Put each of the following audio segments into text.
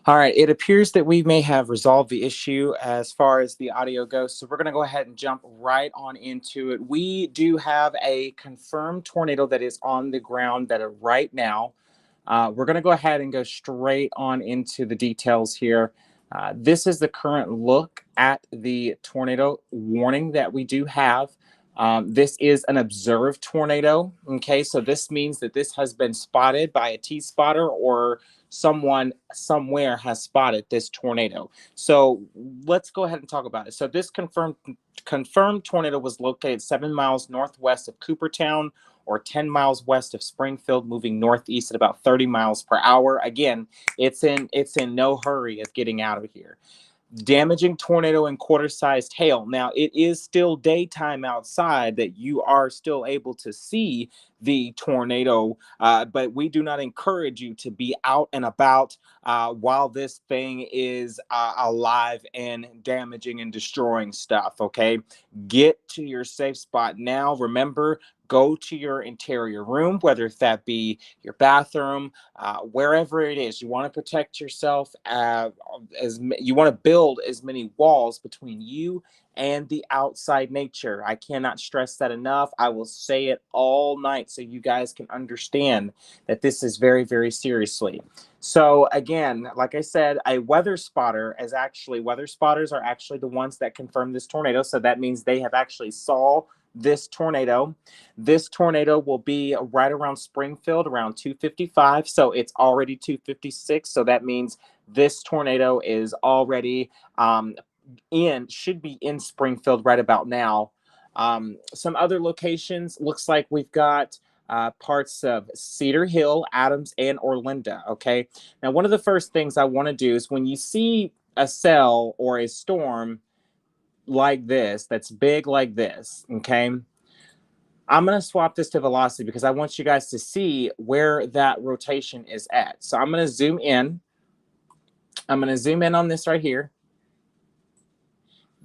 All right, it appears that we may have resolved the issue as far as the audio goes. So we're going to go ahead and jump right on into it. We do have a confirmed tornado that is on the ground right now. We're going to go ahead and go straight on into the details here. This is the current look at the tornado warning that we do have. This is an observed tornado. Okay, so this means that this has been spotted by a T spotter or someone somewhere has spotted this tornado. So let's go ahead and talk about it. So this confirmed tornado was located 7 miles northwest of Coopertown or 10 miles west of Springfield, moving northeast at about 30 miles per hour. Again, it's in no hurry of getting out of here. Damaging tornado and quarter-sized hail. Now, it is still daytime outside that you are still able to see the tornado, but we do not encourage you to be out and about while this thing is alive and damaging and destroying stuff, okay? Get to your safe spot now. Remember, go to your interior room, whether that be your bathroom, wherever it is. You want to protect yourself. You want to build as many walls between you and the outside nature. I cannot stress that enough. I will say it all night so you guys can understand that this is very, very seriously. So again, like I said, a weather spotters are actually the ones that confirm this tornado. So that means they have actually saw this tornado. This tornado will be right around Springfield around 2:55. So it's already 2:56. So that means this tornado is already should be in Springfield right about now. Some other locations looks like we've got parts of Cedar Hill, Adams, and Orlinda. Okay. Now, one of the first things I want to do is when you see a cell or a storm like this, that's big like this, okay, I'm going to swap this to velocity because I want you guys to see where that rotation is at. So I'm going to zoom in. I'm going to zoom in on this right here.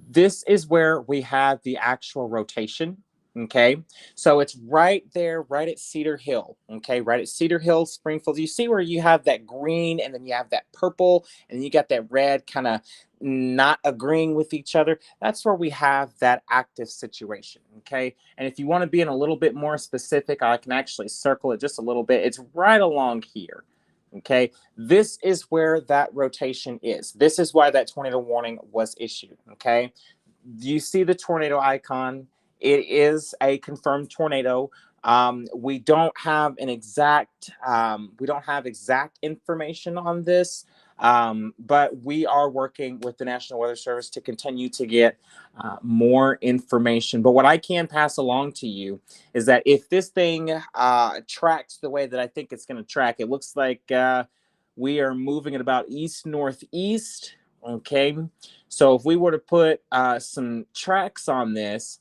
This is where we have the actual rotation. Okay, so it's right there, right at Cedar Hill. Okay, right at Cedar Hill, Springfield. You see where you have that green and then you have that purple and you got that red kind of not agreeing with each other. That's where we have that active situation. Okay, and if you want to be in a little bit more specific, I can actually circle it just a little bit. It's right along here. Okay, this is where that rotation is. This is why that tornado warning was issued. Okay, you see the tornado icon. It is a confirmed tornado. We don't have exact information on this, but we are working with the National Weather Service to continue to get more information. But what I can pass along to you is that if this thing tracks the way that I think it's going to track, it looks like we are moving at about east northeast. Okay, so if we were to put some tracks on this,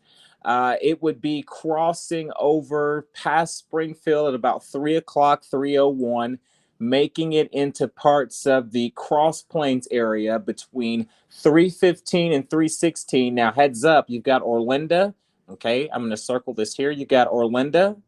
it would be crossing over past Springfield at about 3 o'clock, 3:01, making it into parts of the Cross Plains area between 3:15 and 3:16. Now, heads up, you've got Orlinda. Okay, I'm going to circle this here. You got Orlinda.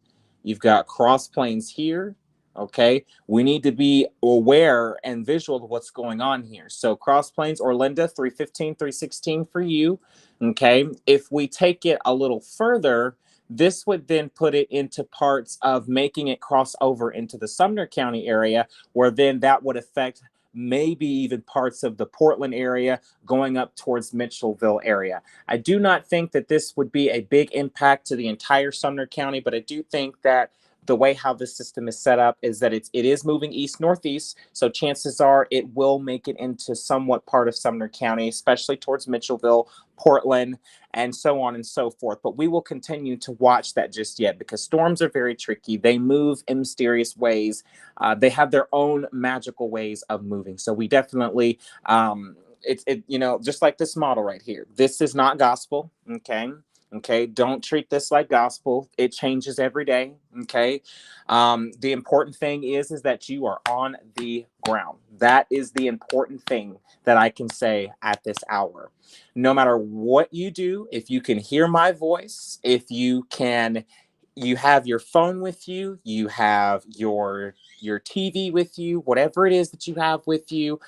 You've got Cross Plains here. Okay, we need to be aware and visual of what's going on here. So Cross Plains, Orlinda, 3:15, 3:16 for you. Okay, if we take it a little further, this would then put it into parts of making it cross over into the Sumner County area, where then that would affect maybe even parts of the Portland area going up towards Mitchellville area. I do not think that this would be a big impact to the entire Sumner County, but I do think that the way how this system is set up is that it is moving east northeast, so chances are it will make it into somewhat part of Sumner County, especially towards Mitchellville, Portland, and so on and so forth. But we will continue to watch that just yet because storms are very tricky. They move in mysterious ways. They have their own magical ways of moving. So we definitely just like this model right here. This is not gospel. Okay, don't treat this like gospel. It changes every day. Okay, the important thing is that you are on the ground. That is the important thing that I can say at this hour. No matter what you do, if you can hear my voice, if you have your phone with you, you have your TV with you, whatever it is that you have with you,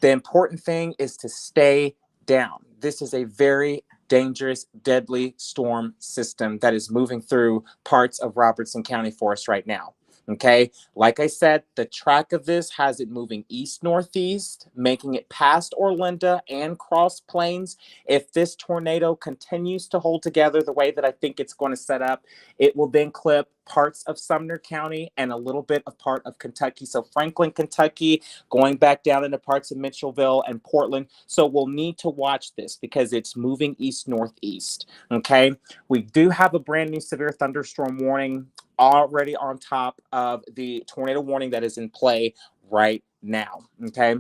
The important thing is to stay down. This is a very dangerous, deadly storm system that is moving through parts of Robertson County for us right now. Okay, like I said, the track of this has it moving east northeast, making it past Orlinda and Cross Plains. If this tornado continues to hold together the way that I think it's going to set up, it will then clip parts of Sumner County and a little bit of part of Kentucky. So Franklin, Kentucky, going back down into parts of Mitchellville and Portland. So we'll need to watch this because it's moving east northeast. Okay, we do have a brand new severe thunderstorm warning already on top of the tornado warning that is in play right now. Okay.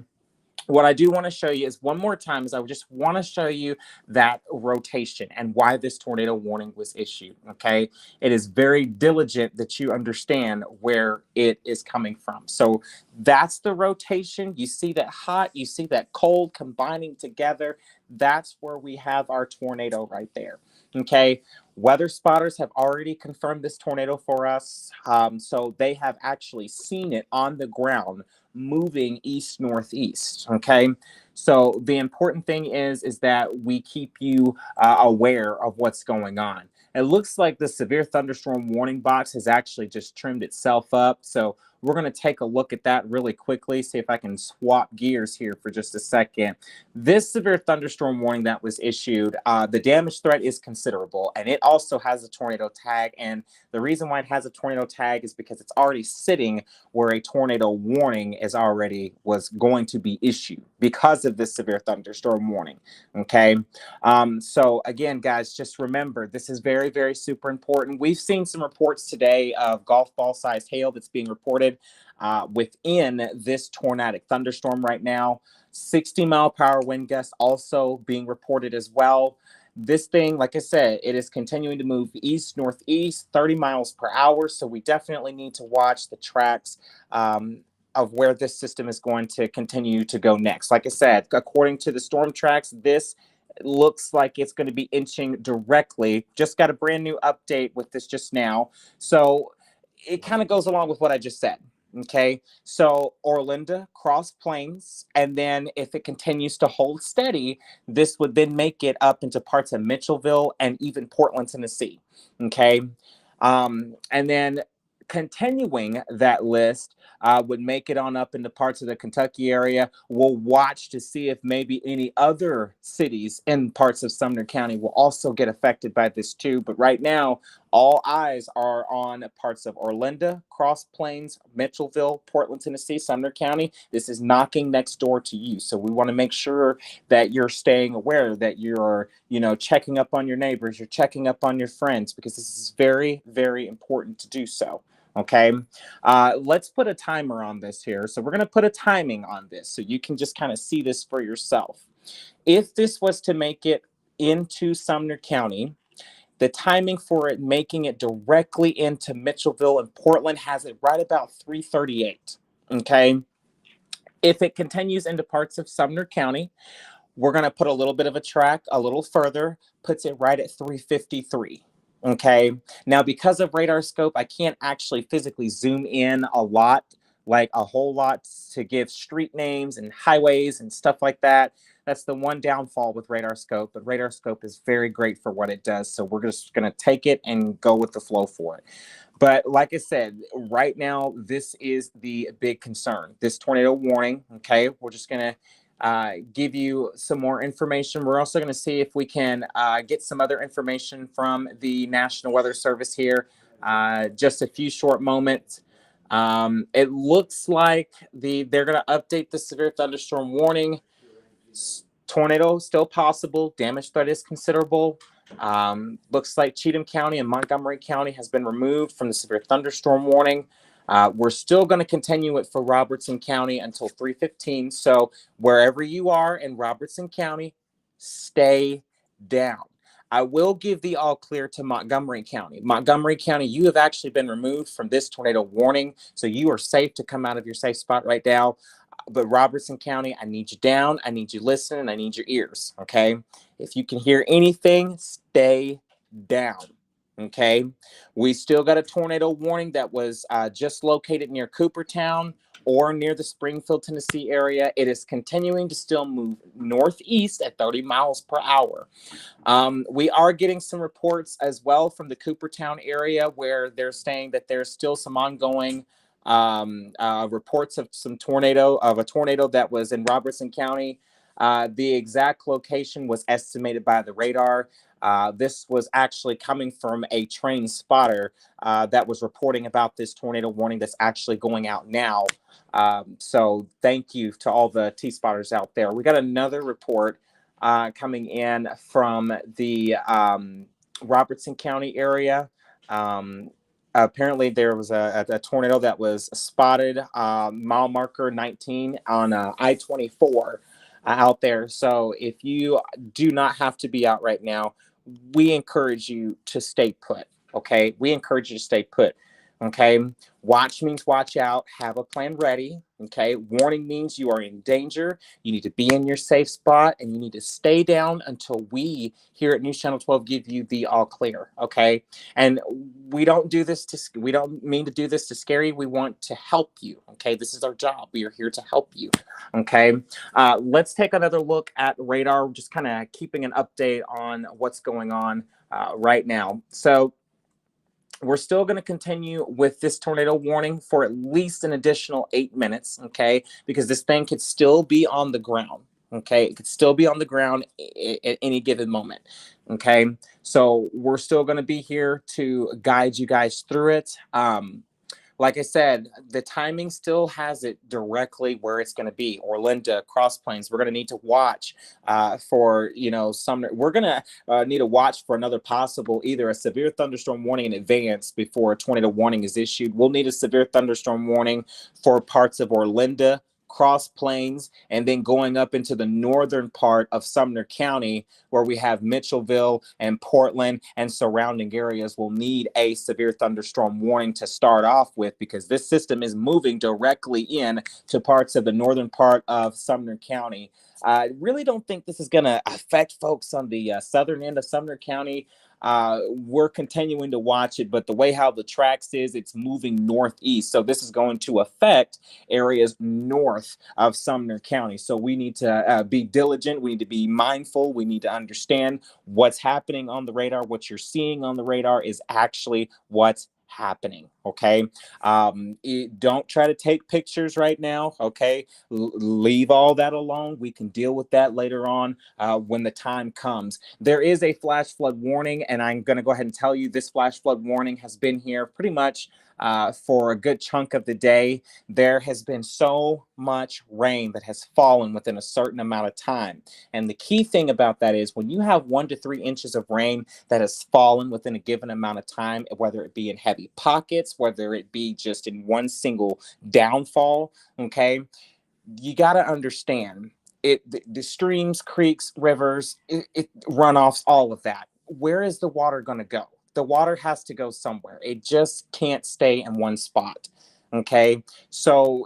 What I do want to show you is one more time is I just want to show you that rotation and why this tornado warning was issued. Okay. It is very diligent that you understand where it is coming from. So that's the rotation. You see that hot, you see that cold combining together. That's where we have our tornado right there. Okay. Weather spotters have already confirmed this tornado for us. So they have actually seen it on the ground moving east northeast. Okay, so the important thing is that we keep you aware of what's going on. It looks like the severe thunderstorm warning box has actually just trimmed itself up, so we're going to take a look at that really quickly, see if I can swap gears here for just a second. This severe thunderstorm warning that was issued, the damage threat is considerable, and it also has a tornado tag. And the reason why it has a tornado tag is because it's already sitting where a tornado warning was going to be issued because of this severe thunderstorm warning. Okay. So again, guys, just remember, this is very, very super important. We've seen some reports today of golf ball sized hail that's being reported within this tornadic thunderstorm right now. 60-mile-per-hour wind gusts also being reported as well. This thing, like I said, it is continuing to move east northeast, 30 miles per hour. So we definitely need to watch the tracks of where this system is going to continue to go next. Like I said, according to the storm tracks, this looks like it's going to be inching directly. Just got a brand new update with this just now. So it kind of goes along with what I just said. Okay, so Orlinda, Cross Plains, and then if it continues to hold steady, this would then make it up into parts of Mitchellville and even Portland, Tennessee. Okay, and then continuing that list would make it on up into parts of the Kentucky area. We'll watch to see if maybe any other cities in parts of Sumner County will also get affected by this too. But right now, all eyes are on parts of Orlinda, Cross Plains, Mitchellville, Portland, Tennessee, Sumner County. This is knocking next door to you. So we want to make sure that you're staying aware, that you're, checking up on your neighbors, you're checking up on your friends, because this is very, very important to do so. Okay, let's put a timer on this here. So we're going to put a timing on this so you can just kind of see this for yourself. If this was to make it into Sumner County, the timing for it making it directly into Mitchellville and Portland has it right about 3:38. Okay, if it continues into parts of Sumner County, we're going to put a little bit of a track a little further, puts it right at 3:53. Okay. Now, because of radar scope, I can't actually physically zoom in a lot, like a whole lot, to give street names and highways and stuff like that. That's the one downfall with radar scope, but radar scope is very great for what it does. So we're just going to take it and go with the flow for it. But like I said, right now, this is the big concern, this tornado warning. Okay. We're just going to give you some more information. We're also going to see if we can get some other information from the National Weather Service here. Just a few short moments. It looks like they're going to update the severe thunderstorm warning. Tornado still possible. Damage threat is considerable. Looks like Cheatham County and Montgomery County has been removed from the severe thunderstorm warning. We're still going to continue it for Robertson County until 3:15. So wherever you are in Robertson County, stay down. I will give the all clear to Montgomery County. Montgomery County, you have actually been removed from this tornado warning. So you are safe to come out of your safe spot right now. But Robertson County, I need you down. I need you listening. I need your ears. Okay. If you can hear anything, stay down. Okay. We still got a tornado warning that was just located near Coopertown. or near the Springfield, Tennessee area, it is continuing to still move northeast at 30 miles per hour. We are getting some reports as well from the Coopertown area where they're saying that there's still some ongoing reports of a tornado that was in Robertson County. The exact location was estimated by the radar. This was actually coming from a trained spotter that was reporting about this tornado warning that's actually going out now. So thank you to all the T-spotters out there. We got another report coming in from the Robertson County area. Apparently, there was a tornado that was spotted mile marker 19 on I-24 out there. So if you do not have to be out right now, we encourage you to stay put. Okay, we encourage you to stay put. Okay, watch means watch out. Have a plan ready. Okay, warning means you are in danger. You need to be in your safe spot, and you need to stay down until we here at News Channel 12 give you the all clear. Okay, and we don't mean to do this to scare you. We want to help you. Okay, this is our job. We are here to help you. Okay, let's take another look at radar. Just kind of keeping an update on what's going on right now. So we're still going to continue with this tornado warning for at least an additional 8 minutes, okay? Because this thing could still be on the ground, okay? It could still be on the ground at any given moment, okay? So we're still going to be here to guide you guys through it. Like I said, the timing still has it directly where it's going to be. Orlinda, Cross Plains. We're going to need to watch for, some. We're going to need to watch for another possible, either a severe thunderstorm warning in advance before a tornado warning is issued. We'll need a severe thunderstorm warning for parts of Orlinda, Cross Plains, and then going up into the northern part of Sumner County, where we have Mitchellville and Portland and surrounding areas, will need a severe thunderstorm warning to start off with, because this system is moving directly in to parts of the northern part of Sumner County. I really don't think this is going to affect folks on the southern end of Sumner County. We're continuing to watch it, but the way how the tracks is, it's moving northeast. So this is going to affect areas north of Sumner County. So we need to be diligent. We need to be mindful. We need to understand what's happening on the radar. What you're seeing on the radar is actually what's happening. Okay. Don't try to take pictures right now. Okay. Leave all that alone. We can deal with that later on when the time comes. There is a flash flood warning, and I'm going to go ahead and tell you this flash flood warning has been here pretty much for a good chunk of the day. There has been so much rain that has fallen within a certain amount of time. And the key thing about that is when you have 1 to 3 inches of rain that has fallen within a given amount of time, whether it be in heavy pockets, whether it be just in one single downfall, okay, you got to understand the streams, creeks, rivers, runoffs, all of that. Where is the water going to go? The water has to go somewhere. It just can't stay in one spot. Okay. So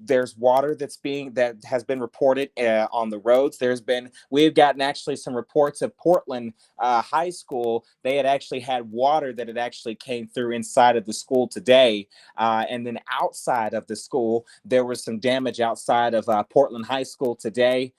there's water that has been reported on the roads. We've gotten actually some reports of Portland High School. They had actually had water that had actually came through inside of the school today. And then outside of the school, there was some damage outside of Portland High School today.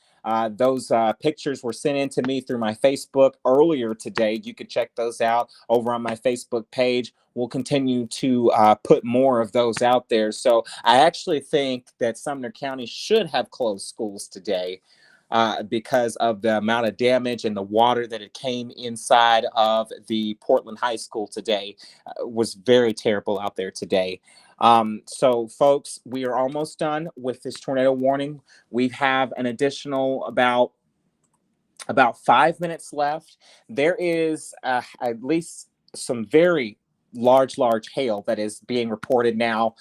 Those pictures were sent in to me through my Facebook earlier today. You can check those out over on my Facebook page. We'll continue to put more of those out there. So I actually think that Sumner County should have closed schools today because of the amount of damage and the water that it came inside of the Portland High School today. Was very terrible out there today. So folks, we are almost done with this tornado warning. We have an additional about 5 minutes left. There is at least some very large hail that is being reported now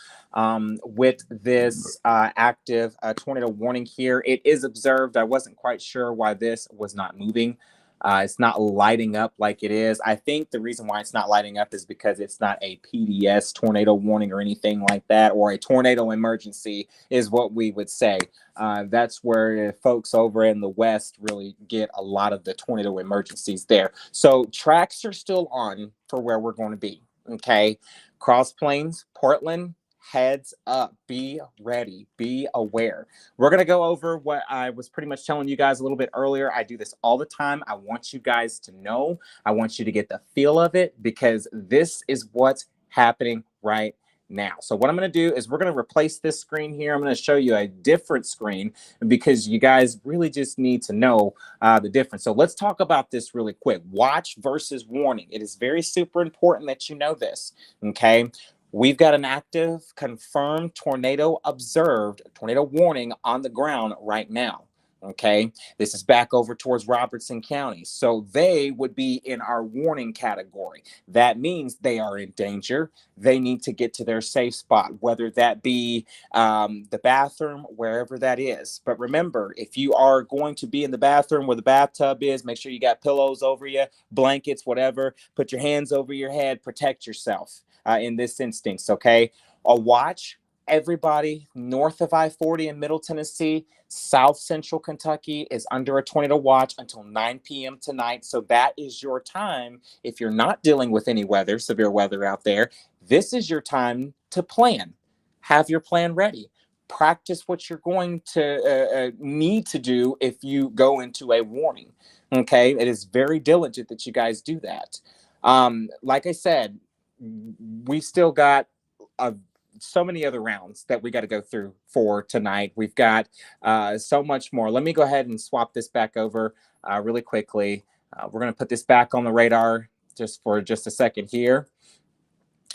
with this active tornado warning here. It is observed. I wasn't quite sure why this was not moving. It's not lighting up like it is. I think the reason why it's not lighting up is because it's not a PDS tornado warning or anything like that, or a tornado emergency is what we would say. That's where folks over in the West really get a lot of the tornado emergencies there. So tracks are still on for where we're going to be. Okay. Cross Plains, Portland, heads up, be ready, be aware. We're going to go over what I was pretty much telling you guys a little bit earlier. I do this all the time. I want you guys to know, I want you to get the feel of it, because this is what's happening right now. So what I'm going to do is we're going to replace this screen here. I'm going to show you a different screen because you guys really just need to know the difference. So let's talk about this really quick. Watch versus warning. It is very super important that you know this. Okay. We've got an active, confirmed tornado observed, tornado warning on the ground right now. Okay, this is back over towards Robertson County. So they would be in our warning category. That means they are in danger. They need to get to their safe spot, whether that be the bathroom, wherever that is. But remember, if you are going to be in the bathroom where the bathtub is, make sure you got pillows over you, blankets, whatever. Put your hands over your head, protect yourself in this instance, okay? A watch. Everybody north of I-40 in Middle Tennessee, South Central Kentucky is under a tornado watch until 9 p.m. tonight. So that is your time. If you're not dealing with any weather, severe weather out there, this is your time to plan. Have your plan ready. Practice what you're going to need to do if you go into a warning. Okay, it is very diligent that you guys do that. Like I said, we've still got so many other rounds that we got to go through for tonight. We've got so much more. Let me go ahead and swap this back over really quickly. We're going to put this back on the radar just for just a second here.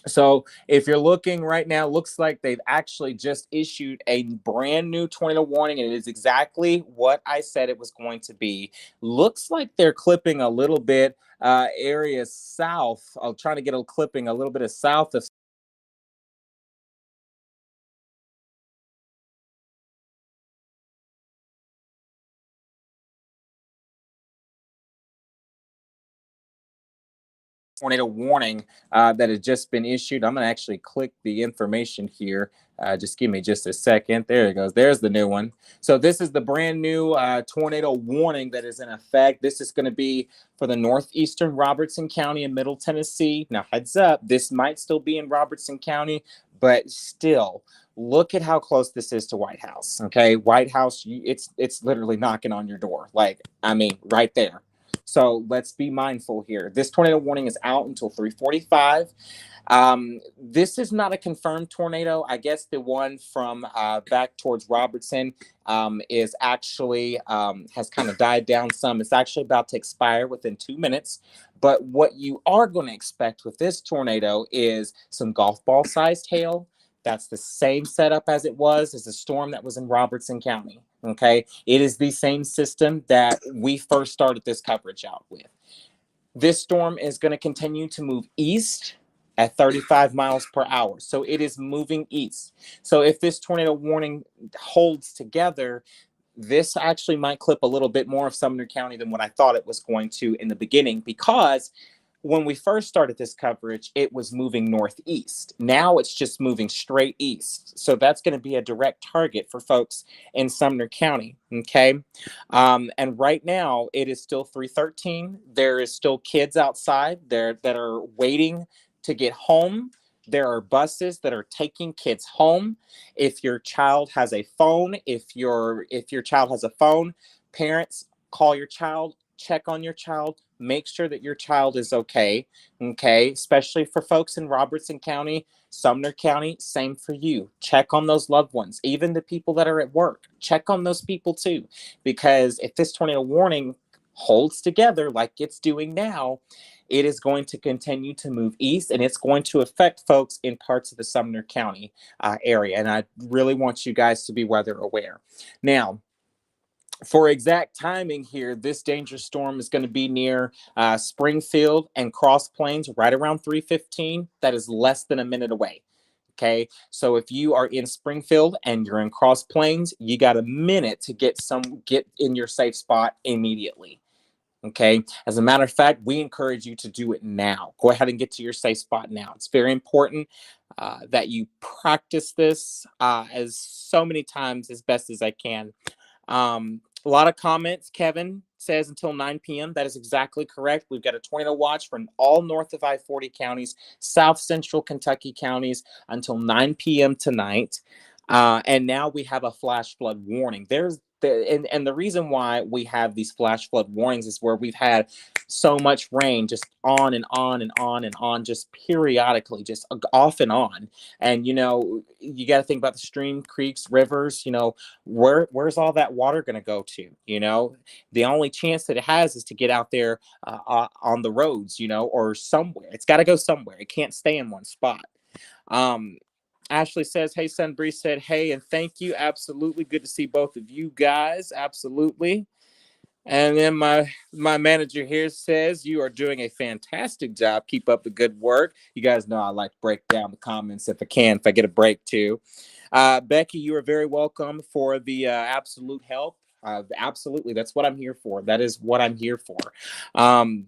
So if you're looking right now, looks like they've actually just issued a brand new tornado warning, and it is exactly what I said it was going to be. Looks like they're clipping a little bit area south. I'll try to get a clipping a little bit of south of tornado warning that has just been issued. I'm going to actually click the information here. Just give me just a second. There it goes. There's the new one. So this is the brand new tornado warning that is in effect. This is going to be for the northeastern Robertson County and Middle Tennessee. Now, heads up, this might still be in Robertson County, but still, look at how close this is to White House. Okay, White House, it's literally knocking on your door. Like, I mean, right there. So let's be mindful here. This tornado warning is out until 3:45. This is not a confirmed tornado. I guess the one from back towards Robertson is actually has kind of died down some. It's actually about to expire within 2 minutes. But what you are going to expect with this tornado is some golf ball sized hail. That's the same setup as it was as the storm that was in Robertson County. Okay. It is the same system that we first started this coverage out with. This storm is going to continue to move east at 35 miles per hour. So it is moving east. So if this tornado warning holds together, this actually might clip a little bit more of Sumner County than what I thought it was going to in the beginning, because when we first started this coverage, it was moving northeast. Now it's just moving straight east. So that's going to be a direct target for folks in Sumner County. Okay. And right now it is still 3:13. There is still kids outside there that are waiting to get home. There are buses that are taking kids home. If your child has a phone, if your child has a phone, parents, call your child, check on your child, make sure that your child is okay. Okay, especially for folks in Robertson County, Sumner County, same for you. Check on those loved ones, even the people that are at work. Check on those people too, because if this tornado warning holds together like it's doing now, it is going to continue to move east, and it's going to affect folks in parts of the Sumner County area. And I really want you guys to be weather aware. Now, for exact timing here, this dangerous storm is going to be near Springfield and Cross Plains right around 3:15. That is less than a minute away. Okay, so if you are in Springfield and you're in Cross Plains, you got a minute to get in your safe spot immediately. Okay, as a matter of fact, we encourage you to do it now. Go ahead and get to your safe spot now. It's very important that you practice this as so many times as best as I can. A lot of comments. Kevin says until 9 p.m. That is exactly correct. We've got a tornado watch from all north of I-40 counties, south central Kentucky counties until 9 p.m. tonight. And now we have a flash flood warning. And the reason why we have these flash flood warnings is where we've had so much rain just on and on and on and on, just periodically, just off and on. And you got to think about the stream, creeks, rivers. Where's all that water going to go to? The only chance that it has is to get out there on the roads, or somewhere. It's got to go somewhere. It can't stay in one spot. um Ashley says, hey, son. Bree said, hey, and thank you. Absolutely. Good to see both of you guys. Absolutely. And then my manager here says, you are doing a fantastic job. Keep up the good work. You guys know I like to break down the comments if I get a break too. Becky, you are very welcome for the absolute help. Absolutely. That's what I'm here for. That is what I'm here for. Um,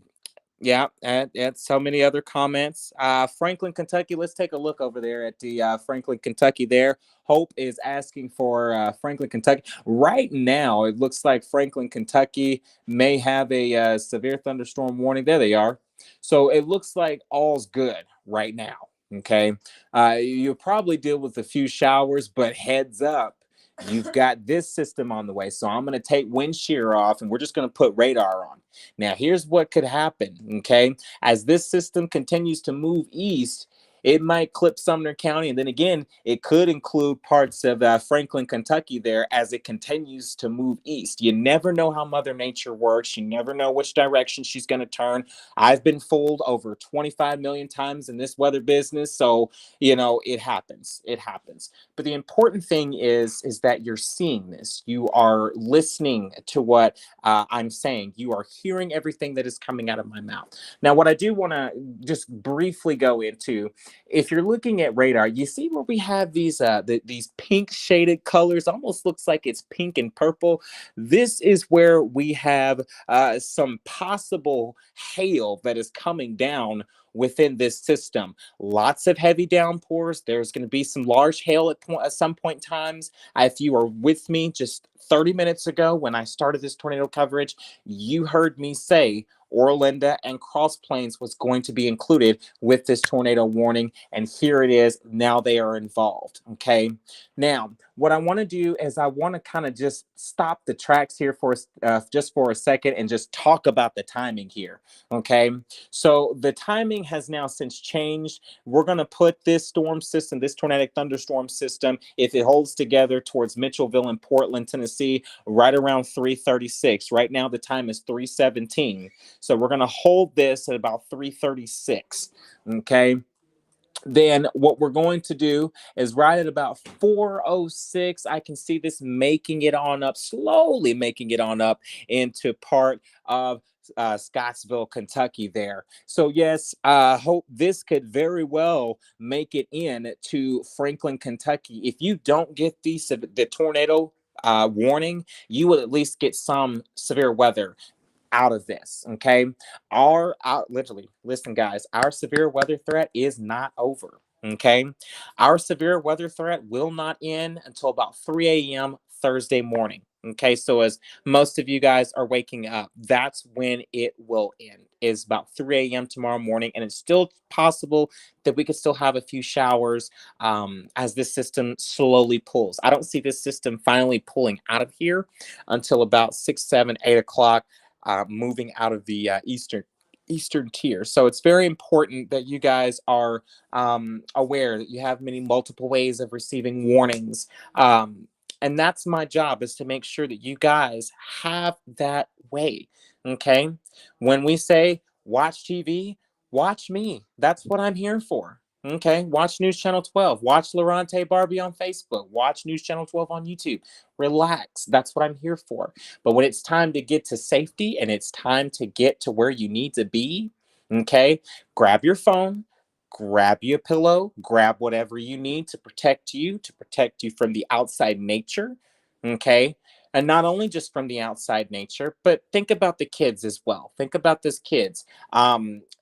yeah, and so many other comments. Franklin, Kentucky. Let's take a look over there at the Franklin, Kentucky. There, Hope is asking for Franklin, Kentucky. Right now, it looks like Franklin, Kentucky may have a severe thunderstorm warning. There they are. So it looks like all's good right now. Okay, you'll probably deal with a few showers, but heads up. You've got this system on the way. So I'm going to take wind shear off and we're just going to put radar on. Now, here's what could happen, okay? As this system continues to move east, it might clip Sumner County, and then again, it could include parts of Franklin, Kentucky there as it continues to move east. You never know how Mother Nature works. You never know which direction she's going to turn. I've been fooled over 25 million times in this weather business, so, it happens. It happens. But the important thing is that you're seeing this. You are listening to what I'm saying. You are hearing everything that is coming out of my mouth. Now, what I do want to just briefly go into, if you're looking at radar, you see where we have these pink shaded colors, almost looks like it's pink and purple. This is where we have some possible hail that is coming down within this system. Lots of heavy downpours. There's going to be some large hail at some point in times. If you were with me just 30 minutes ago when I started this tornado coverage, you heard me say Orlinda and Cross Plains was going to be included with this tornado warning, and here it is. Now they are involved. Okay. Now, what I want to do is I want to kind of just stop the tracks here for just for a second and just talk about the timing here. Okay. So the timing has now since changed. We're going to put this storm system, this tornadic thunderstorm system, if it holds together towards Mitchellville and Portland, Tennessee, right around 3:36. Right now, the time is 3:17. So we're going to hold this at about 3:36. Okay. Then what we're going to do is right at about 4:06, I can see this making it on up, slowly making it on up into part of Scottsville, Kentucky there. So yes, I hope this could very well make it in to Franklin, Kentucky. If you don't get the tornado warning, you will at least get some severe weather out of this. Okay. Our literally, listen, guys, our severe weather threat is not over. Okay. Our severe weather threat will not end until about 3 a.m. Thursday morning. Okay. So as most of you guys are waking up, that's when it will end, is about 3 a.m. tomorrow morning. And it's still possible that we could still have a few showers as this system slowly pulls. I don't see this system finally pulling out of here until about 6, 7, 8 o'clock, moving out of the eastern tier. So it's very important that you guys are aware that you have many multiple ways of receiving warnings. And that's my job, is to make sure that you guys have that way. Okay. When we say watch TV, watch me. That's what I'm here for. Okay. Watch News Channel 12. Watch Lorante Barbie on Facebook. Watch News Channel 12 on YouTube. Relax. That's what I'm here for. But when it's time to get to safety and it's time to get to where you need to be, okay, grab your phone, grab you a pillow, grab whatever you need to protect you from the outside nature, okay? And not only just from the outside nature, but think about the kids as well. Think about those kids.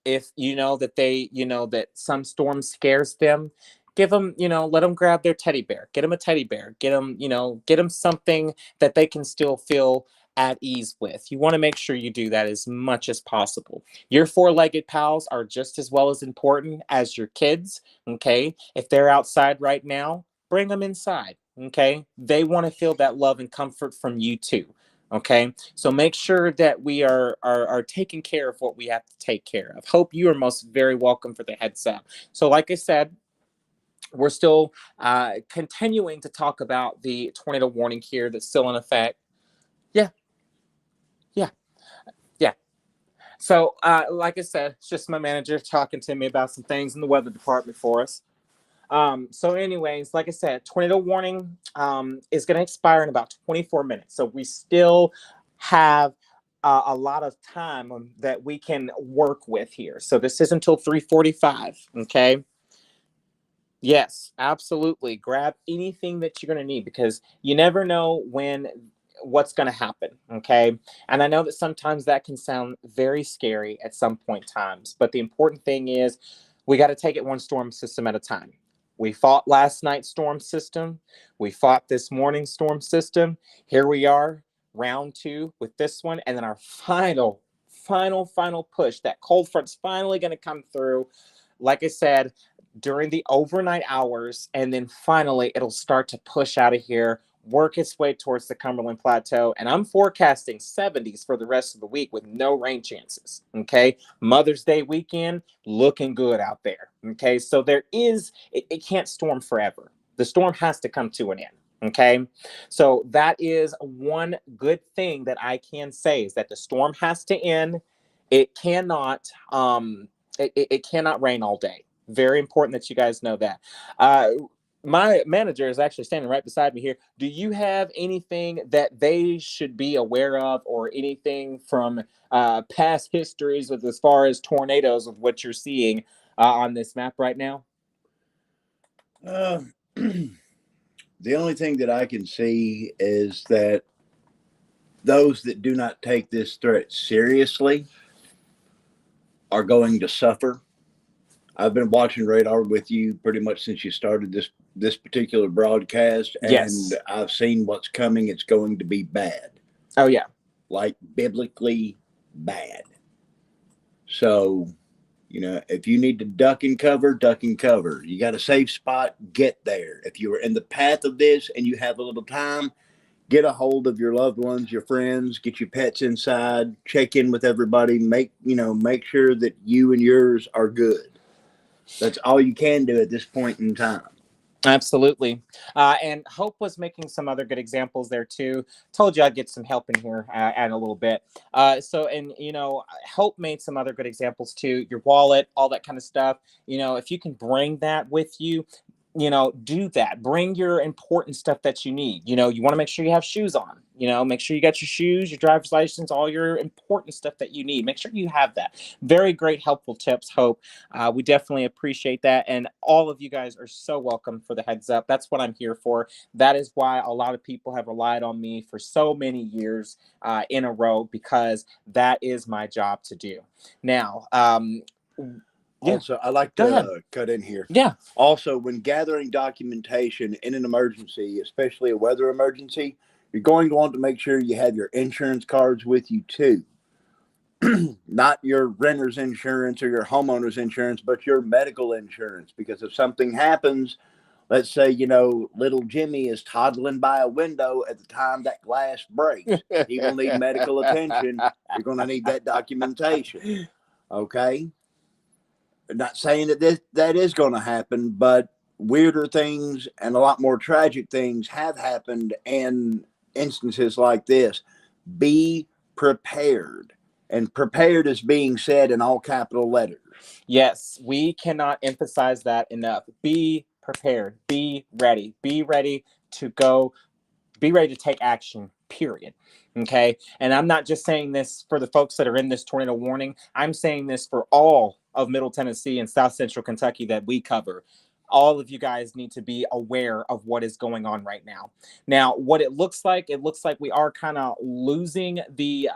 If you know that that some storm scares them, give them, let them grab their teddy bear. Get them a teddy bear. Get them something that they can still feel at ease with. You want to make sure you do that as much as possible. Your four-legged pals are just as well as important as your kids, okay? If they're outside right now, bring them inside, okay? They want to feel that love and comfort from you too. Okay, so make sure that we are taking care of what we have to take care of. Hope you are most very welcome for the heads up. So, like I said, we're still continuing to talk about the tornado warning here that's still in effect. Yeah, yeah, yeah. So, like I said, it's just my manager talking to me about some things in the weather department for us. So, anyways, like I said, tornado warning is going to expire in about 24 minutes. So, we still have a lot of time that we can work with here. So, this is until 3:45. Okay. Yes, absolutely. Grab anything that you're going to need because you never know when what's going to happen, okay? And I know that sometimes that can sound very scary at some point times, but the important thing is we got to take it one storm system at a time. We fought last night's storm system. We fought this morning's storm system. Here we are, round 2 with this one and then our final push. That cold front's finally going to come through. Like I said, during the overnight hours, and then finally it'll start to push out of here, work its way towards the Cumberland Plateau, and I'm forecasting 70s for the rest of the week with no rain chances. Okay, Mother's Day weekend looking good out there. Okay, so it can't storm forever. The storm has to come to an end. Okay, so that is one good thing that I can say is that the storm has to end. It cannot it cannot rain all day. Very important that you guys know that. Uh, my manager is actually standing right beside me here. Do you have anything that they should be aware of, or anything from past histories with as far as tornadoes of what you're seeing on this map right now? Uh, the only thing that I can see is that those that do not take this threat seriously are going to suffer. I've been watching radar with you pretty much since you started this particular broadcast, and Yes. I've seen what's coming. It's going to be bad, Oh yeah. like biblically bad. So, if you need to duck and cover, duck and cover. You got a safe spot, get there. If you are in the path of this and you have a little time, get a hold of your loved ones, your friends, get your pets inside, check in with everybody, make sure that you and yours are good. That's all you can do at this point in time. Absolutely. And Hope was making some other good examples there too. Told you I'd get some help in here in a little bit. And Hope made some other good examples too. Your wallet, all that kind of stuff. If you can bring that with you, do that. Bring your important stuff that you need. You want to make sure you have shoes on. Make sure you got your shoes, your driver's license, all your important stuff that you need. Make sure you have that. Very great, helpful tips, Hope. We definitely appreciate that. And all of you guys are so welcome for the heads up. That's what I'm here for. That is why a lot of people have relied on me for so many years in a row, because that is my job to do. Now, yeah, Also, I like go ahead. to cut in here. Yeah. Also, when gathering documentation in an emergency, especially a weather emergency, you're going to want to make sure you have your insurance cards with you too. Not your renter's insurance or your homeowner's insurance, but your medical insurance. Because if something happens, let's say, little Jimmy is toddling by a window at the time that glass breaks, he will need medical attention. You're going to need that documentation. Okay. Not saying that is going to happen, but weirder things and a lot more tragic things have happened in instances like this. Be prepared. And prepared is being said in all capital letters. Yes, we cannot emphasize that enough. Be prepared. Be ready. Be ready to go. Be ready to take action, period. Okay. And I'm not just saying this for the folks that are in this tornado warning. I'm saying this for all of Middle Tennessee and South Central Kentucky that we cover. All of you guys need to be aware of what is going on right now. Now, what it looks like we are kind of losing the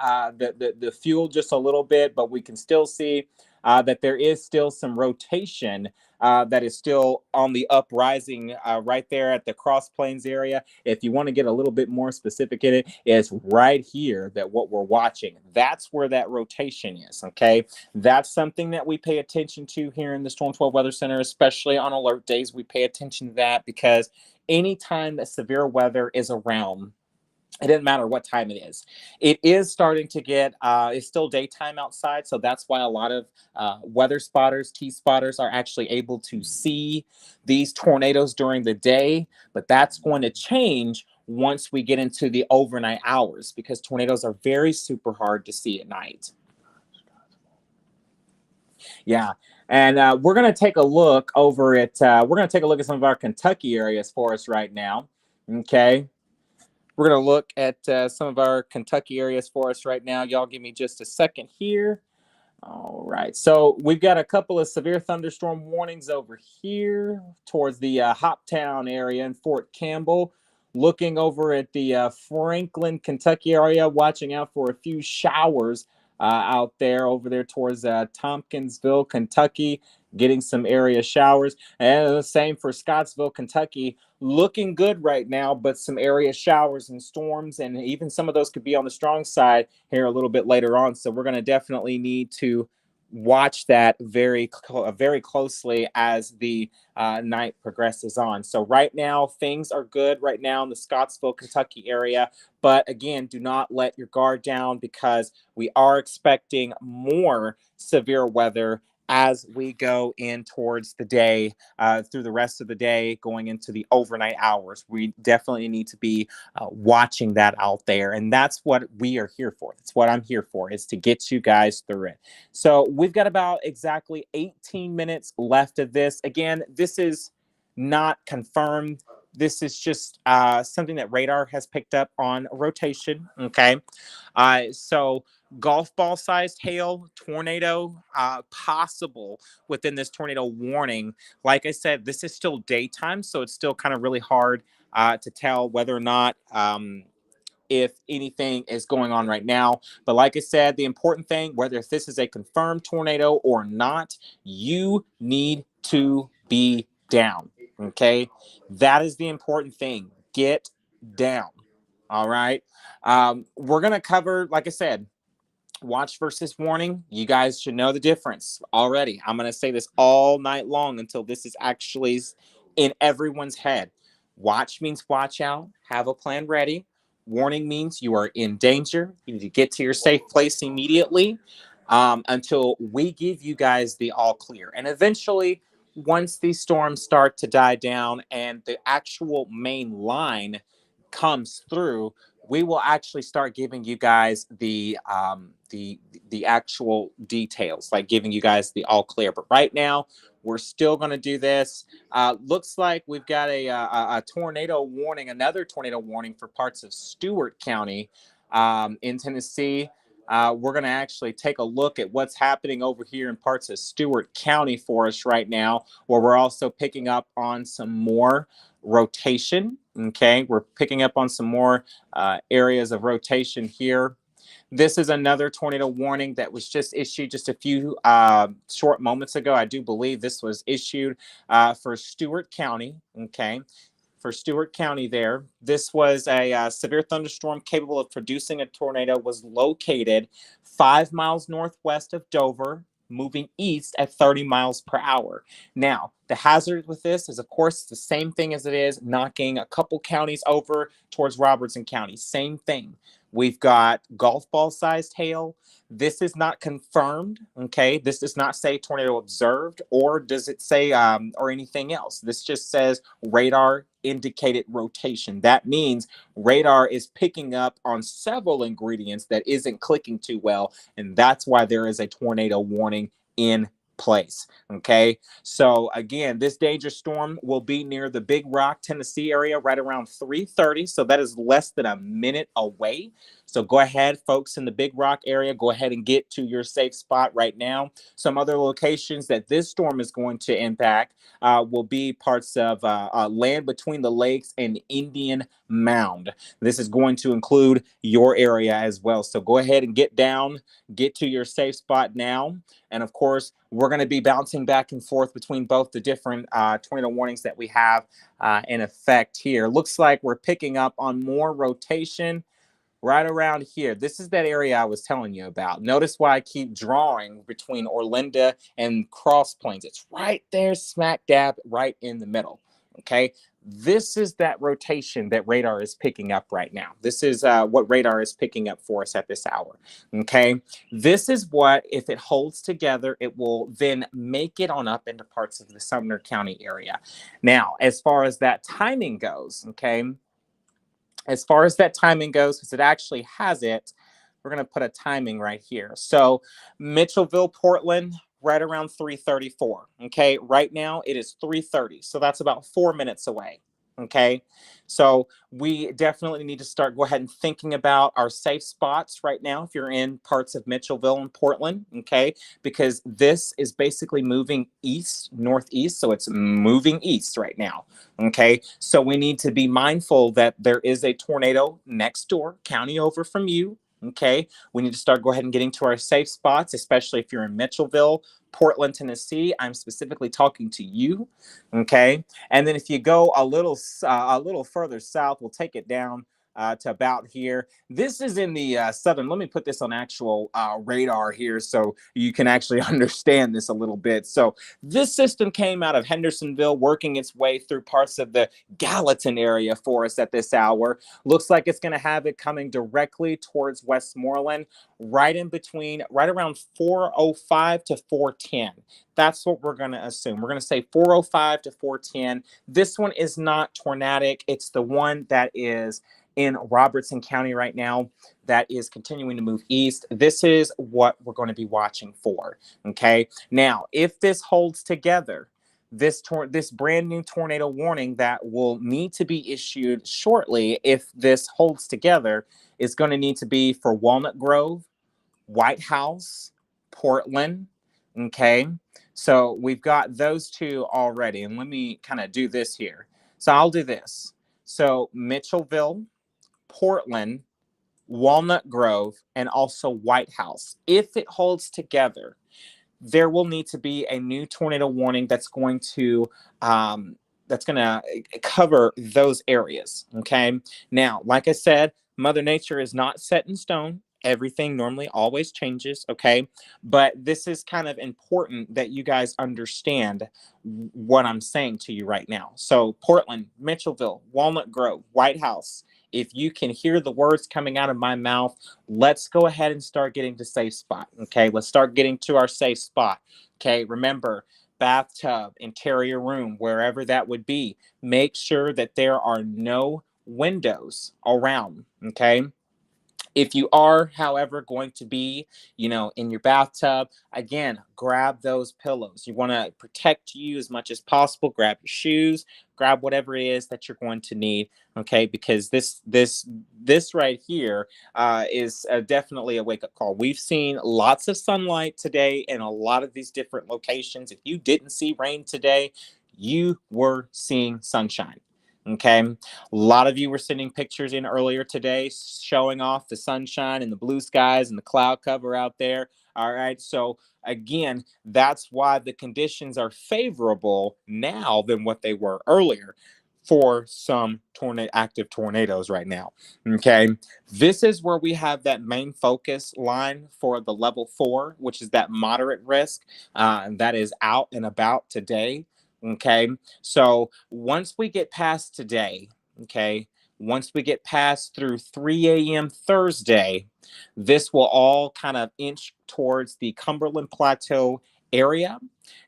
fuel just a little bit, but we can still see that there is still some rotation that is still on the uprising right there at the Cross Plains area. If you want to get a little bit more specific in it, it's right here that what we're watching. That's where that rotation is, okay? That's something that we pay attention to here in the Storm 12 Weather Center, especially on alert days. We pay attention to that because anytime that severe weather is around, it doesn't matter what time it is. It is starting to get, it's still daytime outside. So that's why a lot of weather spotters, T-spotters are actually able to see these tornadoes during the day. But that's going to change once we get into the overnight hours because tornadoes are very super hard to see at night. Yeah. And we're going to take a look over at, we're going to take a look at some of our Kentucky areas for us right now. Okay. We're going to look at some of our Kentucky areas for us right now. Y'all give me just a second here. All right. So we've got a couple of severe thunderstorm warnings over here towards the Hoptown area in Fort Campbell. Looking over at the Franklin, Kentucky area, watching out for a few showers out there over there towards Tompkinsville, Kentucky, getting some area showers. And the same for Scottsville, Kentucky. Looking good right now, but some area showers and storms, and even some of those could be on the strong side here a little bit later on. So we're going to definitely need to watch that very closely as the night progresses on. So right now, things are good right now in the Scottsville, Kentucky area. But again, do not let your guard down because we are expecting more severe weather as we go in towards the day, through the rest of the day, going into the overnight hours. We definitely need to be watching that out there. And that's what we are here for. That's what I'm here for, is to get you guys through it. So we've got about exactly 18 minutes left of this. Again, this is not confirmed. This is just something that radar has picked up on rotation. Okay. So golf ball sized hail, tornado possible within this tornado warning. Like I said, this is still daytime, so it's still kind of really hard to tell whether or not if anything is going on right now. But like I said, the important thing, whether if this is a confirmed tornado or not, you need to be down. Okay. That is the important thing. Get down. All right. We're going to cover, like I said, watch versus warning. You guys should know the difference already. I'm going to say this all night long until this is actually in everyone's head. Watch means watch out, have a plan ready. Warning means you are in danger. You need to get to your safe place immediately until we give you guys the all clear. And eventually, once these storms start to die down and the actual main line comes through, we will actually start giving you guys the actual details, like giving you guys the all clear. But right now, we're still going to do this. Looks like we've got a tornado warning, another tornado warning for parts of Stewart County in Tennessee. We're going to actually take a look at what's happening over here in parts of Stewart County for us right now, where we're also picking up on some more rotation. Okay, we're picking up on some more areas of rotation here. This is another tornado warning that was just issued just a few short moments ago. I do believe this was issued for Stewart County. Okay, for Stewart County there. This was a severe thunderstorm capable of producing a tornado, was located 5 miles northwest of Dover, moving east at 30 miles per hour. Now, the hazard with this is, of course, the same thing as it is knocking a couple counties over towards Robertson County. Same thing. We've got golf ball sized hail. This is not confirmed. Okay. This does not say tornado observed, or does it say or anything else. This just says radar indicated rotation. That means radar is picking up on several ingredients that isn't clicking too well. And that's why there is a tornado warning in place. Okay. So again, this dangerous storm will be near the Big Rock, Tennessee area right around 3:30. So that is less than a minute away. So go ahead, folks in the Big Rock area, go ahead and get to your safe spot right now. Some other locations that this storm is going to impact will be parts of land between the lakes and Indian Mound. This is going to include your area as well. So go ahead and get down, get to your safe spot now. And of course, we're going to be bouncing back and forth between both the different tornado warnings that we have in effect here. Looks like we're picking up on more rotation right around here. This is that area I was telling you about. Notice why I keep drawing between Orlinda and Cross Plains. It's right there, smack dab, right in the middle. Okay. This is that rotation that radar is picking up right now. This is what radar is picking up for us at this hour. Okay. This is what, if it holds together, it will then make it on up into parts of the Sumner County area. Now, as far as that timing goes, okay, as far as that timing goes, because it actually has it, we're going to put a timing right here. So Mitchellville, Portland, right around 3:34. Okay, right now it is 3:30. So that's about 4 minutes away. Okay, so we definitely need to start go ahead and thinking about our safe spots right now if you're in parts of Mitchellville and Portland. Okay, because this is basically moving east, northeast. So it's moving east right now. Okay, so we need to be mindful that there is a tornado next door, county over from you. Okay, we need to start go ahead and getting to our safe spots, especially if you're in Mitchellville, Portland, Tennessee. I'm specifically talking to you. Okay, and then if you go a little further south, we'll take it down to about here. This is in the southern. Let me put this on actual radar here so you can actually understand this a little bit. So this system came out of Hendersonville, working its way through parts of the Gallatin area for us at this hour. Looks like it's going to have it coming directly towards Westmoreland, right in between, right around 4:05 to 4:10. That's what we're going to assume. We're going to say 4:05 to 4:10. This one is not tornadic. It's the one that is in Robertson County right now that is continuing to move east. This is what we're going to be watching for. Okay. Now, if this holds together, this brand new tornado warning that will need to be issued shortly, if this holds together, is going to need to be for Walnut Grove, White House, Portland. Okay. So we've got those two already. And let me kind of do this here. So I'll do this. So Mitchellville, Portland, Walnut Grove, and also White House. If it holds together, there will need to be a new tornado warning that's going to cover those areas. Okay. Now, like I said, Mother Nature is not set in stone. Everything normally always changes. Okay. But this is kind of important that you guys understand what I'm saying to you right now. So Portland, Mitchellville, Walnut Grove, White House. If you can hear the words coming out of my mouth, let's go ahead and start getting to safe spot. Okay, let's start getting to our safe spot. Okay, remember, bathtub, interior room, wherever that would be, make sure that there are no windows around. Okay. If you are, however, going to be, in your bathtub, again, grab those pillows. You want to protect you as much as possible. Grab your shoes, grab whatever it is that you're going to need. Okay, because this right here is definitely a wake-up call. We've seen lots of sunlight today in a lot of these different locations. If you didn't see rain today, you were seeing sunshine. Okay. A lot of you were sending pictures in earlier today showing off the sunshine and the blue skies and the cloud cover out there. All right. So again, that's why the conditions are favorable now than what they were earlier for some active tornadoes right now. Okay. This is where we have that main focus line for the level 4, which is that moderate risk that is out and about today. Okay, so once we get past today, okay, once we get past through 3 a.m. Thursday, this will all kind of inch towards the Cumberland Plateau area.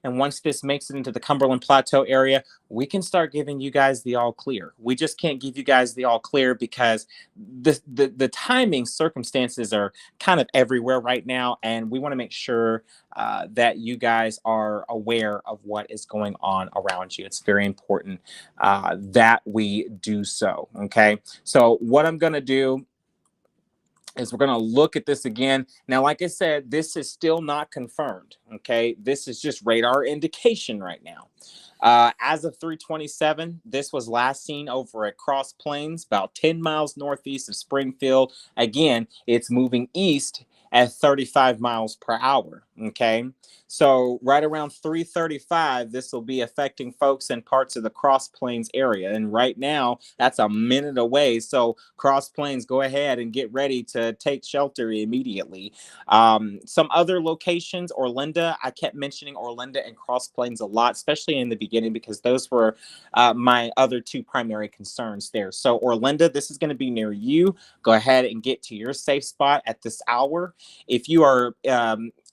And once this makes it into the Cumberland Plateau area, we can start giving you guys the all clear. We just can't give you guys the all clear because the timing circumstances are kind of everywhere right now. And we want to make sure that you guys are aware of what is going on around you. It's very important that we do so. Okay. So what I'm going to do is we're going to look at this again. Now, like I said, this is still not confirmed. Okay. This is just radar indication right now. As of 3:27, this was last seen over at Cross Plains, about 10 miles northeast of Springfield. Again, it's moving east at 35 miles per hour. Okay, so right around 3:35, this will be affecting folks in parts of the Cross Plains area, and right now that's a minute away. So Cross Plains, go ahead and get ready to take shelter immediately. Some other locations, Orlinda, I kept mentioning Orlinda and Cross Plains a lot, especially in the beginning, because those were my other two primary concerns there. So Orlinda, this is going to be near you. Go ahead and get to your safe spot at this hour. If you are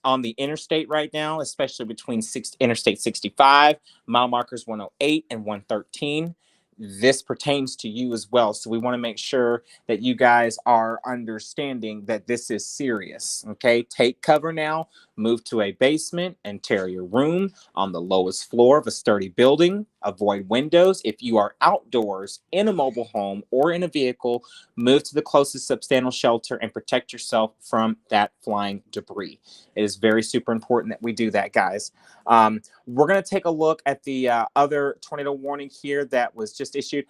on the interstate right now, especially between Interstate 65, mile markers 108 and 113. This pertains to you as well. So we want to make sure that you guys are understanding that this is serious. Okay, take cover now, move to a basement and tear your room on the lowest floor of a sturdy building. Avoid windows. If you are outdoors in a mobile home or in a vehicle, move to the closest substantial shelter and protect yourself from that flying debris. It is very super important that we do that, guys. We're going to take a look at the other tornado warning here that was just issued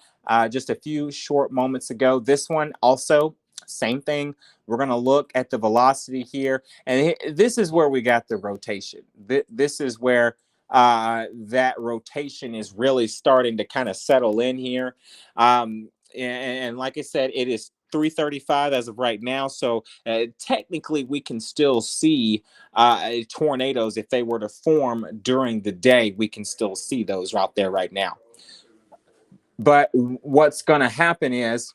just a few short moments ago. This one also, same thing. We're going to look at the velocity here. And this is where we got the rotation. This is where that rotation is really starting to kind of settle in here. And like I said, it is 3:35 as of right now. So technically, we can still see tornadoes if they were to form during the day. We can still see those out there right now. But what's going to happen is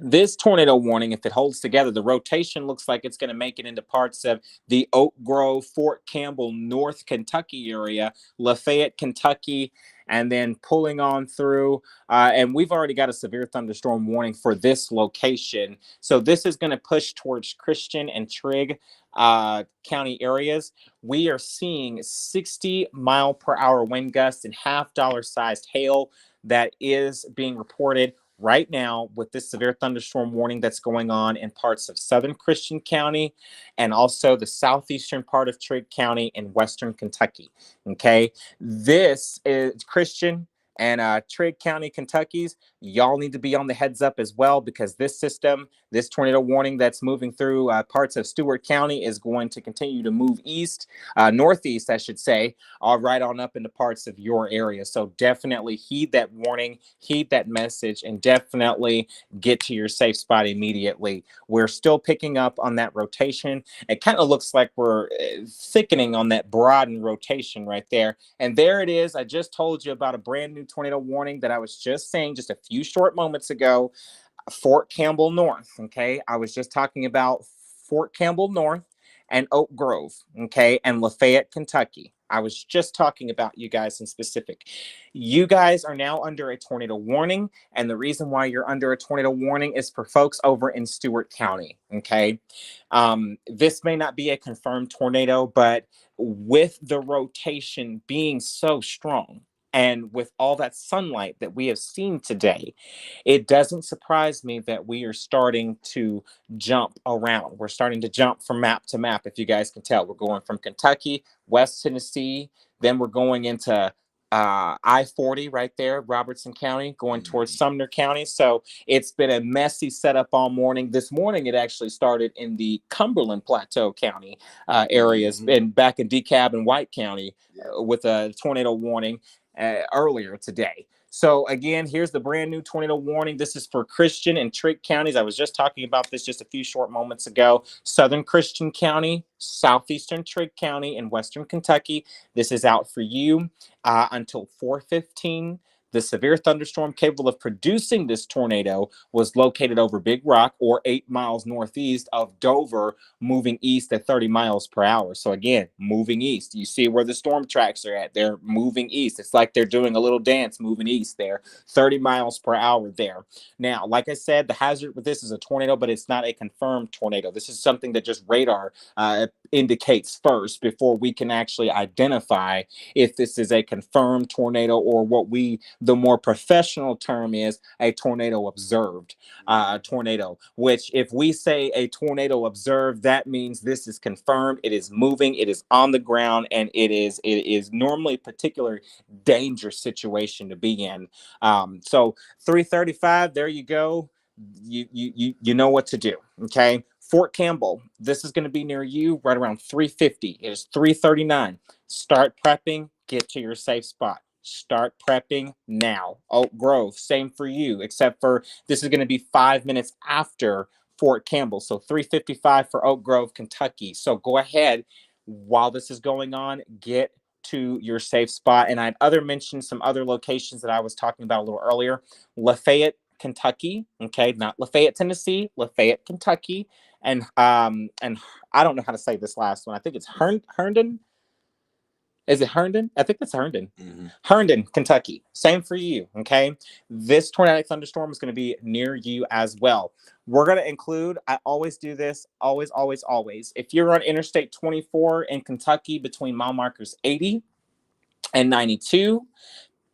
this tornado warning, if it holds together, the rotation looks like it's going to make it into parts of the Oak Grove, Fort Campbell, North Kentucky area, Lafayette, Kentucky, and then pulling on through. And we've already got a severe thunderstorm warning for this location. So this is going to push towards Christian and Trigg county areas. We are seeing 60-mile-per-hour wind gusts and half-dollar-sized hail that is being reported right now with this severe thunderstorm warning that's going on in parts of southern Christian County and also the southeastern part of Trigg County in western Kentucky. Okay, this is Christian and Trigg County, Kentucky's. Y'all need to be on the heads up as well, because this system, this tornado warning that's moving through parts of Stewart County is going to continue to move east, northeast, I should say, right on up into parts of your area. So definitely heed that warning, heed that message, and definitely get to your safe spot immediately. We're still picking up on that rotation. It kind of looks like we're thickening on that broadened rotation right there. And there it is. I just told you about a brand new tornado warning that I was just saying just a few short moments ago. Fort Campbell North. Okay, I was just talking about Fort Campbell North and Oak Grove. Okay, and Lafayette, Kentucky. I was just talking about you guys in specific. You guys are now under a tornado warning, and the reason why you're under a tornado warning is for folks over in Stewart County. Okay, this may not be a confirmed tornado, but with the rotation being so strong, and with all that sunlight that we have seen today, it doesn't surprise me that we are starting to jump around. We're starting to jump from map to map. If you guys can tell, we're going from Kentucky, West Tennessee, then we're going into I-40 right there, Robertson County, going towards Sumner County. So it's been a messy setup all morning. This morning, it actually started in the Cumberland Plateau County areas, and back in DeKalb and White County with a tornado warning earlier today. So again, here's the brand new tornado warning. This is for Christian and Trigg counties. I was just talking about this just a few short moments ago. Southern Christian County, southeastern Trigg County, and western Kentucky. This is out for you until 4:15. The severe thunderstorm capable of producing this tornado was located over Big Rock, or 8 miles northeast of Dover, moving east at 30 miles per hour. So again, moving east. You see where the storm tracks are at. They're moving east. It's like they're doing a little dance moving east there. 30 miles per hour there. Now, like I said, the hazard with this is a tornado, but it's not a confirmed tornado. This is something that just radar indicates first before we can actually identify if this is a confirmed tornado, or what the more professional term is a tornado observed tornado, which if we say a tornado observed, that means this is confirmed. It is moving, it is on the ground, and it is normally a particular dangerous situation to be in. So 3:35, there you go. You know what to do. Okay, Fort Campbell, this is going to be near you right around 3:50. It is 3:39. Start prepping, get to your safe spot. Start prepping now. Oak Grove, same for you, except for this is going to be 5 minutes after Fort Campbell. So 3:55 for Oak Grove, Kentucky. So go ahead while this is going on, get to your safe spot. And I'd mentioned some other locations that I was talking about a little earlier. Lafayette, Kentucky. Okay, not Lafayette, Tennessee, Lafayette, Kentucky. And I don't know how to say this last one. I think it's Herndon. Is it Herndon? I think it's Herndon. Mm-hmm. Herndon, Kentucky. Same for you. Okay. This tornadic thunderstorm is going to be near you as well. We're going to include, I always do this, always, always, always. If you're on Interstate 24 in Kentucky between mile markers 80 and 92,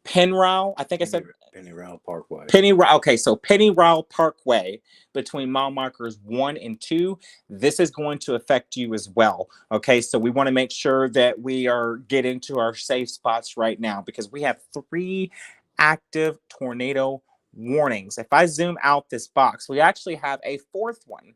Penryle, I think I said Pennyroyal Parkway. Okay, so Pennyroyal Parkway between mile markers 1 and 2. This is going to affect you as well. Okay, so we want to make sure that we are getting to our safe spots right now because we have 3 active tornado warnings. If I zoom out this box, we actually have a 4th one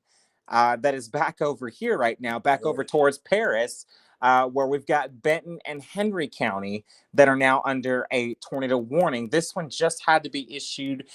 that is back over here right now, back over towards Paris. Where we've got Benton and Henry County that are now under a tornado warning. This one just had to be issued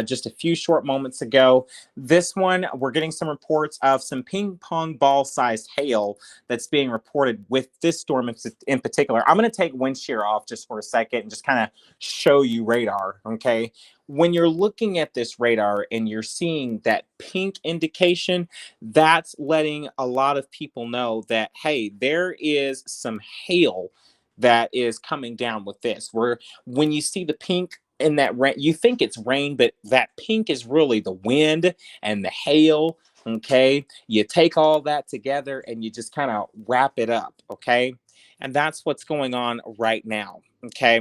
just a few short moments ago. This one, we're getting some reports of some ping pong ball sized hail that's being reported with this storm in particular. I'm going to take wind shear off just for a second and just kind of show you radar, okay? When you're looking at this radar and you're seeing that pink indication, that's letting a lot of people know that, hey, there is some hail that is coming down with this. Where when you see the pink in that rain, you think it's rain, but that pink is really the wind and the hail. Okay. You take all that together and you just kind of wrap it up. Okay. And that's what's going on right now. Okay.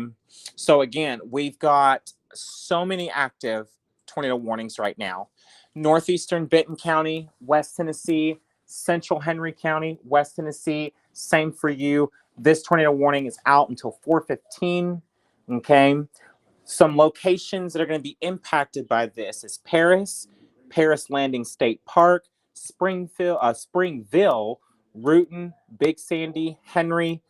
So again, we've got so many active tornado warnings right now. Northeastern Benton County, West Tennessee, Central Henry County, West Tennessee, same for you. This tornado warning is out until 4:15. Okay. Some locations that are going to be impacted by this is Paris, Paris Landing State Park, Springville, Reuton, Big Sandy, Henry,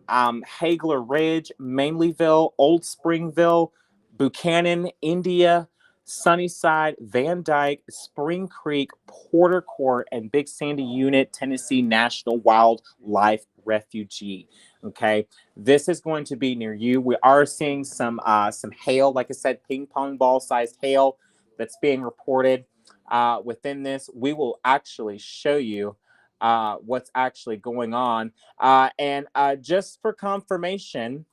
Hagler Ridge, Mainlyville, Old Springville, Buchanan, India, Sunnyside, Van Dyke, Spring Creek, Porter Court, and Big Sandy Unit, Tennessee National Wildlife Refuge. Okay, this is going to be near you. We are seeing some hail, like I said, ping pong ball sized hail that's being reported within this. We will actually show you what's actually going on. And just for confirmation,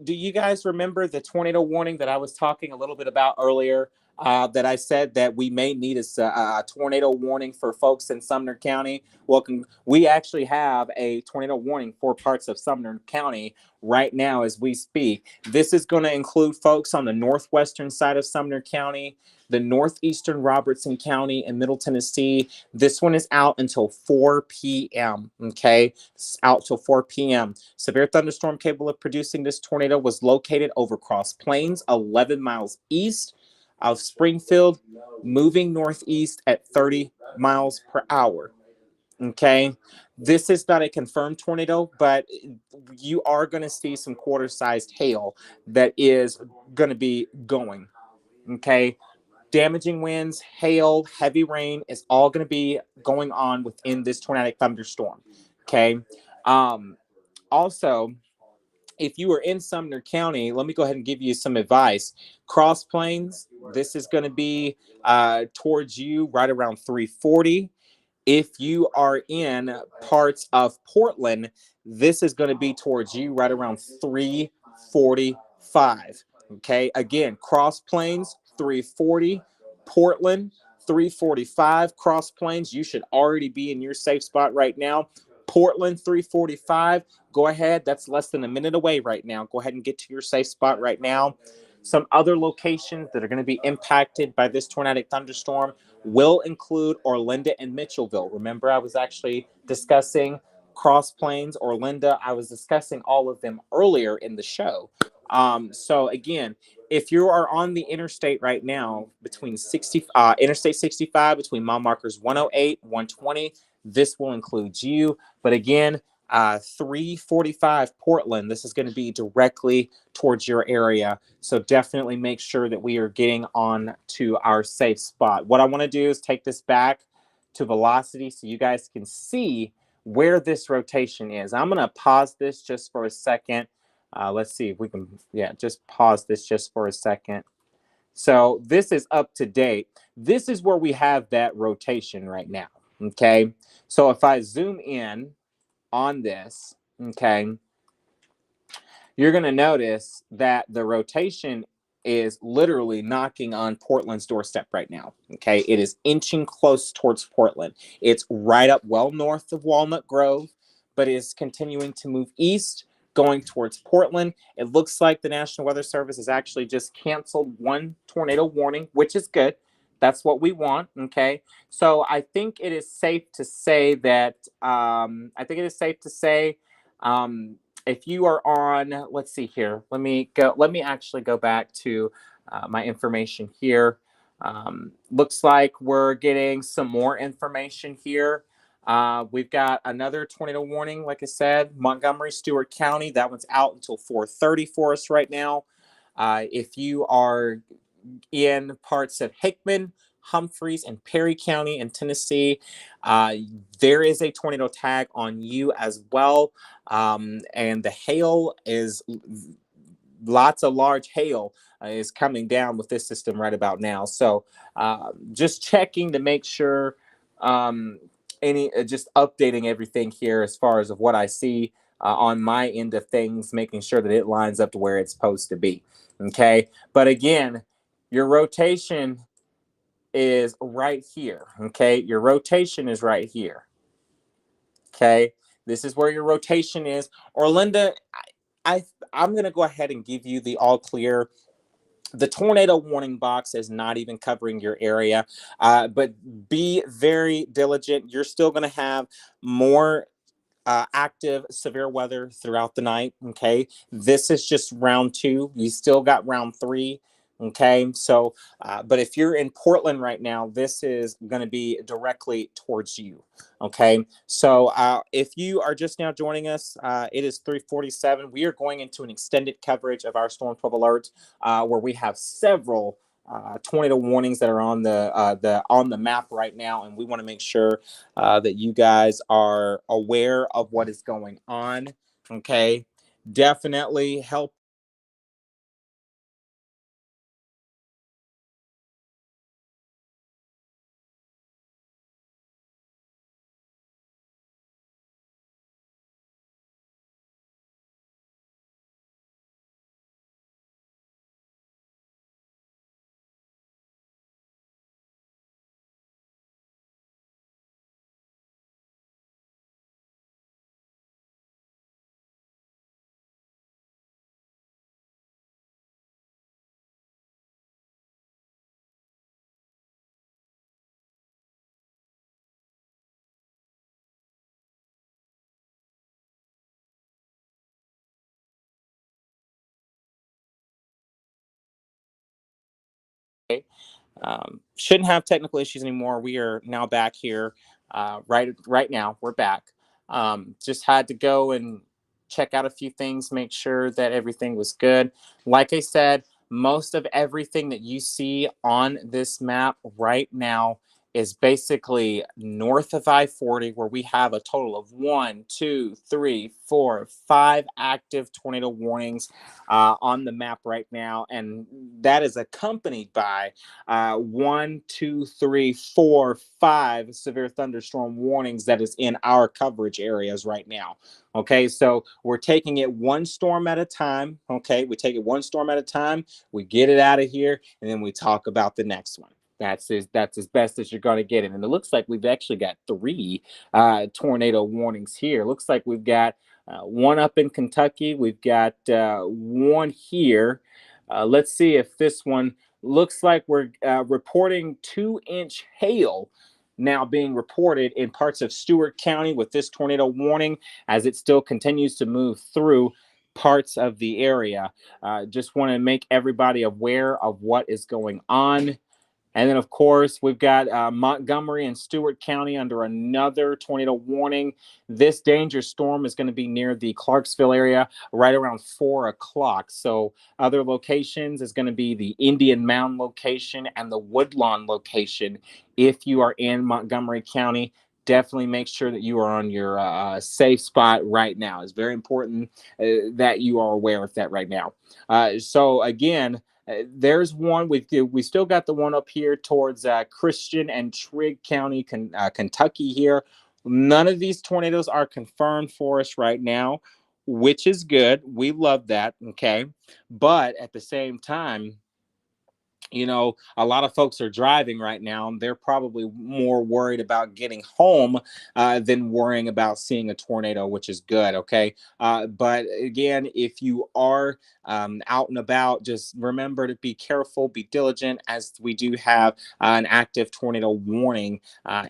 do you guys remember the tornado warning that I was talking a little bit about earlier? That I said that we may need a tornado warning for folks in Sumner County. Well, we actually have a tornado warning for parts of Sumner County right now as we speak. This is going to include folks on the northwestern side of Sumner County, the northeastern Robertson County, and Middle Tennessee. This one is out until 4 p.m. Okay, it's out till 4 p.m. Severe thunderstorm capable of producing this tornado was located over Cross Plains, 11 miles east of Springfield, moving northeast at 30 miles per hour. Okay, this is not a confirmed tornado, but you are going to see some quarter-sized hail that is going to be going. Okay, damaging winds, hail, heavy rain is all going to be going on within this tornadic thunderstorm. Okay, also, if you are in Sumner County, let me go ahead and give you some advice. Cross Plains, this is going to be towards you right around 3:40. If you are in parts of Portland, this is going to be towards you right around 3:45. Okay, again, Cross Plains, 3:40. Portland, 3:45. Cross Plains, you should already be in your safe spot right now. Portland, 3:45. Go ahead. That's less than a minute away right now. Go ahead and get to your safe spot right now. Some other locations that are going to be impacted by this tornadic thunderstorm will include Orlinda and Mitchellville. Remember, I was actually discussing Cross Plains, Orlinda. I was discussing all of them earlier in the show. So again, if you are on the interstate right now between Interstate 65 between mile markers 108, 120, this will include you. But again, 345 Portland, this is going to be directly towards your area. So definitely make sure that we are getting on to our safe spot. What I want to do is take this back to velocity so you guys can see where this rotation is. I'm going to pause this just for a second. Let's see if we can, yeah, just pause this just for a second. So this is up to date. This is where we have that rotation right now. Okay. So if I zoom in on this, okay, you're going to notice that the rotation is literally knocking on Portland's doorstep right now. Okay. It is inching close towards Portland. It's right up well north of Walnut Grove, but is continuing to move east, going towards Portland. It looks like the National Weather Service has actually just canceled one tornado warning, which is good. That's what we want. Okay. So I think it is safe to say that, if you are on, let's see here, let me actually go back to my information here. Looks like we're getting some more information here. We've got another tornado warning, like I said, Montgomery, Stewart County. That one's out until 4:30 for us right now. If you are in parts of Hickman, Humphreys, and Perry County in Tennessee, there is a tornado tag on you as well. And the hail is lots of large hail is coming down with this system right about now. So just checking to make sure, just updating everything here as far as of what I see on my end of things, making sure that it lines up to where it's supposed to be. Okay. But again, your rotation is right here. Okay. Your rotation is right here. Okay. This is where your rotation is. Orlinda, I'm going to go ahead and give you the all clear. The tornado warning box is not even covering your area, but be very diligent. You're still going to have more active severe weather throughout the night. Okay. This is just round 2. You still got round 3. Okay. So, but if you're in Portland right now, this is going to be directly towards you. Okay. So, if you are just now joining us, it is 3:47. We are going into an extended coverage of our Storm 12 alert, where we have several tornado warnings that are on the map right now, and we want to make sure that you guys are aware of what is going on. Okay, definitely help. Shouldn't have technical issues anymore. We are now back here. Right now, we're back. Just had to go and check out a few things, make sure that everything was good. Like I said, most of everything that you see on this map right now is basically north of I-40, where we have a total of 1, 2, 3, 4, 5 active tornado warnings on the map right now. And that is accompanied by 1, 2, 3, 4, 5 severe thunderstorm warnings that is in our coverage areas right now. Okay, so we're taking it one storm at a time. Okay, we take it one storm at a time, we get it out of here, and then we talk about the next one. That's as best as you're going to get it. And it looks like we've actually got 3 tornado warnings here. Looks like we've got one up in Kentucky. We've got one here. Let's see if this one looks like we're reporting 2-inch hail now being reported in parts of Stewart County with this tornado warning as it still continues to move through. parts of the area. Just want to make everybody aware of what is going on. And then, of course, we've got Montgomery and Stewart County under another tornado warning. This danger storm is going to be near the Clarksville area right around 4 o'clock. So other locations is going to be the Indian Mound location and the Woodlawn location. If you are in Montgomery County, definitely make sure that you are on your safe spot right now. It's very important that you are aware of that right now. So again, there's one. We still got the one up here towards Christian and Trigg County, Kentucky here. None of these tornadoes are confirmed for us right now, which is good. We love that. Okay. But at the same time, a lot of folks are driving right now, and they're probably more worried about getting home than worrying about seeing a tornado, which is good. Okay. But again, if you are out and about, just remember to be careful, be diligent, as we do have an active tornado warning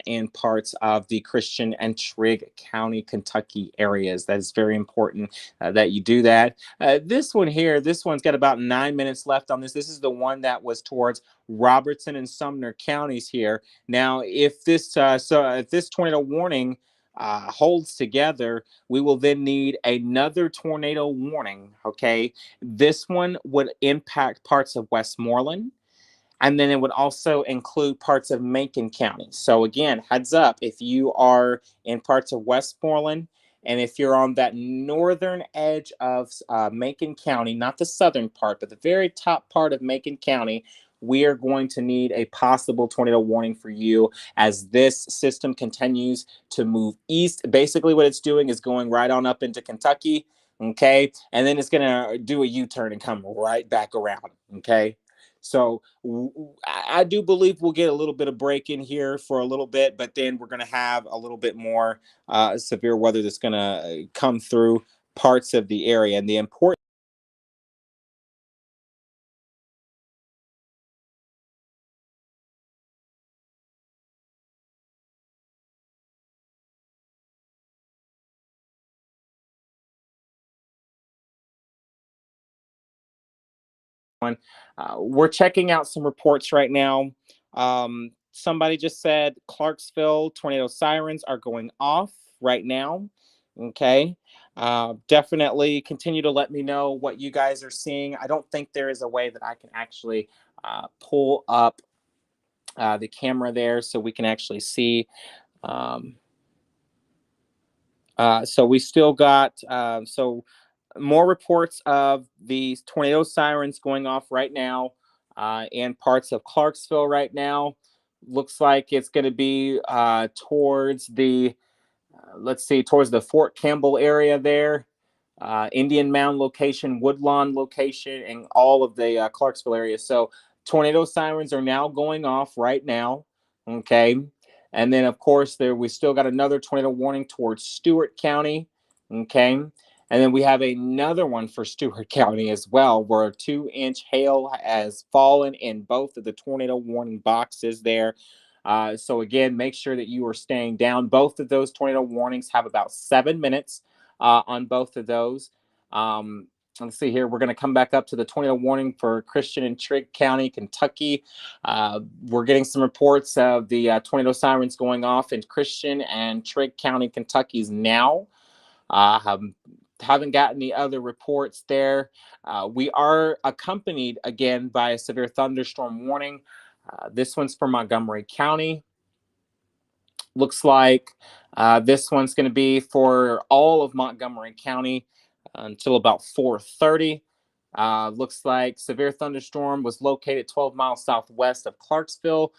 in parts of the Christian and Trigg County, Kentucky areas. That is very important that you do that. This one here, this one's got about 9 minutes left on this. This is the one that was towards Robertson and Sumner counties here. Now, if this if this tornado warning holds together, we will then need another tornado warning. Okay, this one would impact parts of Westmoreland. And then it would also include parts of Macon County. So again, heads up, if you are in parts of Westmoreland, and if you're on that northern edge of Macon County, not the southern part, but the very top part of Macon County, we are going to need a possible tornado warning for you as this system continues to move east. Basically, what it's doing is going right on up into Kentucky, okay? And then it's going to do a U-turn and come right back around, okay? So I do believe we'll get a little bit of break in here for a little bit, but then we're going to have a little bit more severe weather that's going to come through parts of the area. And the important one, we're checking out some reports right now. Somebody just said Clarksville tornado sirens are going off right now. Okay. Definitely continue to let me know what you guys are seeing. I don't think there is a way that I can actually pull up the camera there so we can actually see. Um, so we still got more reports of these tornado sirens going off right now in parts of Clarksville right now. Looks like it's going to be towards the let's see, towards the Fort Campbell area there, Indian Mound location, Woodlawn location, and all of the Clarksville area. So tornado sirens are now going off right now. Okay. And then, of course, we still got another tornado warning towards Stewart County. Okay. And then we have another one for Stewart County as well, where a 2-inch hail has fallen in both of the tornado warning boxes there. So again, make sure that you are staying down. Both of those tornado warnings have about 7 minutes on both of those. Let's see here. We're going to come back up to the tornado warning for Christian and Trigg County, Kentucky. We're getting some reports of the tornado sirens going off in Christian and Trigg County, Kentucky's now. Haven't got any other reports there. We are accompanied again by a severe thunderstorm warning. This one's for Montgomery County. Looks like this one's going to be for all of Montgomery County until about 4:30. Looks like severe thunderstorm was located 12 miles southwest of Clarksville,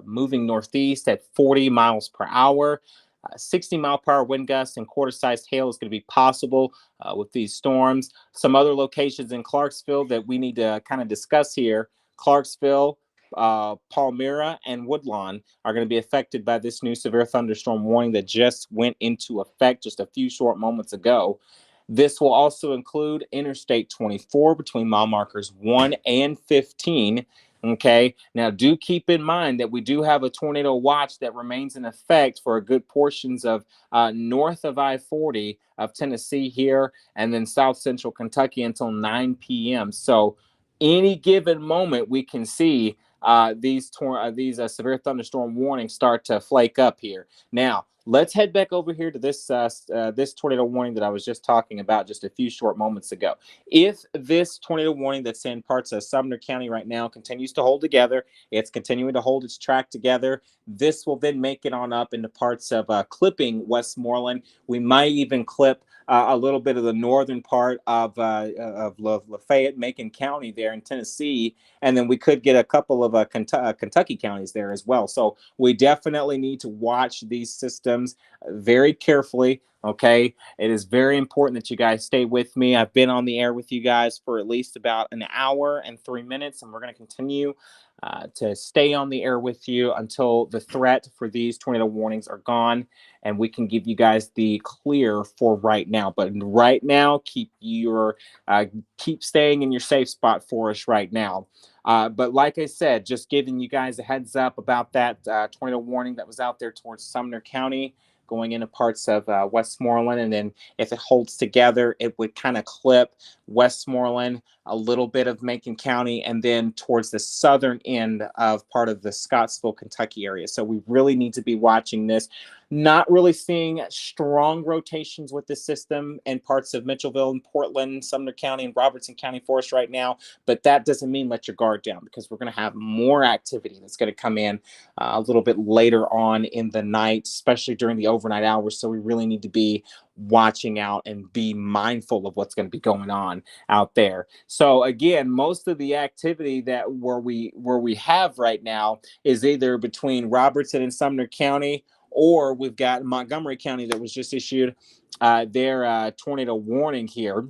moving northeast at 40 miles per hour. 60-mile-per-hour wind gusts and quarter-sized hail is going to be possible with these storms. Some other locations in Clarksville that we need to kind of discuss here: Clarksville, Palmyra, and Woodlawn are going to be affected by this new severe thunderstorm warning that just went into effect just a few short moments ago. This will also include Interstate 24 between mile markers 1 and 15. Okay. Now, do keep in mind that we do have a tornado watch that remains in effect for a good portions of north of I-40 of Tennessee here, and then south central Kentucky until 9 p.m. So, any given moment, we can see these severe thunderstorm warnings start to flake up here. Now, let's head back over here to this tornado warning that I was just talking about just a few short moments ago. If this tornado warning that's in parts of Sumner County right now continues to hold together, it's continuing to hold its track together. This will then make it on up into parts of clipping Westmoreland. We might even clip a little bit of the northern part of Lafayette, Macon County there in Tennessee, and then we could get a couple of Kentucky counties there as well. So we definitely need to watch these systems very carefully. Okay, it is very important that you guys stay with me. I've been on the air with you guys for at least about an hour and 3 minutes, and we're going to continue to stay on the air with you until the threat for these tornado warnings are gone, and we can give you guys the clear for right now. But right now, keep staying in your safe spot for us right now. But like I said, just giving you guys a heads up about that tornado warning that was out there towards Sumner County, going into parts of Westmoreland. And then if it holds together, it would kind of clip Westmoreland, a little bit of Macon County, and then towards the southern end of part of the Scottsville, Kentucky area. So we really need to be watching this. Not really seeing strong rotations with this system in parts of Mitchellville and Portland, Sumner County, and Robertson County for us right now. But that doesn't mean let your guard down, because we're going to have more activity that's going to come in a little bit later on in the night, especially during the overnight hours. So we really need to be watching out and be mindful of what's going to be going on out there. So again, most of the activity that where we have right now is either between Robertson and Sumner County, or we've got Montgomery County that was just issued their tornado warning here.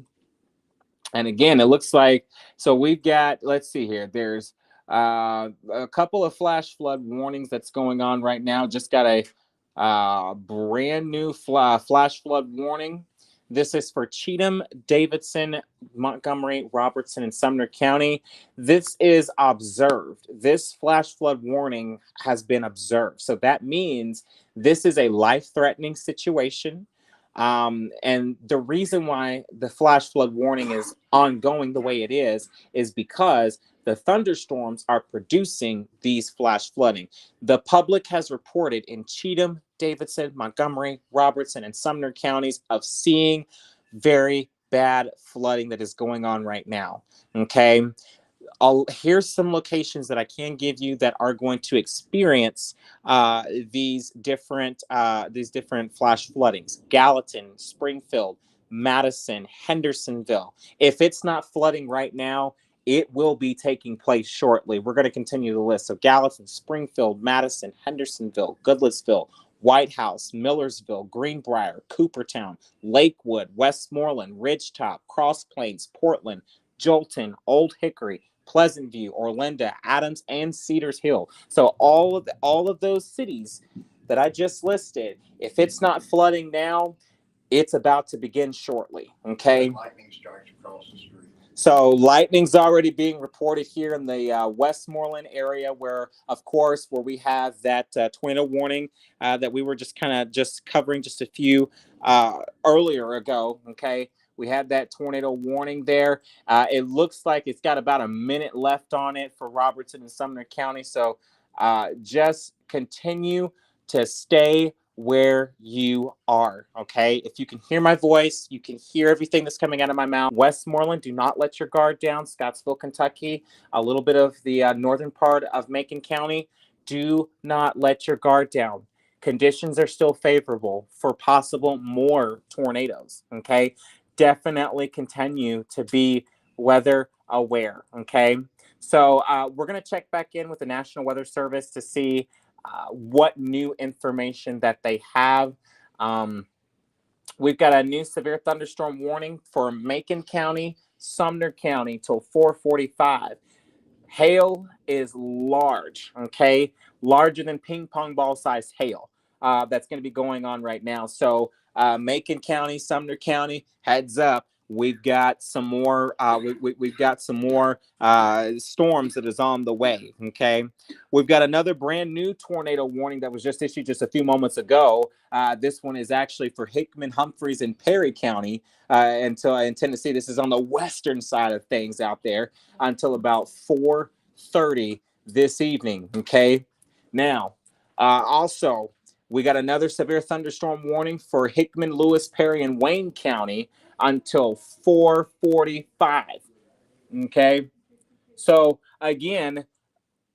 And again, it looks like, so we've got, let's see here, there's a couple of flash flood warnings that's going on right now. Just got a brand new flash flood warning. This is for Cheatham, Davidson, Montgomery, Robertson, and Sumner County. This is observed. This flash flood warning has been observed. So that means this is a life-threatening situation. And the reason why the flash flood warning is ongoing the way it is because the thunderstorms are producing these flash flooding. The public has reported in Cheatham, Davidson, Montgomery, Robertson, and Sumner counties of seeing very bad flooding that is going on right now. Okay. Here's some locations that I can give you that are going to experience these different flash floodings: Gallatin, Springfield, Madison, Hendersonville. If it's not flooding right now, it will be taking place shortly. We're going to continue the list. So Gallatin, Springfield, Madison, Hendersonville, Goodlettsville, White House, Millersville, Greenbrier, Coopertown, Lakewood, Westmoreland, Ridgetop, Cross Plains, Portland, Jolton, Old Hickory, Pleasant View, Orlinda, Adams, and Cedars Hill. So all of those cities that I just listed, if it's not flooding now, it's about to begin shortly. Okay. Lightning strikes across the street. So lightning's already being reported here in the Westmoreland area, where we have that tornado warning that we were just covering just a few earlier ago. Okay. We had that tornado warning there. It looks like it's got about a minute left on it for Robertson and Sumner County. So just continue to stay where you are. Okay. If you can hear my voice, you can hear everything that's coming out of my mouth. Westmoreland, do not let your guard down. Scottsville, Kentucky, a little bit of the northern part of Macon County, do not let your guard down. Conditions are still favorable for possible more tornadoes. Okay. Definitely continue to be weather aware. Okay. So we're going to check back in with the National Weather Service to see what new information that they have. We've got a new severe thunderstorm warning for Macon County, Sumner County till 4:45. Hail is large, okay? Larger than ping pong ball size hail. That's going to be going on right now. So Macon County, Sumner County, heads up. we've got some more. We've got some more storms that is on the way. Okay, we've got another brand new tornado warning that was just issued just a few moments ago. This one is actually for Hickman, Humphreys, and Perry County. Until in Tennessee, this is on the western side of things out there until about 4:30 this evening. Okay, now also. We got another severe thunderstorm warning for Hickman, Lewis, Perry, and Wayne County until 4:45. Okay. So again,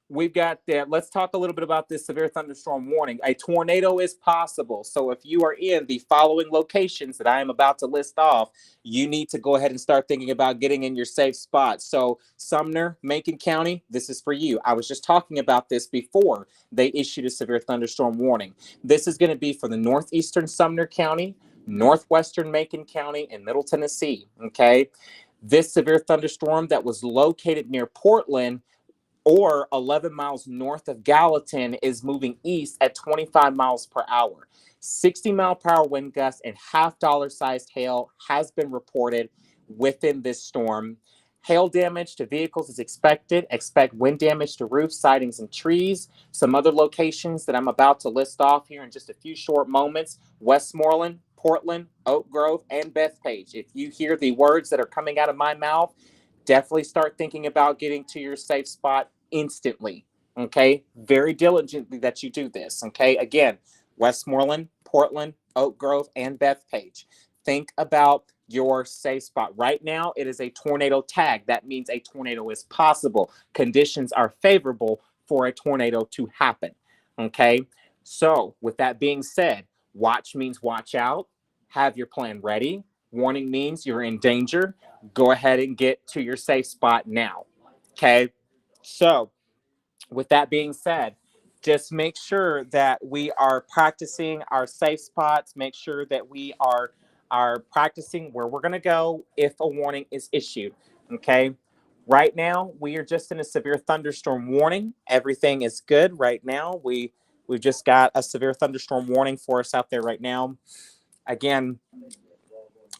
we've got that. Let's talk a little bit about this severe thunderstorm warning. A tornado is possible. So if you are in the following locations that I am about to list off, you need to go ahead and start thinking about getting in your safe spot. So Sumner, Macon County, this is for you. I was just talking about this before they issued a severe thunderstorm warning. This is going to be for the northeastern Sumner County, northwestern Macon County, and Middle Tennessee. Okay. This severe thunderstorm that was located near Portland or 11 miles north of Gallatin is moving east at 25 miles per hour. 60-mile-per-hour wind gusts and half-dollar-sized hail has been reported within this storm. Hail damage to vehicles is expected. Expect wind damage to roofs, sidings, and trees. Some other locations that I'm about to list off here in just a few short moments: Westmoreland, Portland, Oak Grove, and Bethpage. If you hear the words that are coming out of my mouth, definitely start thinking about getting to your safe spot instantly. Okay, very diligently that you do this. Okay, again, Westmoreland, Portland, Oak Grove, and Bethpage. Think about your safe spot. Right now, it is a tornado tag. That means a tornado is possible. Conditions are favorable for a tornado to happen. Okay, so with that being said, watch means watch out. Have your plan ready. Warning means you're in danger. Go ahead and get to your safe spot now. Okay. So, with that being said, just make sure that we are practicing our safe spots. Make sure that we are practicing where we're going to go if a warning is issued. Okay. Right now, we are just in a severe thunderstorm warning. Everything is good right now. We've just got a severe thunderstorm warning for us out there right now. Again,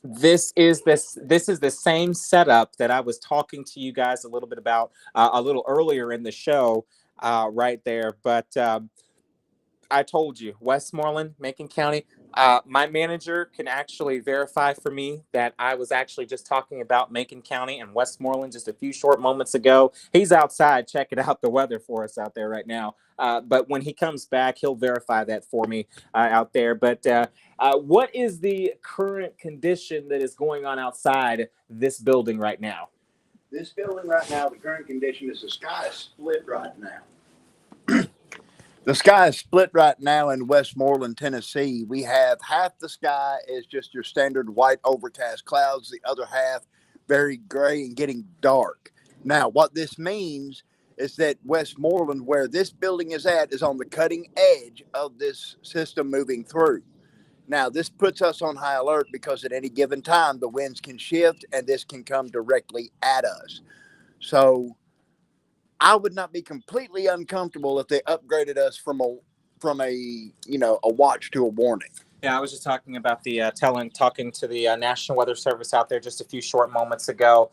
this is the same setup that I was talking to you guys a little bit about a little earlier in the show, right there. But I told you, Westmoreland, Macon County. My manager can actually verify for me that I was actually just talking about Macon County and Westmoreland just a few short moments ago. He's outside checking out the weather for us out there right now. But when he comes back, he'll verify that for me out there. But what is the current condition that is going on outside this building right now? This building right now, the current condition is the sky is split right now. The sky is split right now in Westmoreland, Tennessee. We have half the sky is just your standard white overcast clouds. The other half very gray and getting dark. Now, what this means is that Westmoreland, where this building is at, is on the cutting edge of this system moving through. Now, this puts us on high alert because at any given time, the winds can shift and this can come directly at us. So I would not be completely uncomfortable if they upgraded us from a watch to a warning. Yeah, I was just talking about talking to the National Weather Service out there just a few short moments ago.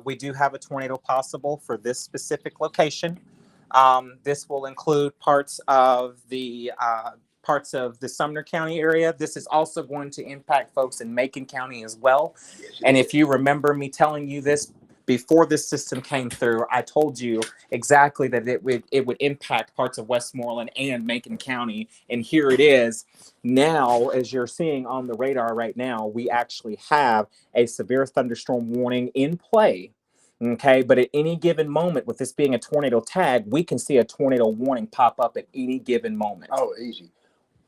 We do have a tornado possible for this specific location. This will include parts of the Sumner County area. This is also going to impact folks in Macon County as well. Yes, and if you remember me telling you this before this system came through, I told you exactly that it would impact parts of Westmoreland and Macon County. And here it is. Now, as you're seeing on the radar right now, we actually have a severe thunderstorm warning in play. Okay, but at any given moment, with this being a tornado tag, we can see a tornado warning pop up at any given moment. Oh, easy.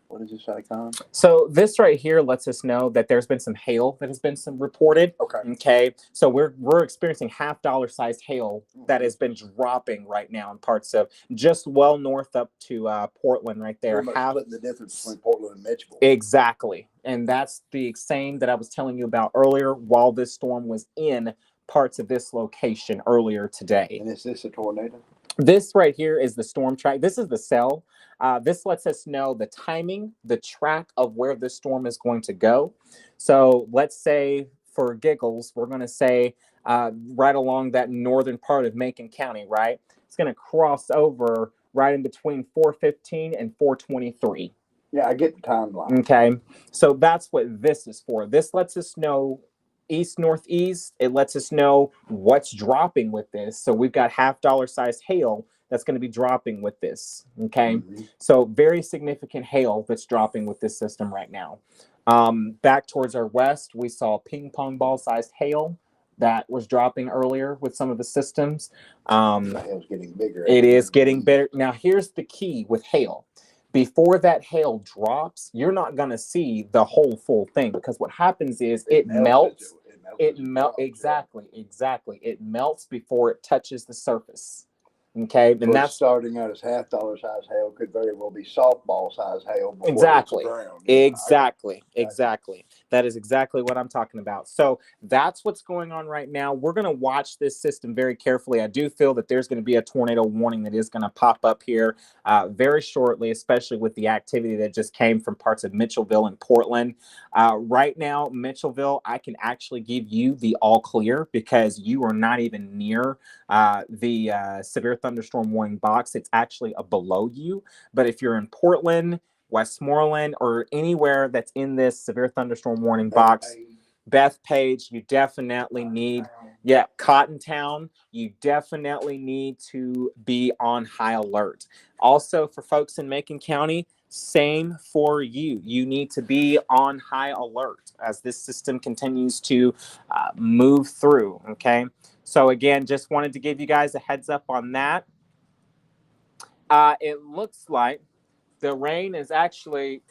What is this icon? So this right here lets us know that there's been some hail that has been reported. Okay. So we're experiencing half-dollar-sized hail that has been dropping right now in parts of just well north up to Portland right there. Splitting the difference between Portland and Mitchell. Exactly. And that's the same that I was telling you about earlier while this storm was in parts of this location earlier today. And is this a tornado? This right here is the storm track. This is the cell. This lets us know the timing, the track of where the storm is going to go. So let's say, for giggles, we're going to say right along that northern part of Macon County, right? It's going to cross over right in between 415 and 423. Yeah, I get the timeline. Okay, so that's what this is for. This lets us know east northeast. It lets us know what's dropping with this. So we've got $half size hail that's going to be dropping with this. Okay, so very significant hail that's dropping with this system right now. Back towards our west, we saw ping pong ball sized hail that was dropping earlier with some of the systems. The hail's getting bigger. It is getting better. Now, here's the key with hail. Before that hail drops, you're not going to see the whole full thing, because what happens is it melts. Exactly. It melts before it touches the surface. Okay, and that's starting out as $half size hail, could very well be softball size hail. Exactly. Exactly. That is exactly what I'm talking about. So that's what's going on right now. We're going to watch this system very carefully. I do feel that there's going to be a tornado warning that is going to pop up here very shortly, especially with the activity that just came from parts of Mitchellville and Portland. Right now, Mitchellville, I can actually give you the all clear because you are not even near the severe thunderstorm warning box. It's actually below you. But if you're in Portland, Westmoreland, or anywhere that's in this severe thunderstorm warning box, Bethpage, you definitely need, Cottontown, you definitely need to be on high alert. Also, for folks in Macon County, same for you. You need to be on high alert as this system continues to move through, okay? So again, just wanted to give you guys a heads up on that. It looks like the rain is actually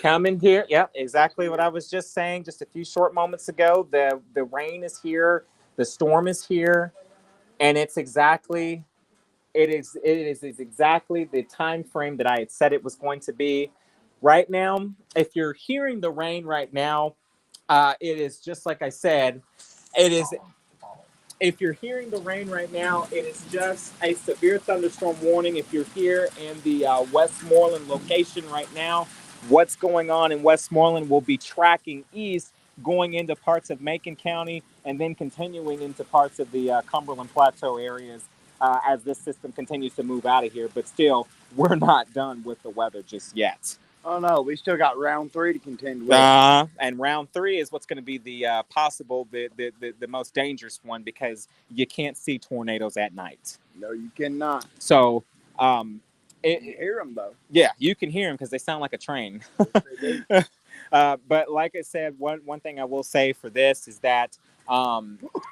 coming here. Yep, exactly what I was just saying just a few short moments ago. The rain is here, the storm is here, and it is exactly the time frame that I had said it was going to be. Right now, if you're hearing the rain right now, it is just like I said, it is. If you're hearing the rain right now, it is just a severe thunderstorm warning. If you're here in the Westmoreland location right now, what's going on in Westmoreland will be tracking east, going into parts of Macon County, and then continuing into parts of the Cumberland Plateau areas as this system continues to move out of here. But still, we're not done with the weather just yet. Oh no, we still got round 3 to contend with. And round 3 is what's going to be the the most dangerous one, because you can't see tornadoes at night. No, you cannot. So, you hear them though. Yeah, you can hear them because they sound like a train. But like I said, one thing I will say for this is that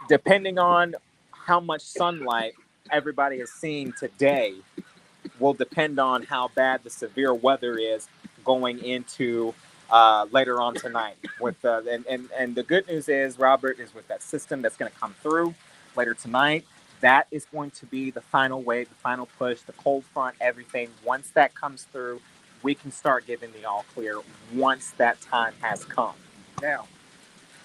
depending on how much sunlight everybody is seeing today will depend on how bad the severe weather is going into later on tonight. With and the good news is, Robert, is with that system that's going to come through later tonight, that is going to be the final wave, the final push, the cold front, everything. Once that comes through, we can start giving the all clear once that time has come. Now,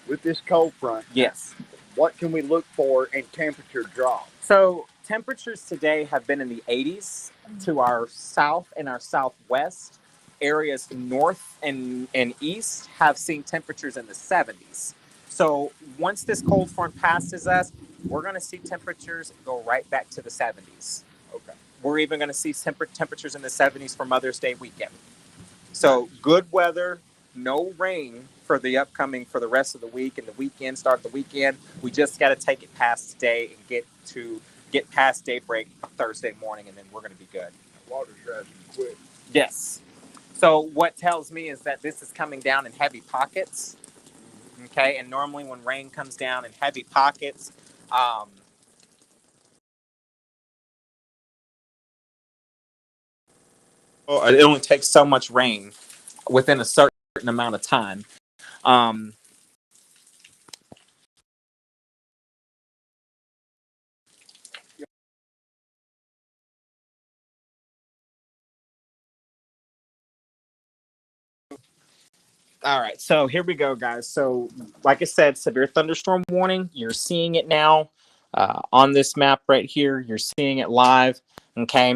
with this cold front, yes, what can we look for in temperature drop? So temperatures today have been in the 80s to our south and our southwest. Areas north and east have seen temperatures in the 70s. So once this cold front passes us, we're going to see temperatures go right back to the 70s. Okay. We're even going to see temperatures in the 70s for Mother's Day weekend. So good weather, no rain for the rest of the week and the weekend, start the weekend. We just got to take it past today and get past daybreak Thursday morning, and then we're going to be good. Water's rising quick. Yes. So what tells me is that this is coming down in heavy pockets. Okay, and normally when rain comes down in heavy pockets, it only takes so much rain within a certain amount of time. All right, so here we go, guys. So, like I said, severe thunderstorm warning. You're seeing it now on this map right here. You're seeing it live. Okay.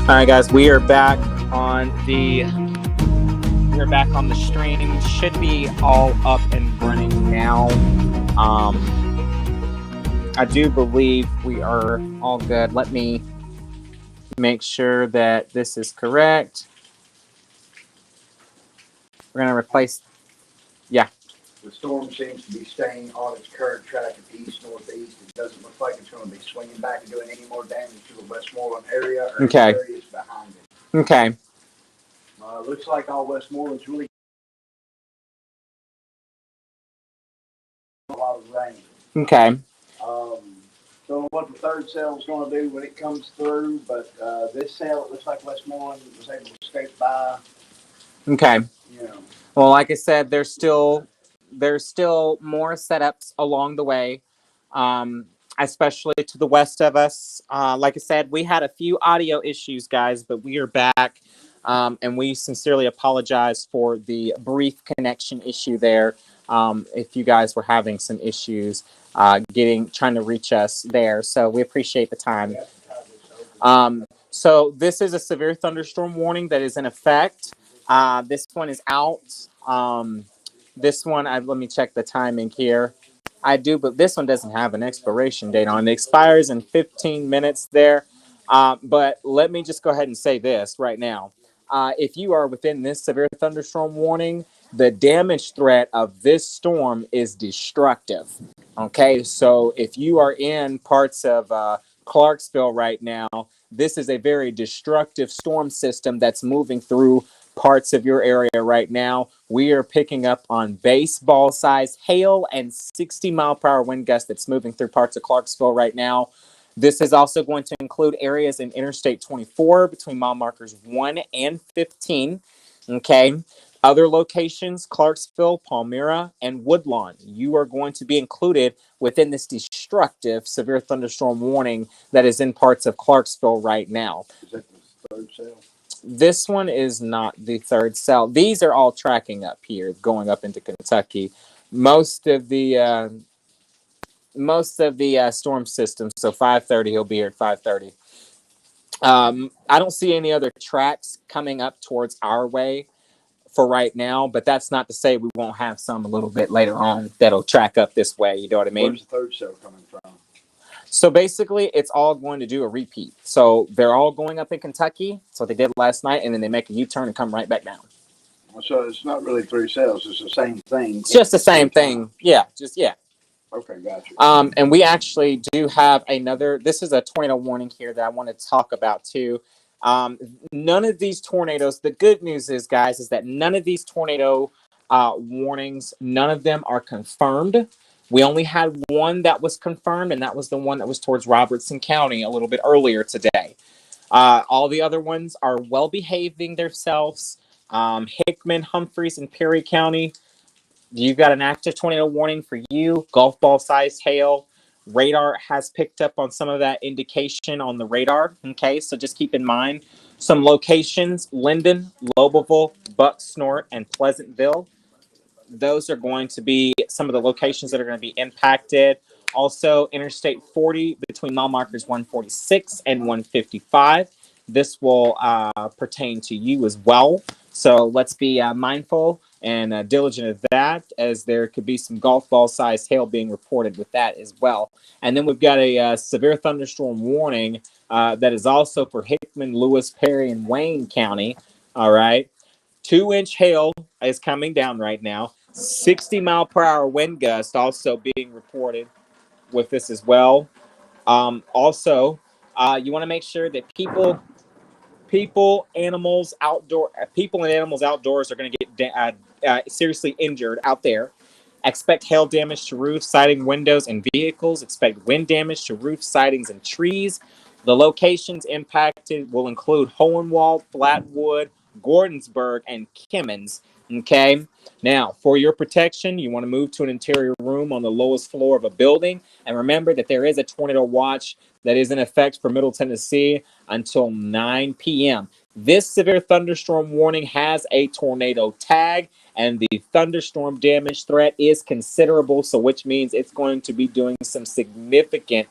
All right, guys, we are back on the stream. Should be all up and running now. I do believe we are all good. Let me make sure that this is correct. We're gonna replace. Yeah. The storm seems to be staying on its current track of east-northeast. It doesn't look like it's going to be swinging back and doing any more damage to the Westmoreland area or Okay. areas behind it. Okay. Looks like all Westmoreland's really a lot of rain. Okay. Don't know what the third cell is going to do when it comes through, but this cell, it looks like Westmoreland was able to skate by. Okay. You know. Well, like I said, there's still more setups along the way, especially to the west of us. Like I said, we had a few audio issues, guys, but we are back, and we sincerely apologize for the brief connection issue there. If you guys were having some issues trying to reach us there, so we appreciate the time. So this is a severe thunderstorm warning that is in effect. This one is out. This one, let me check the timing here. But this one doesn't have an expiration date on it. It expires in 15 minutes there. But let me just go ahead and say this right now. If you are within this severe thunderstorm warning, the damage threat of this storm is destructive. Okay, so if you are in parts of Clarksville right now, this is a very destructive storm system that's moving through parts of your area right now. We are picking up on baseball size hail and 60-mile-per-hour wind gusts that's moving through parts of Clarksville right now. This is also going to include areas in Interstate 24 between mile markers 1 and 15. Okay. Other locations, Clarksville, Palmyra, and Woodlawn, you are going to be included within this destructive severe thunderstorm warning that is in parts of Clarksville right now. Is that the third cell? This one is not the third cell. These are all tracking up here, going up into Kentucky. Most of the storm systems. So 5:30, he'll be here at 5:30. I don't see any other tracks coming up towards our way for right now, but that's not to say we won't have some a little bit later on that'll track up this way. You know what I mean? Where's the third cell coming from? So basically, it's all going to do a repeat. So they're all going up in Kentucky. That's what they did last night, and then they make a U-turn and come right back down. So it's not really three cells. It's the same thing. It's just the same thing. Yeah, yeah. Okay, gotcha. And we actually do have another. This is a tornado warning here that I want to talk about too. None of these tornadoes. The good news is, guys, is that none of these tornado warnings, none of them are confirmed. We only had one that was confirmed, and that was the one that was towards Robertson County a little bit earlier today. All the other ones are well behaving themselves. Hickman, Humphreys, and Perry County. You've got an active tornado warning for you. Golf ball sized hail. Radar has picked up on some of that indication on the radar. Okay, so just keep in mind some locations: Linden, Loboville, Bucksnort, and Pleasantville. Those are going to be some of the locations that are going to be impacted. Also, Interstate 40 between mile markers 146 and 155. This will pertain to you as well. So let's be mindful and diligent of that, as there could be some golf ball sized hail being reported with that as well. And then we've got a severe thunderstorm warning that is also for Hickman, Lewis, Perry, and Wayne County. All right. 2-inch hail is coming down right now. 60-mile-per-hour wind gust also being reported with this as well. Also, you want to make sure that people and animals outdoors are going to get seriously injured out there. Expect hail damage to roofs, siding, windows, and vehicles. Expect wind damage to roofs, sidings, and trees. The locations impacted will include Hohenwald, Flatwood, Gordonsburg, and Kimmins. Okay. Now, for your protection, you want to move to an interior room on the lowest floor of a building. And remember that there is a tornado watch that is in effect for Middle Tennessee until 9 p.m. This severe thunderstorm warning has a tornado tag, and the thunderstorm damage threat is considerable, so which means it's going to be doing some significant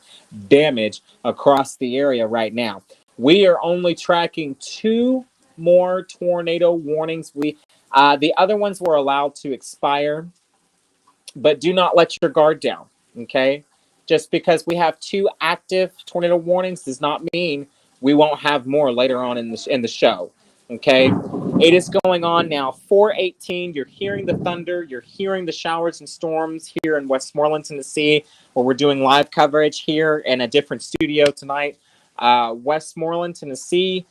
damage across the area right now. We are only tracking 2 more tornado warnings. The other ones were allowed to expire, but do not let your guard down. Okay, just because we have 2 active tornado warnings does not mean we won't have more later on in the show. Okay, it is going on now. 4:18. You're hearing the thunder. You're hearing the showers and storms here in Westmoreland, Tennessee, where we're doing live coverage here in a different studio tonight. Westmoreland, Tennessee,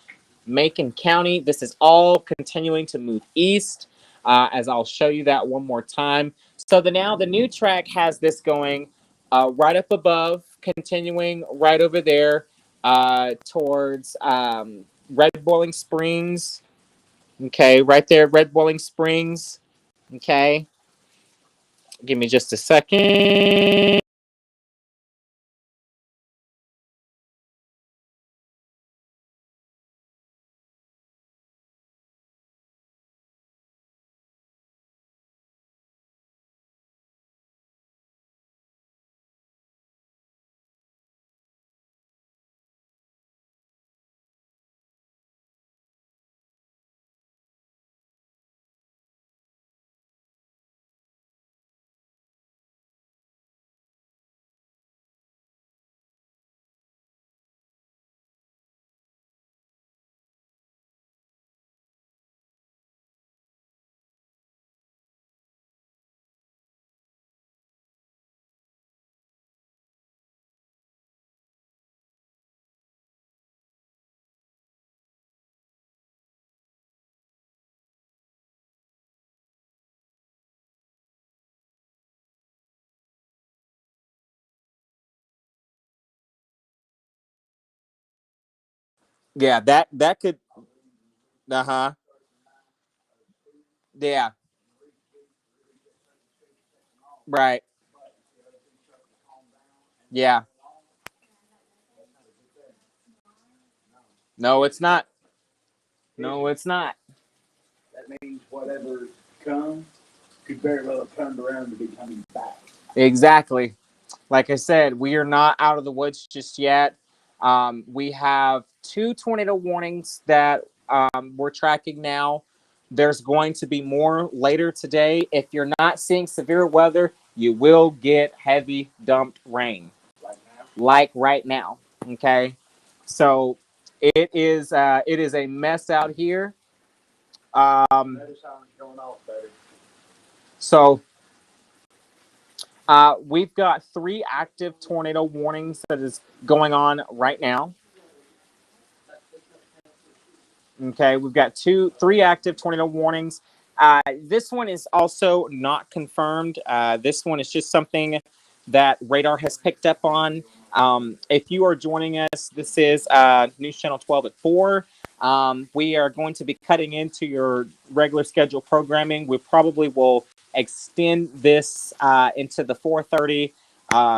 Macon County. This is all continuing to move east. As I'll show you that one more time. So now the new track has this going right up above, continuing right over there towards Red Boiling Springs. Okay, right there, Red Boiling Springs. Okay, give me just a second. Yeah, that could. Uh-huh. Yeah. Right. Yeah. No, it's not. No, it's not. That means whatever comes could very well have turned around to be coming back. Exactly. Like I said, we are not out of the woods just yet. We have 2 tornado warnings that we're tracking now. There's going to be more later today. If you're not seeing severe weather, you will get heavy dumped rain, like right now. Okay, so it is a mess out here. So we've got 3 active tornado warnings that is going on right now. Okay, we've got 3 active tornado warnings. This one is also not confirmed. This one is just something that radar has picked up on. If you are joining us, this is News Channel 12 at 4. We are going to be cutting into your regular schedule programming. We probably will extend this into the 4:30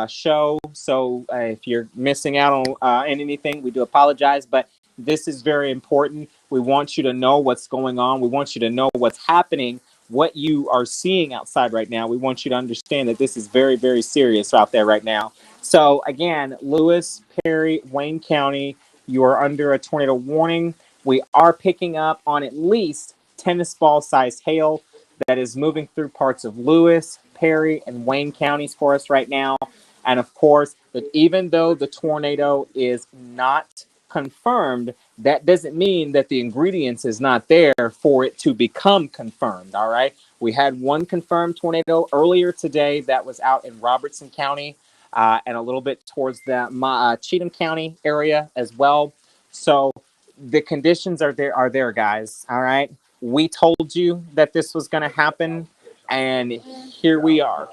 show. So if you're missing out on anything, we do apologize. But this is very important. We want you to know what's going on. We want you to know what's happening, what you are seeing outside right now. We want you to understand that this is very, very serious out there right now. So, again, Lewis, Perry, Wayne County, you are under a tornado warning. We are picking up on at least tennis ball sized hail that is moving through parts of Lewis, Perry, and Wayne counties for us right now. And of course, that even though the tornado is not confirmed, that doesn't mean that the ingredients is not there for it to become confirmed. All right. We had one confirmed tornado earlier today that was out in Robertson County and a little bit towards the Cheatham County area as well. So the conditions are there, guys. All right. We told you that this was going to happen, and here we are.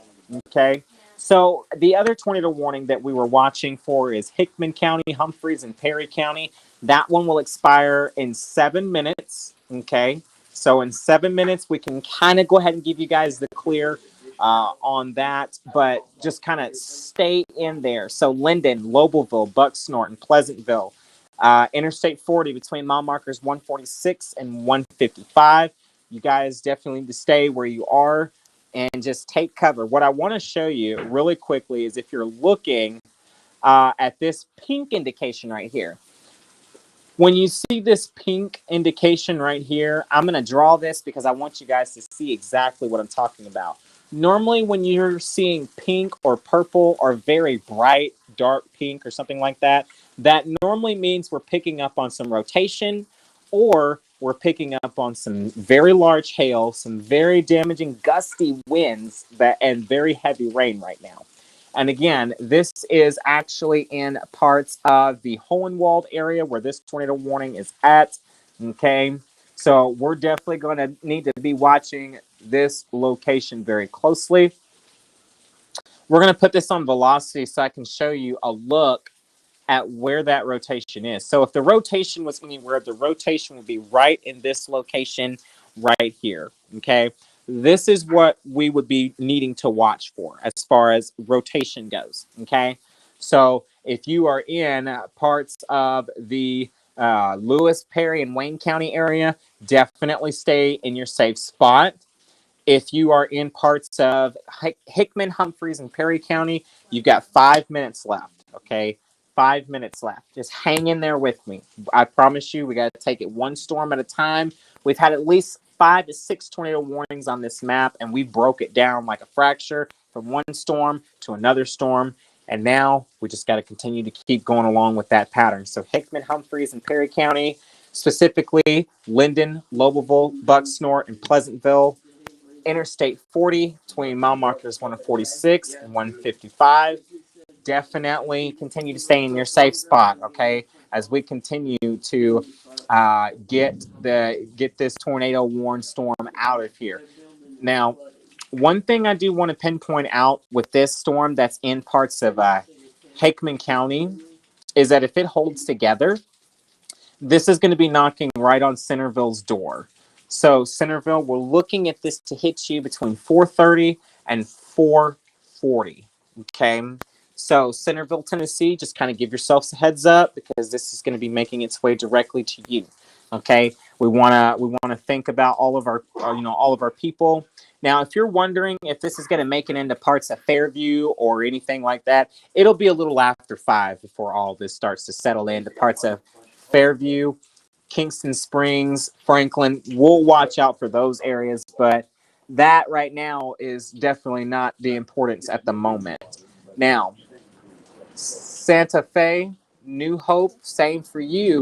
Okay. So the other tornado warning that we were watching for is Hickman County, Humphreys, and Perry County. That one will expire in 7 minutes. Okay. So in 7 minutes, we can kind of go ahead and give you guys the clear on that, but just kind of stay in there. So Linden, Lobelville, Bucksnort, and Pleasantville. Interstate 40 between mile markers 146 and 155. You guys definitely need to stay where you are and just take cover. What I want to show you really quickly is if you're looking at this pink indication right here. When you see this pink indication right here, I'm going to draw this because I want you guys to see exactly what I'm talking about. Normally, when you're seeing pink or purple or very bright, dark pink or something like that, that normally means we're picking up on some rotation or we're picking up on some very large hail, some very damaging gusty winds and very heavy rain right now. And again, this is actually in parts of the Hohenwald area where this tornado warning is at. Okay, so we're definitely going to need to be watching this location very closely. We're going to put this on velocity so I can show you a look at where that rotation is. So if the rotation was anywhere, the rotation would be right in this location right here. Okay. This is what we would be needing to watch for as far as rotation goes. Okay. So if you are in parts of the Lewis, Perry, and Wayne County area, definitely stay in your safe spot. If you are in parts of Hickman, Humphreys, and Perry County, you've got 5 minutes left. Okay, 5 minutes left. Just hang in there with me. I promise you, we got to take it one storm at a time. We've had at least 5 to 6 tornado warnings on this map, and we broke it down like a fracture from one storm to another storm. And now we just got to continue to keep going along with that pattern. So Hickman, Humphreys, and Perry County, specifically Linden, Lobelville, Bucksnort, and Pleasantville. Interstate 40 between mile markers 146 and 155. Definitely continue to stay in your safe spot, okay? As we continue to get this tornado warned storm out of here. Now, one thing I do want to pinpoint out with this storm that's in parts of Hickman County is that if it holds together, this is going to be knocking right on Centerville's door. So Centerville, we're looking at this to hit you between 4:30 and 4:40. Okay. So Centerville, Tennessee, just kind of give yourselves a heads up because this is going to be making its way directly to you. Okay. We wanna think about all of our people. Now, if you're wondering if this is going to make it into parts of Fairview or anything like that, it'll be a little after 5 before all this starts to settle into parts of Fairview, Kingston Springs, Franklin. We'll watch out for those areas, but that right now is definitely not the importance at the moment. Now, Santa Fe, New Hope, same for you.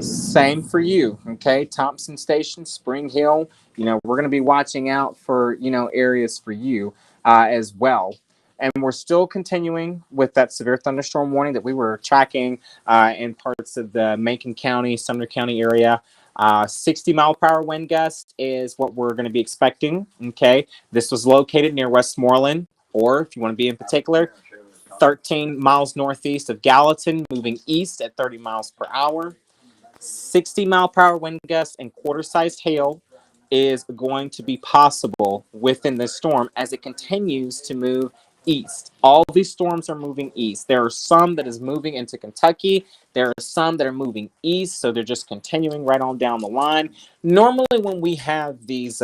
Same for you. Okay. Thompson Station, Spring Hill. We're going to be watching out for, areas for you as well. And we're still continuing with that severe thunderstorm warning that we were tracking in parts of the Macon County, Sumner County area. 60-mile-per-hour wind gust is what we're going to be expecting. Okay. This was located near Westmoreland, or if you want to be in particular, 13 miles northeast of Gallatin, moving east at 30 miles per hour. 60-mile-per-hour wind gusts and quarter-sized hail is going to be possible within this storm as it continues to move east. All these storms are moving east. There are some that is moving into Kentucky. There are some that are moving east, so they're just continuing right on down the line. Normally, when we have these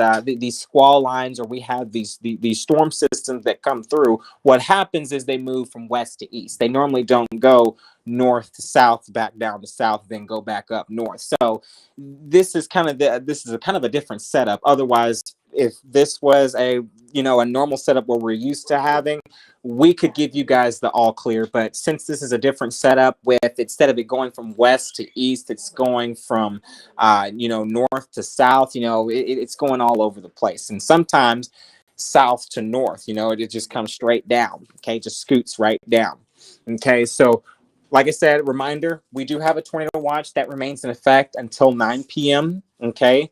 squall lines or we have these storm systems that come through, what happens is they move from west to east. They normally don't go north to south, back down to south, then go back up north. So this is kind of a different setup. Otherwise, if this was a normal setup where we're used to having, we could give you guys the all clear. But since this is a different setup, with instead of it going from west to east, it's going from north to south. It's going all over the place, and sometimes south to north. It just comes straight down. Okay, just scoots right down. Okay, so like I said, reminder, we do have a tornado watch that remains in effect until 9 p.m. Okay.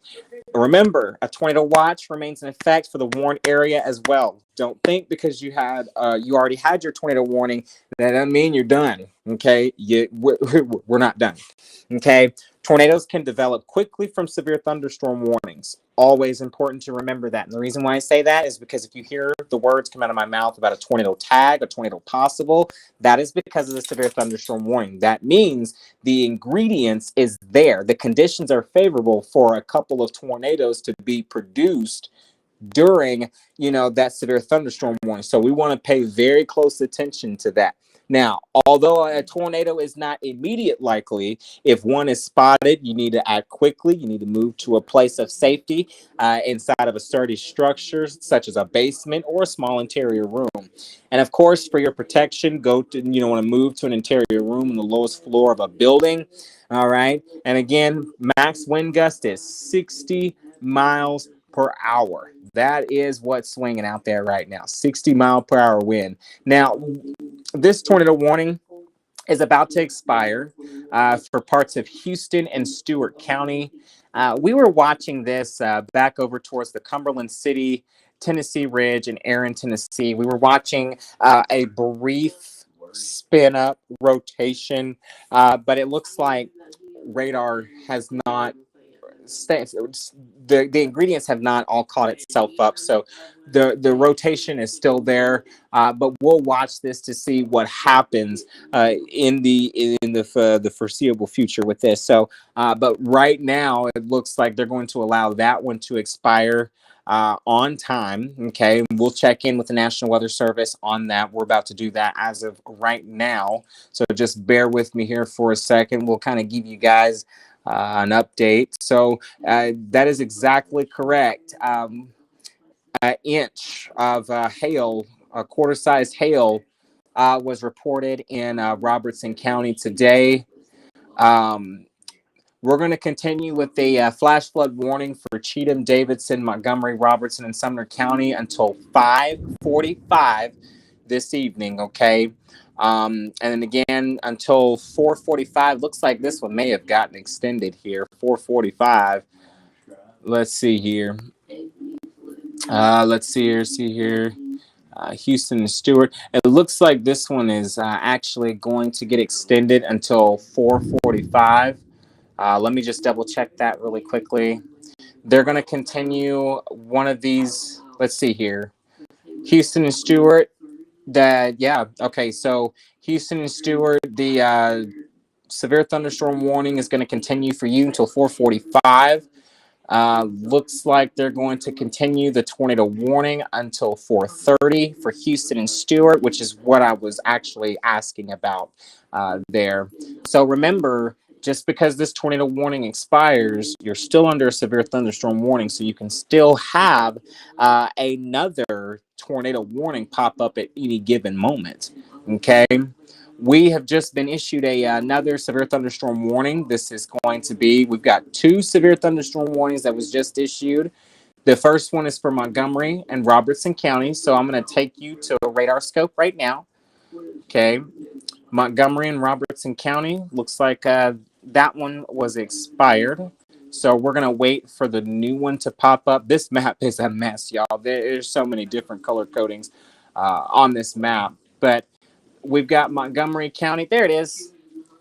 Remember, a tornado watch remains in effect for the warned area as well. Don't think because you already had your tornado warning, that doesn't mean you're done. Okay, we're not done. Okay, tornadoes can develop quickly from severe thunderstorm warnings. Always important to remember that. And the reason why I say that is because if you hear the words come out of my mouth about a tornado tag, a tornado possible, that is because of the severe thunderstorm warning. That means the ingredients is there. The conditions are favorable for a couple of tornadoes to be produced during that severe thunderstorm warning. So we want to pay very close attention to that. Now, although a tornado is not immediate likely, if one is spotted, you need to act quickly. You need to move to a place of safety inside of a sturdy structure, such as a basement or a small interior room. And of course, for your protection, want to move to an interior room on the lowest floor of a building. All right. And again, max wind gust is 60 miles per hour. That is what's swinging out there right now. 60-mile-per-hour wind. Now, this tornado warning is about to expire for parts of Houston and Stewart County. We were watching this back over towards the Cumberland City, Tennessee Ridge, and Aaron, Tennessee. We were watching a brief spin up rotation, but it looks like radar has not the ingredients have not all caught itself up, so the rotation is still there, but we'll watch this to see what happens in the foreseeable future with this. So but right now it looks like they're going to allow that one to expire on time. Okay, we'll check in with the National Weather Service on that. We're about to do that as of right now, so just bear with me here for a second. We'll kind of give you guys an update. So that is exactly correct. An inch of hail, a quarter-sized hail, was reported in Robertson County today. We're going to continue with the flash flood warning for Cheatham, Davidson, Montgomery, Robertson, and Sumner County until 5:45 this evening. Okay. And then again until 4:45. Looks like this one may have gotten extended here. 4:45. Let's see here. See here. Houston and Stewart. It looks like this one is actually going to get extended until 4:45. Let me just double check that really quickly. They're going to continue one of these. Let's see here. Houston and Stewart. So Houston and Stewart, the severe thunderstorm warning is going to continue for you until 4:45. Looks like they're going to continue the tornado warning until 4:30 for Houston and Stewart, which is what I was actually asking about there. So remember, just because this tornado warning expires, you're still under a severe thunderstorm warning, so you can still have another tornado warning pop up at any given moment. Okay. We have just been issued another severe thunderstorm warning. This is going to be, we've got 2 severe thunderstorm warnings that was just issued. The first one is for Montgomery and Robertson County. So I'm going to take you to a radar scope right now. Okay. Montgomery and Robertson County. Looks like that one was expired. So we're going to wait for the new one to pop up. This map is a mess, y'all. There's so many different color codings on this map. But we've got Montgomery County. There it is.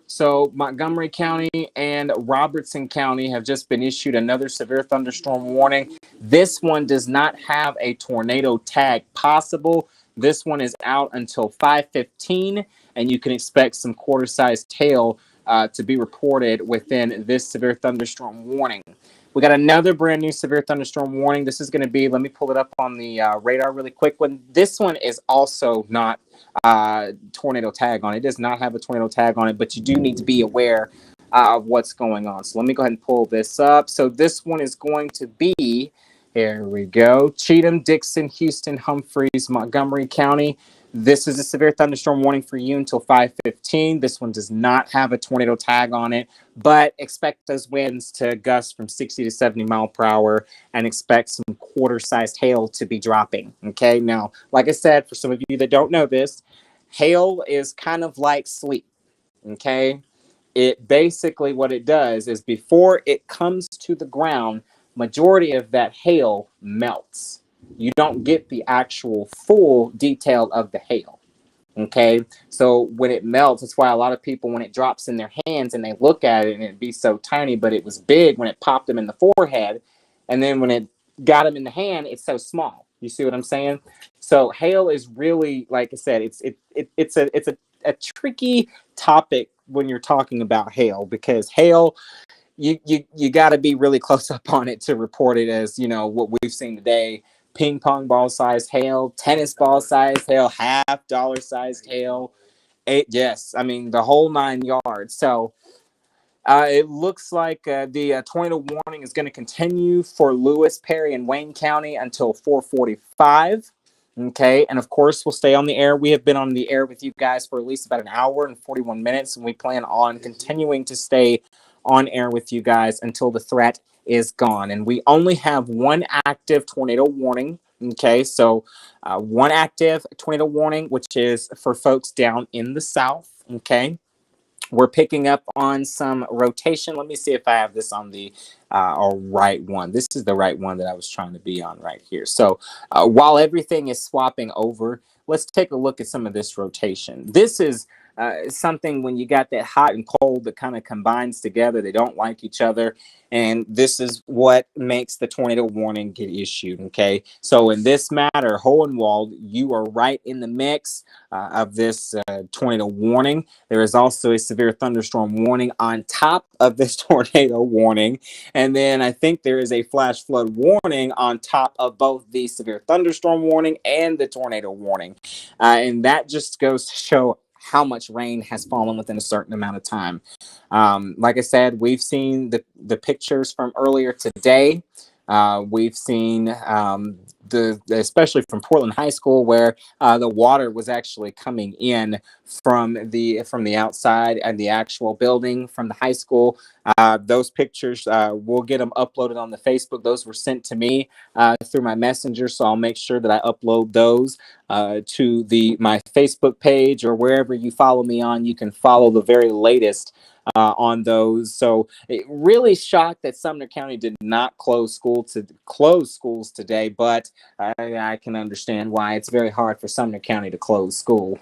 So Montgomery County and Robertson County have just been issued another severe thunderstorm warning. This one does not have a tornado tag possible. This one is out until 5:15, and you can expect some quarter-sized hail to be reported within this severe thunderstorm warning. We got another brand new severe thunderstorm warning. This is going to be, let me pull it up on the radar really quick. This one is also not tornado tag on it. It does not have a tornado tag on it, but you do need to be aware of what's going on. So let me go ahead and pull this up. So this one is going to be, here we go, Cheatham, Dixon, Houston, Humphreys, Montgomery County. This is a severe thunderstorm warning for you until 5:15. This one does not have a tornado tag on it, but expect those winds to gust from 60 to 70 mile per hour and expect some quarter-sized hail to be dropping. Okay, now, like I said, for some of you that don't know this, hail is kind of like sleep. Okay, it basically, what it does is before it comes to the ground, majority of that hail melts. You don't get the actual full detail of the hail. Okay, so when it melts, that's why a lot of people, when it drops in their hands and they look at it and it'd be so tiny, but it was big when it popped them in the forehead, and then when it got them in the hand, it's so small. You see what I'm saying? So hail is really, like I said, it's a tricky topic when you're talking about hail, because hail, you got to be really close up on it to report it as, what we've seen today. Ping pong ball sized hail, tennis ball sized hail, half dollar sized hail. Yes, I mean the whole 9 yards. So it looks like the tornado warning is going to continue for Lewis, Perry, and Wayne County until 4:45. Okay, and of course we'll stay on the air. We have been on the air with you guys for at least about an hour and 41 minutes, and we plan on continuing to stay on air with you guys until the threat is gone. And we only have one active tornado warning. Okay, so one active tornado warning, which is for folks down in the south. Okay, we're picking up on some rotation. Let me see if I have this on the right one. This is the right one that I was trying to be on right here. So while everything is swapping over, let's take a look at some of this rotation. This is something when you got that hot and cold that kind of combines together. They don't like each other. And this is what makes the tornado warning get issued. Okay. So in this matter, Hohenwald, you are right in the mix of this tornado warning. There is also a severe thunderstorm warning on top of this tornado warning. And then I think there is a flash flood warning on top of both the severe thunderstorm warning and the tornado warning. And that just goes to show how much rain has fallen within a certain amount of time. Like I said, we've seen the pictures from earlier today. We've seen especially from Portland High School, where the water was actually coming in from the outside and the actual building from the high school. Those pictures, we'll get them uploaded on the Facebook. Those were sent to me through my messenger, so I'll make sure that I upload those to my Facebook page, or wherever you follow me on. You can follow the very latest on those. So it really shocked that Sumner County did not close schools today, but I can understand why. It's very hard for Sumner County to close school.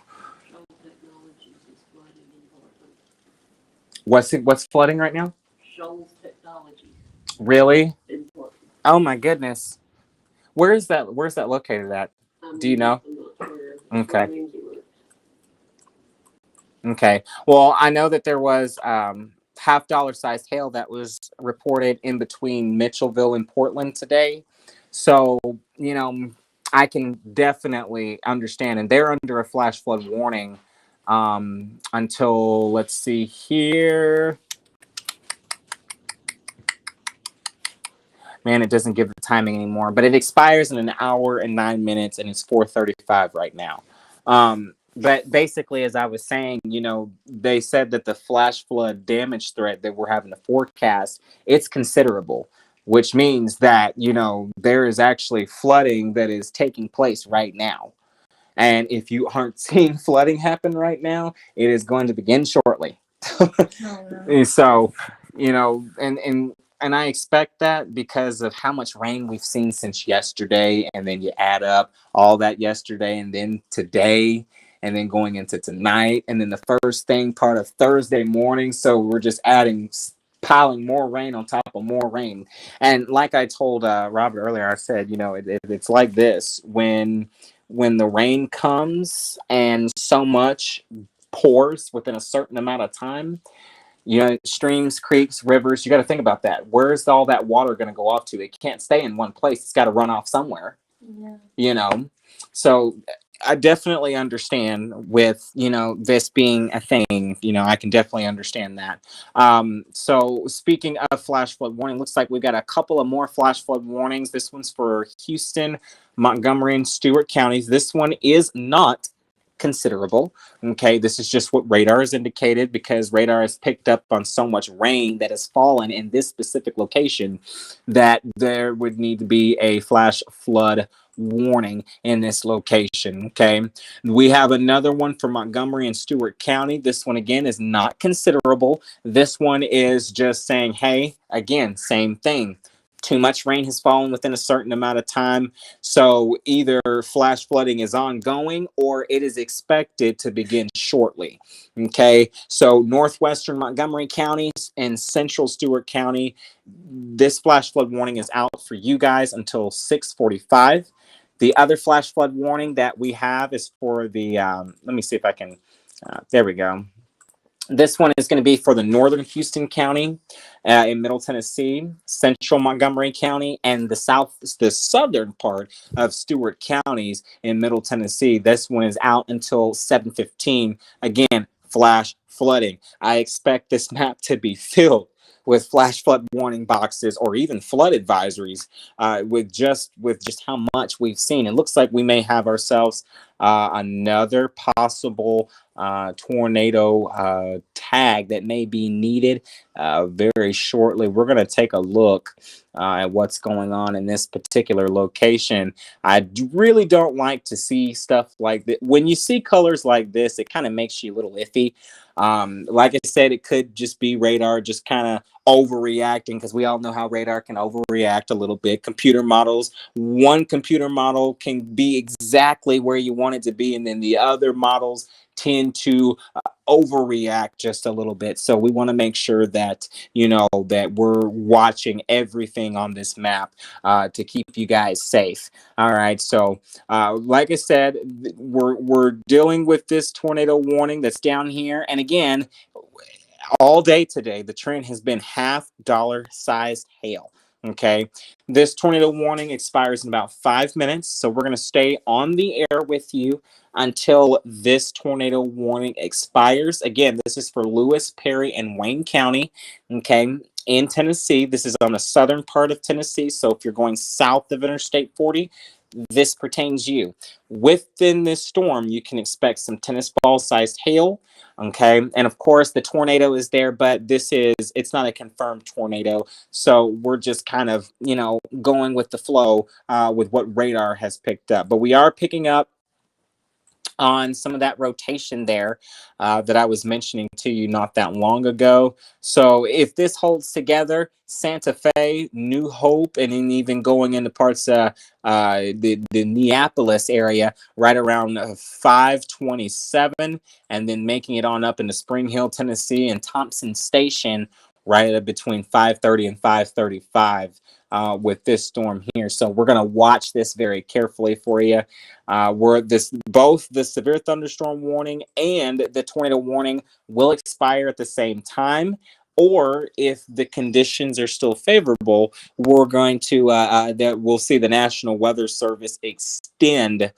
What's flooding right now? Shoals Technology. Really? In Portland. Oh my goodness. Where's that located at? Do you know? Okay. Okay. Well, I know that there was $50 sized hail that was reported in between Mitchellville and Portland today. So, I can definitely understand. And they're under a flash flood warning until, let's see here. Man, it doesn't give the timing anymore, but it expires in an hour and 9 minutes, and it's 4:35 right now. But basically, as I was saying, they said that the flash flood damage threat that we're having to forecast, it's considerable, which means that, there is actually flooding that is taking place right now. And if you aren't seeing flooding happen right now, it is going to begin shortly. No. So, and I expect that because of how much rain we've seen since yesterday. And then you add up all that yesterday and then today and then going into tonight and then the first thing part of Thursday morning. So we're just piling more rain on top of more rain. And like I told Robert earlier, I said, it's like this when the rain comes and so much pours within a certain amount of time. Streams, creeks, rivers, you got to think about that. Where's all that water going to go off to? It can't stay in one place. It's got to run off somewhere. Yeah. So I definitely understand with, this being a thing, I can definitely understand that. So speaking of flash flood warning, looks like we've got a couple of more flash flood warnings. This one's for Houston, Montgomery, and Stewart counties. This one is not considerable. Okay, this is just what radar has indicated, because radar has picked up on so much rain that has fallen in this specific location that there would need to be a flash flood warning in this location. Okay, we have another one for Montgomery and Stewart County. This one again is not considerable. This one is just saying, hey, again, same thing. Too much rain has fallen within a certain amount of time. So either flash flooding is ongoing or it is expected to begin shortly. Okay. So northwestern Montgomery counties and central Stewart County, this flash flood warning is out for you guys until 6:45. The other flash flood warning that we have is for the, let me see if I can, there we go. This one is going to be for the northern Houston County in Middle Tennessee, central Montgomery County, and the southern part of Stewart counties in Middle Tennessee. This one is out until 7:15. Again, flash flooding. I expect this map to be filled with flash flood warning boxes or even flood advisories with just how much we've seen. It looks like we may have ourselves another possible tornado tag that may be needed very shortly. We're going to take a look at what's going on in this particular location. Really don't like to see stuff like that. When you see colors like this, it kind of makes you a little iffy. Like I said, it could just be radar just kind of overreacting, because we all know how radar can overreact a little bit. Computer models, one computer model can be exactly where you want it to be, and then the other models tend to overreact just a little bit. So we want to make sure that that we're watching everything on this map to keep you guys safe. All right, so like I said, we're dealing with this tornado warning that's down here, and again, all day today, the trend has been $half sized hail. Okay. This tornado warning expires in about 5 minutes. So we're going to stay on the air with you until this tornado warning expires. Again, this is for Lewis, Perry, and Wayne County. Okay. In Tennessee, this is on the southern part of Tennessee. So if you're going south of Interstate 40, this pertains to you. Within this storm, you can expect some tennis ball sized hail. Okay. And of course, the tornado is there, but it's not a confirmed tornado. So we're just kind of, going with the flow with what radar has picked up. But we are picking up on some of that rotation there that I was mentioning to you not that long ago. So if this holds together, Santa Fe, New Hope, and then even going into parts of the Neapolis area right around 5:27, and then making it on up into Spring Hill, Tennessee, and Thompson Station right at between 5:30 and 5:35 with this storm here. So we're going to watch this very carefully for you. Both the severe thunderstorm warning and the tornado warning will expire at the same time. Or if the conditions are still favorable, we're going to that we'll see the National Weather Service extend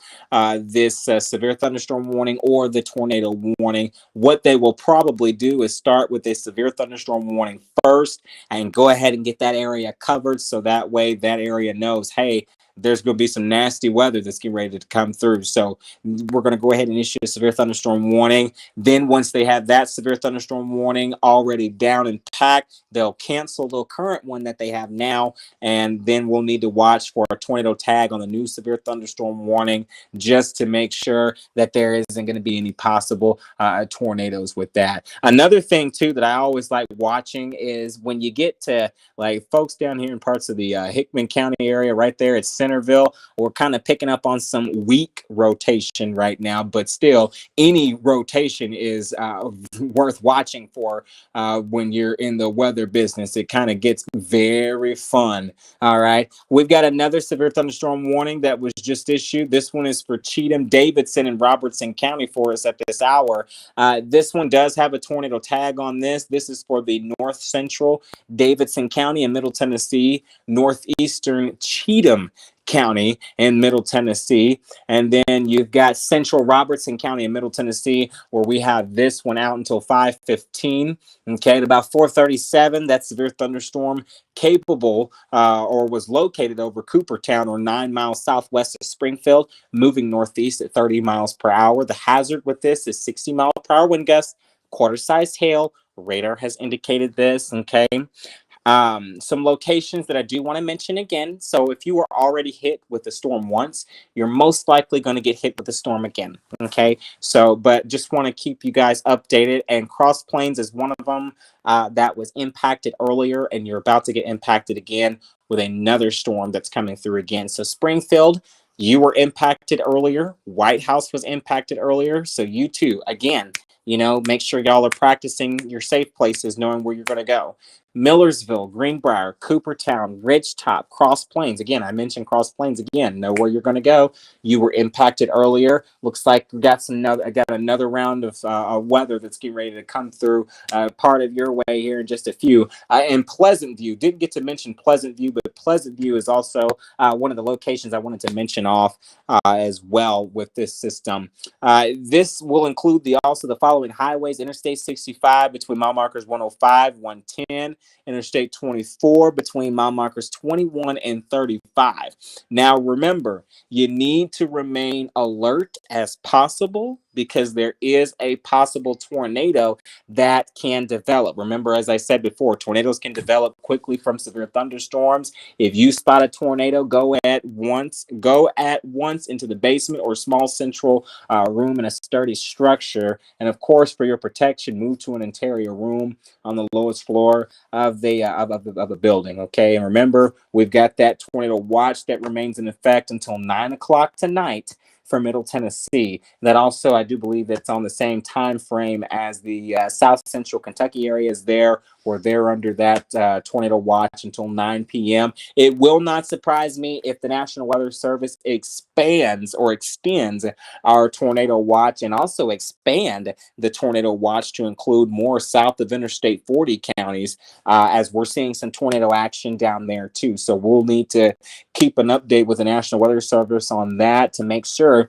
this severe thunderstorm warning or the tornado warning. What they will probably do is start with a severe thunderstorm warning first and go ahead and get that area covered, so that way that area knows, hey, there's going to be some nasty weather that's getting ready to come through. So we're going to go ahead and issue a severe thunderstorm warning. Then once they have that severe thunderstorm warning already down and packed, they'll cancel the current one that they have now. And then we'll need to watch for a tornado tag on the new severe thunderstorm warning, just to make sure that there isn't going to be any possible tornadoes with that. Another thing too that I always like watching is when you get to like folks down here in parts of the Hickman County area right there at Centerville, we're kind of picking up on some weak rotation right now, but still any rotation is worth watching for when you're in the weather business. It kind of gets very fun. All right. We've got another severe thunderstorm warning that was just issued. This one is for Cheatham, Davidson, and Robertson County for us at this hour. This one does have a tornado tag on this. This is for the north central Davidson County in Middle Tennessee, northeastern Cheatham County in Middle Tennessee, and then you've got central Robertson County in Middle Tennessee, where we have this one out until 5:15. Okay, at about 4:37, that severe thunderstorm capable or was located over Coopertown, or 9 miles southwest of Springfield, moving northeast at 30 miles per hour. The hazard with this is 60 mile per hour wind gusts, quarter-sized hail. Radar has indicated this. Okay. Some locations that I do want to mention again. So if you were already hit with the storm once, you're most likely going to get hit with the storm again. Okay. So, but just want to keep you guys updated. And Cross Plains is one of them that was impacted earlier, and you're about to get impacted again with another storm that's coming through again. So Springfield, you were impacted earlier. White House was impacted earlier. So you too, again, make sure y'all are practicing your safe places, knowing where you're going to go. Millersville, Greenbrier, Coopertown, Ridgetop, Cross Plains. Again, I mentioned Cross Plains again. Know where you're going to go. You were impacted earlier. Looks like we got another round of weather that's getting ready to come through part of your way here in just a few. And Pleasant View, didn't get to mention Pleasant View, but Pleasant View is also one of the locations I wanted to mention off as well with this system. This will include also the following highways: Interstate 65 between mile markers 105, 110. Interstate 24 between mile markers 21 and 35. Now, remember, you need to remain alert as possible because there is a possible tornado that can develop. Remember, as I said before, tornadoes can develop quickly from severe thunderstorms. If you spot a tornado, go at once into the basement or small central room in a sturdy structure. And of course, for your protection, move to an interior room on the lowest floor of the building. Okay, and remember, we've got that tornado watch that remains in effect until 9 o'clock tonight for Middle Tennessee. That also, I do believe, that's on the same time frame as the South Central Kentucky areas. They're under that tornado watch until 9 p.m. It will not surprise me if the National Weather Service expands or extends our tornado watch and also expand the tornado watch to include more south of Interstate 40 counties, as we're seeing some tornado action down there too. So we'll need to keep an update with the National Weather Service on that to make sure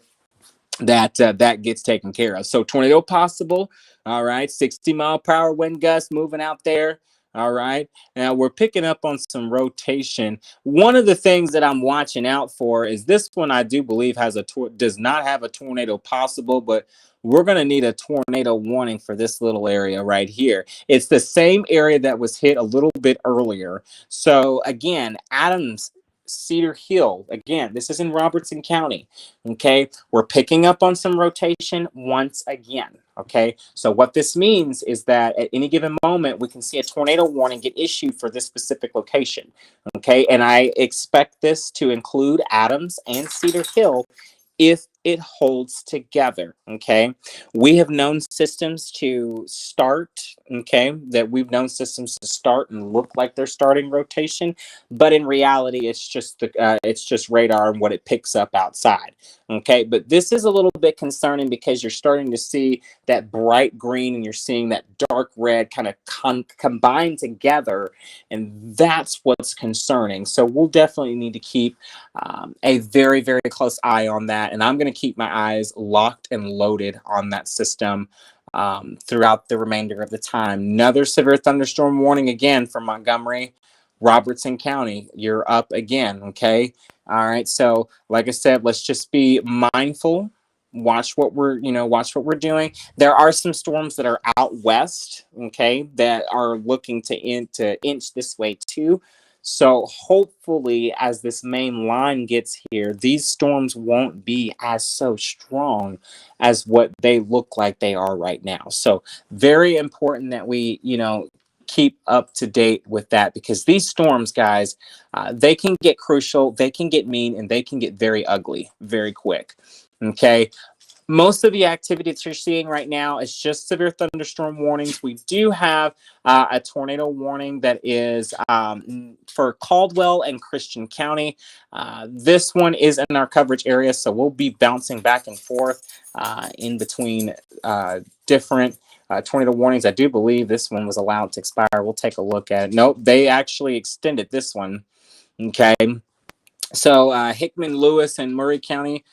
that that gets taken care of. So tornado possible. All right, 60-mile-per-hour wind gusts moving out there. All right, now we're picking up on some rotation. One of the things that I'm watching out for is this one. I do believe does not have a tornado possible, but we're going to need a tornado warning for this little area right here. It's the same area that was hit a little bit earlier. So again, Adams, Cedar Hill. Again, this is in Robertson County. Okay, we're picking up on some rotation once again. Okay, so what this means is that at any given moment, we can see a tornado warning get issued for this specific location. Okay, and I expect this to include Adams and Cedar Hill if it holds together. Okay, we have known systems to start, that we've known systems to start and look like they're starting rotation, but in reality it's just radar and what it picks up outside. Okay, but this is a little bit concerning because you're starting to see that bright green and you're seeing that dark red kind of combine together, and that's what's concerning. So we'll definitely need to keep a very, very close eye on that. And I'm going to keep my eyes locked and loaded on that system throughout the remainder of the time. Another severe thunderstorm warning again from Montgomery, Robertson County. You're up again. Okay. All right. So like I said, let's just be mindful. Watch what we're doing. There are some storms that are out west, okay, that are looking to inch this way too. So hopefully, as this main line gets here, these storms won't be as so strong as what they look like they are right now. So very important that we, keep up to date with that, because these storms, guys, they can get crucial, they can get mean, and they can get very ugly very quick. Okay. Most of the activity that you're seeing right now is just severe thunderstorm warnings. We do have a tornado warning that is for Caldwell and Christian County. This one is in our coverage area, so we'll be bouncing back and forth in between different tornado warnings. I do believe this one was allowed to expire. We'll take a look at it. Nope, they actually extended this one. Okay. So Hickman, Lewis, and Murray County,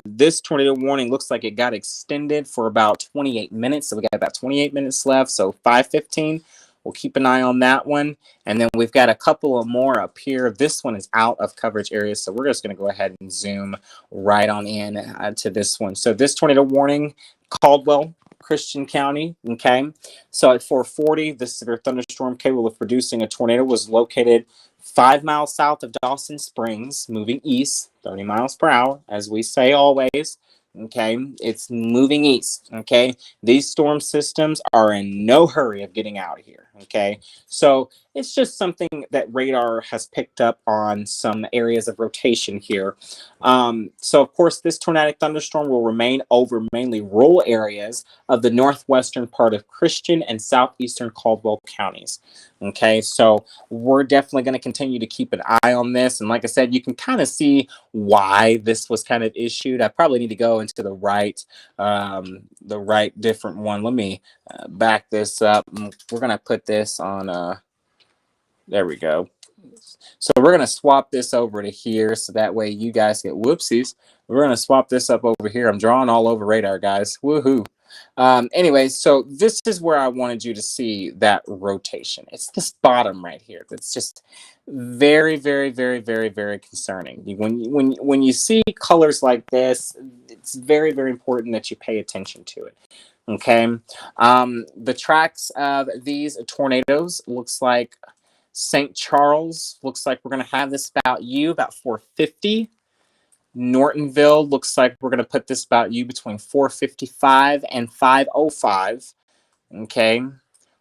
this tornado warning looks like it got extended for about 28 minutes. So we got about 28 minutes left. So 5:15. We'll keep an eye on that one. And then we've got a couple of more up here. This one is out of coverage area, so we're just going to go ahead and zoom right on in to this one. So this tornado warning, Caldwell, Christian County. Okay. So at 4:40, the severe thunderstorm capable of producing a tornado was located 5 miles south of Dawson Springs, moving east, 30 miles per hour, as we say always. Okay, it's moving east. Okay, these storm systems are in no hurry of getting out of here. Okay, so it's just something that radar has picked up on some areas of rotation here. So, of course, this tornadic thunderstorm will remain over mainly rural areas of the northwestern part of Christian and southeastern Caldwell counties. Okay, so we're definitely going to continue to keep an eye on this. And like I said, you can kind of see why this was kind of issued. I probably need to go into the right different one. Let me back this up. We're going to put this on, there we go. So we're going to swap this over to here so that way you guys get whoopsies. We're going to swap this up over here. I'm drawing all over radar, guys. Woohoo. Anyway, so this is where I wanted you to see that rotation. It's this bottom right here. That's just very, very, very, very, very concerning. When you see colors like this, it's very, very important that you pay attention to it. Okay. The tracks of these tornadoes looks like St. Charles looks like we're going to have this about 450. Nortonville looks like we're going to put this about between 455 and 505. Okay.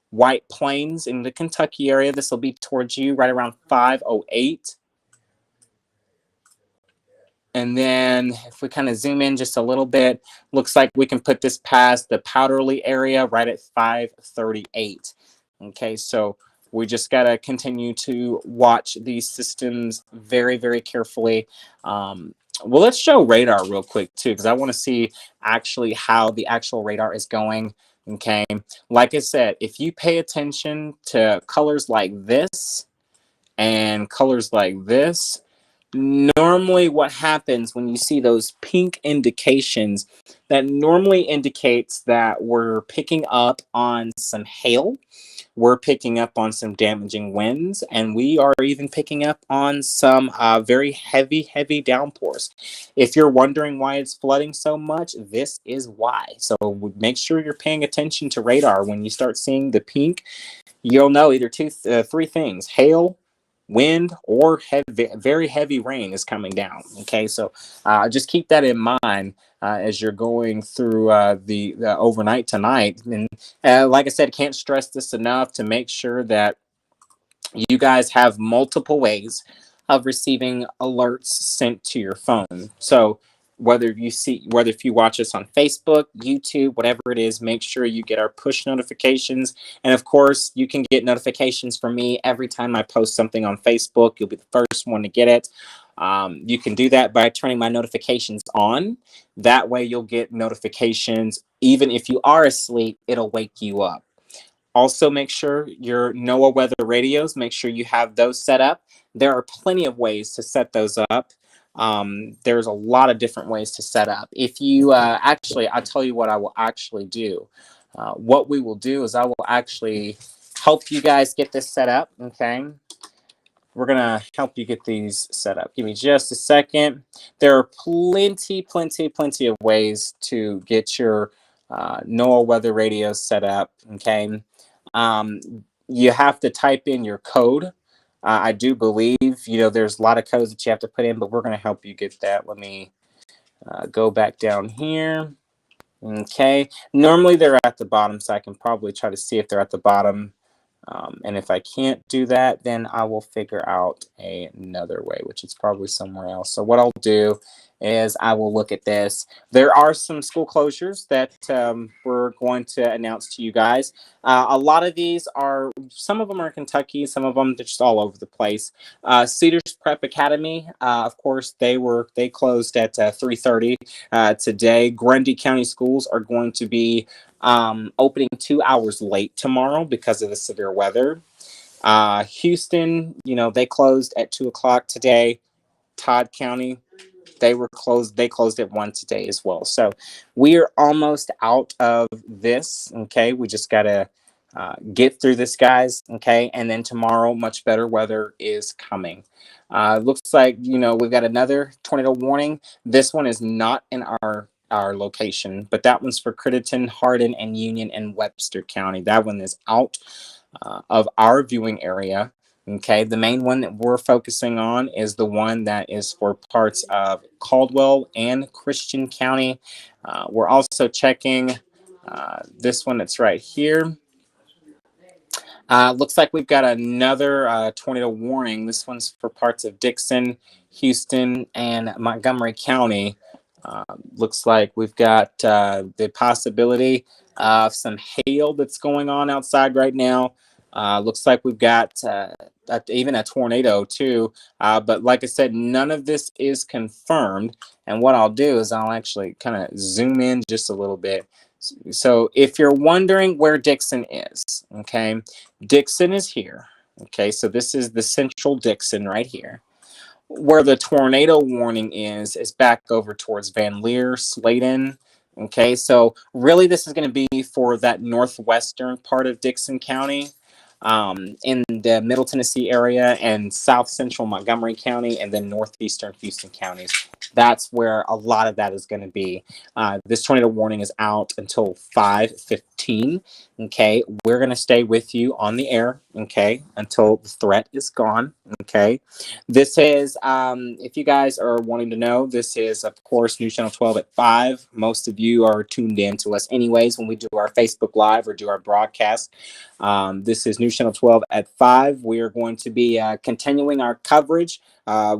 White Plains in the Kentucky area, this will be towards you right around 508. And then if we kind of zoom in just a little bit, looks like we can put this past the Powderly area right at 538. Okay, so we just got to continue to watch these systems very, very carefully. Well, let's show radar real quick too, because I want to see actually how the actual radar is going. Okay, like I said, if you pay attention to colors like this and colors like this, normally what happens when you see those pink indications, that normally indicates that we're picking up on some hail, we're picking up on some damaging winds, and we are even picking up on some very heavy downpours. If you're wondering why it's flooding so much, this is why. So make sure you're paying attention to radar. When you start seeing the pink, you'll know either three things: hail, wind, or very heavy rain is coming down. Okay, so just keep that in mind as you're going through the overnight tonight. And like I said, can't stress this enough to make sure that you guys have multiple ways of receiving alerts sent to your phone. So whether if you watch us on Facebook, YouTube, whatever it is, make sure you get our push notifications. And of course, you can get notifications from me every time I post something on Facebook. You'll be the first one to get it. You can do that by turning my notifications on. That way you'll get notifications. Even if you are asleep, it'll wake you up. Also, make sure your NOAA weather radios, make sure you have those set up. There are plenty of ways to set those up. There's a lot of different ways to set up. If you I'll tell you what I will actually do. What we will do is I will actually help you guys get this set up. Okay. We're going to help you get these set up. Give me just a second. There are plenty of ways to get your NOAA weather radios set up. Okay. You have to type in your code. I do believe, there's a lot of codes that you have to put in, but we're going to help you get that. Let me go back down here. Okay. Normally they're at the bottom, so I can probably try to see if they're at the bottom. And if I can't do that, then I will figure out another way, which is probably somewhere else. So what I'll do is I will look at this. There are some school closures that we're going to announce to you guys. A lot of these some of them are in Kentucky, some of them they're just all over the place. Cedars Prep Academy, of course, they closed at 3:30 today. Grundy County schools are going to be opening 2 hours late tomorrow because of the severe weather. Houston, they closed at 2:00 today. Todd County, they closed at 1 today as well. So we're almost out of this. Okay, we just gotta get through this, guys. Okay, and then tomorrow much better weather is coming. Looks like we've got another tornado warning. This one is not in our location, but that one's for Crittenden, Hardin, and Union and Webster County. That one is out of our viewing area. Okay, the main one that we're focusing on is the one that is for parts of Caldwell and Christian County. We're also checking this one that's right here. Looks like we've got another tornado warning. This one's for parts of Dixon, Houston, and Montgomery County. Looks like we've got the possibility of some hail that's going on outside right now. Looks like we've got even a tornado too. But like I said, none of this is confirmed. And what I'll do is I'll actually kind of zoom in just a little bit. So if you're wondering where Dixon is, okay, Dixon is here. Okay, so this is the central Dixon right here. Where the tornado warning is back over towards Van Leer, Sladen. Okay, so really this is going to be for that northwestern part of Dixon County, in the Middle Tennessee area and south central Montgomery County, and then northeastern Houston counties. That's where a lot of that is going to be. This tornado warning is out until 5:15. Okay, we're going to stay with you on the air. Okay, until the threat is gone. Okay, this is, if you guys are wanting to know, this is, of course, News Channel 12 at 5. Most of you are tuned in to us anyways when we do our Facebook Live or do our broadcast. This is News Channel 12 at 5. We are going to be continuing our coverage.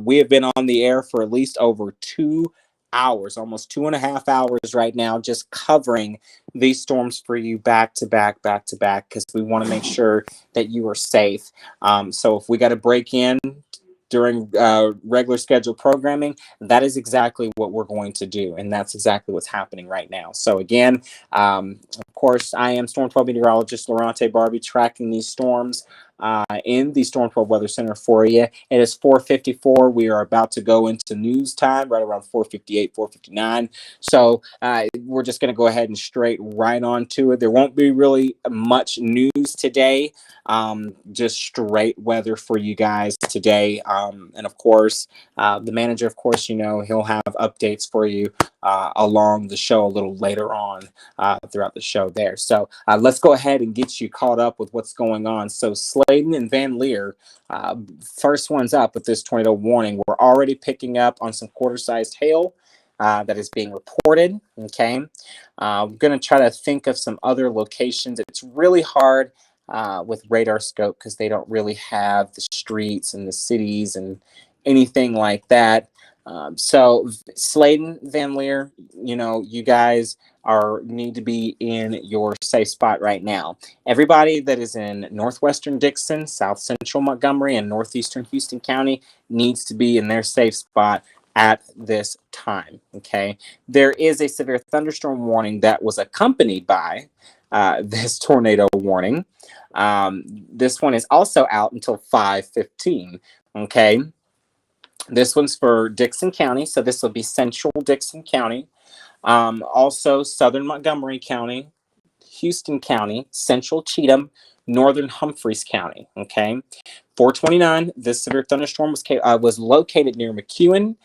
We have been on the air for at least over 2 hours, almost 2.5 hours right now, just covering these storms for you back to back, because we want to make sure that you are safe. So if we got to break in during regular scheduled programming, that is exactly what we're going to do. And that's exactly what's happening right now. So again, of course, I am Storm 12 meteorologist Lorante Barbie, tracking these storms in the Storm 12 Weather Center for you. It is 4:54. We are about to go into news time right around 4:58, 4:59. So we're just going to go ahead and straight right on to it. There won't be really much news today. Just straight weather for you guys today. And of course, the manager, of course, he'll have updates for you along the show a little later on throughout the show there. So let's go ahead and get you caught up with what's going on. So Sladen and Van Leer, first ones up with this tornado warning. We're already picking up on some quarter-sized hail that is being reported. Okay, I'm going to try to think of some other locations. It's really hard with radar scope because they don't really have the streets and the cities and anything like that. So Sladen, Van Leer, you guys need to be in your safe spot right now. Everybody that is in northwestern Dixon, south central Montgomery, and northeastern Houston County needs to be in their safe spot at this time. Okay, there is a severe thunderstorm warning that was accompanied by this tornado warning. This one is also out until 5:15. Okay, this one's for Dixon County, so this will be central Dixon County. Also southern Montgomery County, Houston County, central Cheatham, northern Humphreys County. Okay, 4:29. This severe thunderstorm was located near McEwen,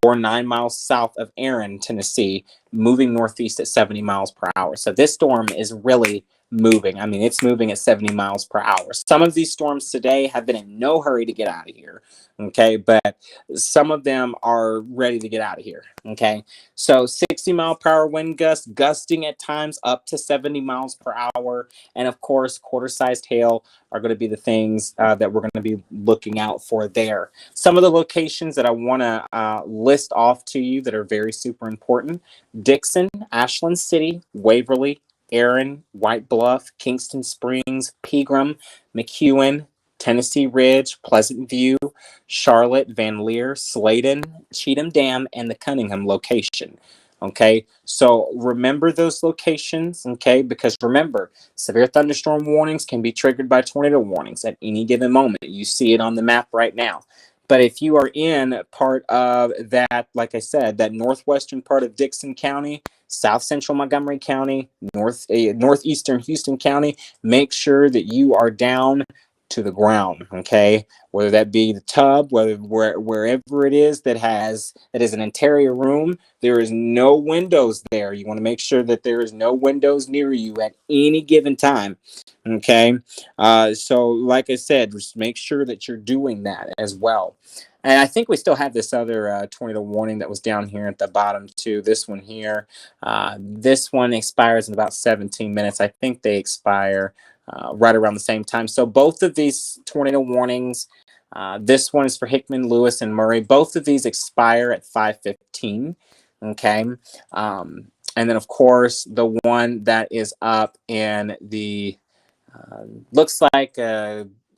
or 9 miles south of Aaron, Tennessee, moving northeast at 70 miles per hour. So this storm is really moving. I mean, it's moving at 70 miles per hour. Some of these storms today have been in no hurry to get out of here. Okay, but some of them are ready to get out of here. Okay, so 60 mile per hour wind gusts, gusting at times up to 70 miles per hour. And of course, quarter-sized hail are going to be the things that we're going to be looking out for there. Some of the locations that I want to list off to you that are very super important: Dixon, Ashland City, Waverly, Aaron, White Bluff, Kingston Springs, Pegram, McEwen, Tennessee Ridge, Pleasant View, Charlotte, Van Leer, Sladen, Cheatham Dam, and the Cunningham location. Okay, so remember those locations, okay, because remember, severe thunderstorm warnings can be triggered by tornado warnings at any given moment. You see it on the map right now. But if you are in part of that, like I said, that northwestern part of Dixon County, south central Montgomery County, northeastern Houston County, make sure that you are down to the ground, okay? Whether that be the tub, wherever it is that is an interior room, there is no windows there. You want to make sure that there is no windows near you at any given time, okay? So like I said, just make sure that you're doing that as well. And I think we still have this other tornado warning that was down here at the bottom too. This one here. This one expires in about 17 minutes. I think they expire right around the same time. So both of these tornado warnings, this one is for Hickman, Lewis, and Murray. Both of these expire at 5:15. Okay. And then, of course, the one that is up in the looks like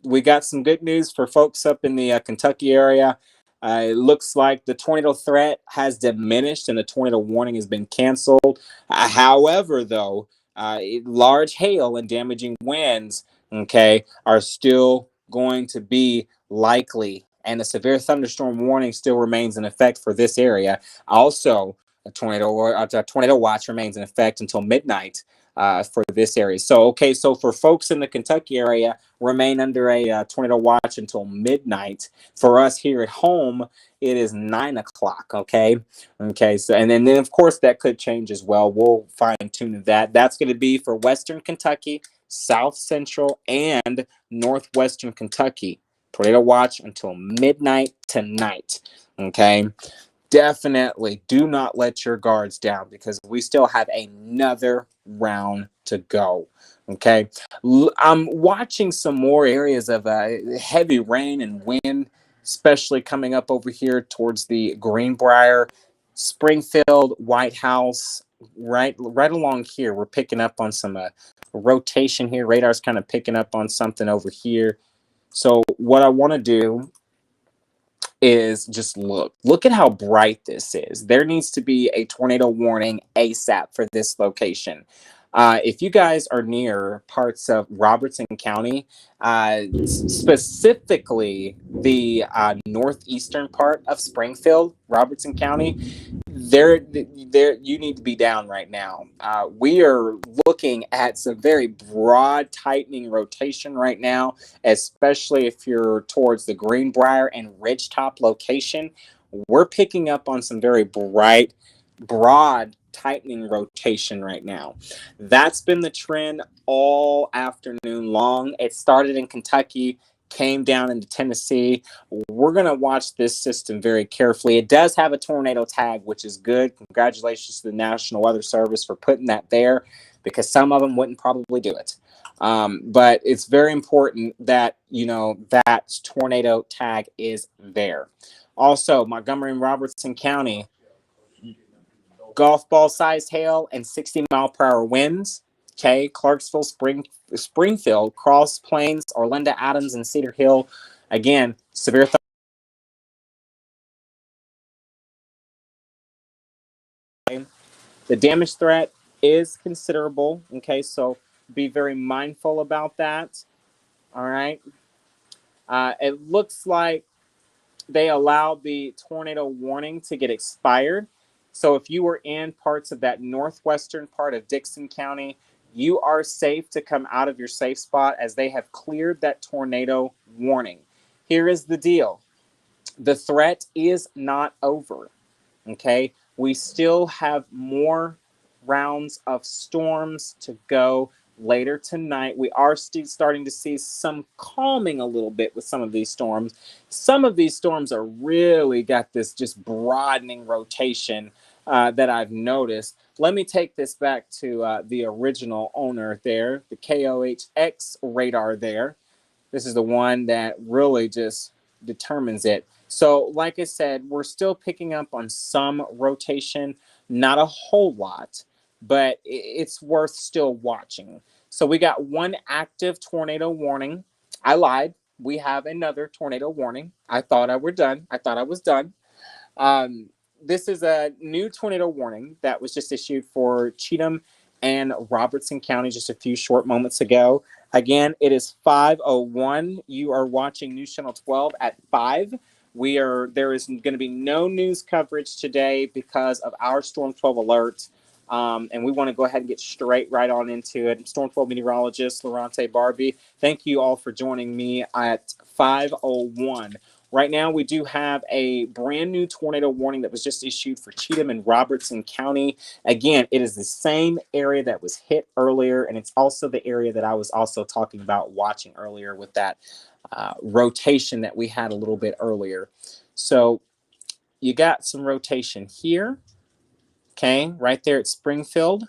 we got some good news for folks up in the Kentucky area. It looks like the tornado threat has diminished and the tornado warning has been canceled. However, though, large hail and damaging winds, okay, are still going to be likely, and a severe thunderstorm warning still remains in effect for this area. Also, a tornado watch remains in effect until midnight for this area. So, okay, so for folks in the Kentucky area, remain under a tornado watch until midnight. For us here at home, it is 9 o'clock. Okay. So, and then of course that could change as well. We'll fine tune that. That's going to be for Western Kentucky, South Central, and Northwestern Kentucky. Tornado watch until midnight tonight. Okay. Definitely do not let your guards down because we still have another round to go. Okay. I'm watching some more areas of heavy rain and wind, especially coming up over here towards the Greenbrier, Springfield, White House, right along here. We're picking up on some rotation here. Radar's kind of picking up on something over here. So what I want to do is just look at how bright this is. There needs to be a tornado warning ASAP for this location. If you guys are near parts of Robertson County, specifically the northeastern part of Springfield, Robertson County, there you need to be down right now. We are looking at some very broad tightening rotation right now, especially if you're towards the Greenbrier and Ridgetop location. We're picking up on some very broad tightening rotation right now. That's been the trend all afternoon long. It started in Kentucky, came down into Tennessee. We're going to watch this system very carefully. It does have a tornado tag, which is good. Congratulations to the National Weather Service for putting that there because some of them wouldn't probably do it. But it's very important that, that tornado tag is there. Also, Montgomery and Robertson County, golf ball sized hail and 60-mile-per-hour winds. Okay, Clarksville, Springfield, Cross Plains, Orlando, Adams, and Cedar Hill. Again, severe the damage threat is considerable. Okay, so be very mindful about that. All right. It looks like they allowed the tornado warning to get expired. So if you were in parts of that northwestern part of Dixon County, you are safe to come out of your safe spot as they have cleared that tornado warning. Here is the deal. The threat is not over. Okay. We still have more rounds of storms to go later tonight. We are still starting to see some calming a little bit with some of these storms. Some of these storms are really got this just broadening rotation that I've noticed. Let me take this back to the original owner there, the KOHX radar there. This is the one that really just determines it. So, like I said, we're still picking up on some rotation, not a whole lot, but it's worth still watching. So, we got one active tornado warning. I lied. We have another tornado warning. I thought I was done. This is a new tornado warning that was just issued for Cheatham and Robertson County just a few short moments ago. Again, it is 5:01. You are watching News Channel 12 at 5. There is going to be no news coverage today because of our Storm 12 alert. And we want to go ahead and get straight right on into it. Storm 12 meteorologist Lorante Barbie. Thank you all for joining me at 5:01. Right now, we do have a brand new tornado warning that was just issued for Cheatham and Robertson County. Again, it is the same area that was hit earlier, and it's also the area that I was also talking about watching earlier with that rotation that we had a little bit earlier. So you got some rotation here, okay, right there at Springfield,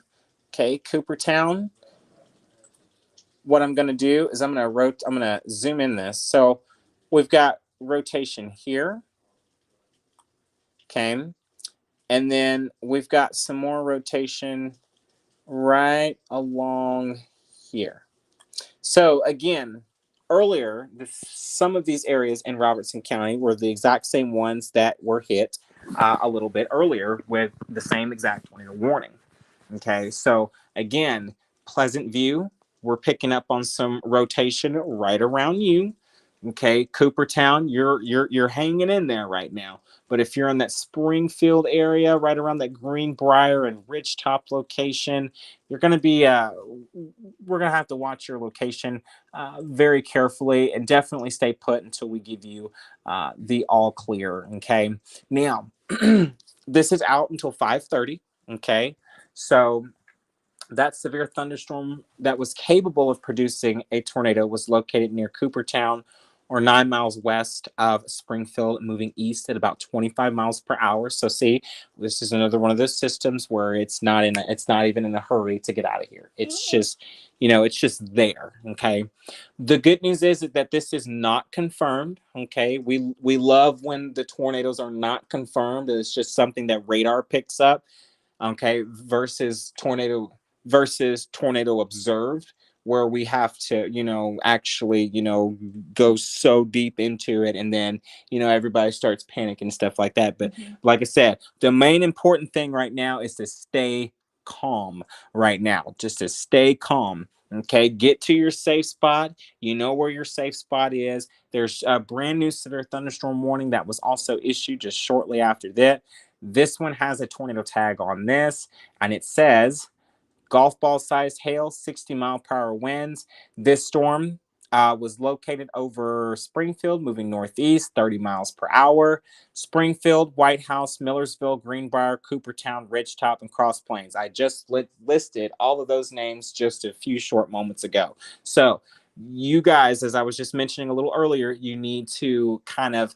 okay, Coopertown, what I'm going to do is I'm going to zoom in this. So we've got rotation here. Okay. And then we've got some more rotation right along here. So again, earlier, some of these areas in Robertson County were the exact same ones that were hit a little bit earlier with the same exact tornado warning. Okay, so again, Pleasant View, we're picking up on some rotation right around you. Okay, Coopertown, you're hanging in there right now. But if you're in that Springfield area, right around that Greenbrier and Ridgetop location, you're going to be we're going to have to watch your location very carefully, and definitely stay put until we give you the all clear. Okay, now this is out until 5:30. Okay, so that severe thunderstorm that was capable of producing a tornado was located near Coopertown, or 9 miles west of Springfield, moving east at about 25 miles per hour. So see, this is another one of those systems where it's not even in a hurry to get out of here. It's just, it's just there. Okay. The good news is that this is not confirmed. Okay. We love when the tornadoes are not confirmed. It's just something that radar picks up. Okay, versus tornado observed, where we have to actually go so deep into it, and then everybody starts panicking and stuff like that. But like I said, the main important thing right now is to stay calm right now, just to stay calm. Okay, get to your safe spot. You know where your safe spot is. There's a brand new severe thunderstorm warning that was also issued just shortly after that. This one has a tornado tag on this, and it says golf ball sized hail, 60-mile-per-hour winds. This storm was located over Springfield, moving northeast, 30 miles per hour. Springfield, White House, Millersville, Greenbrier, Coopertown, Ridgetop, and Cross Plains. I just listed all of those names just a few short moments ago. So you guys, as I was just mentioning a little earlier, you need to kind of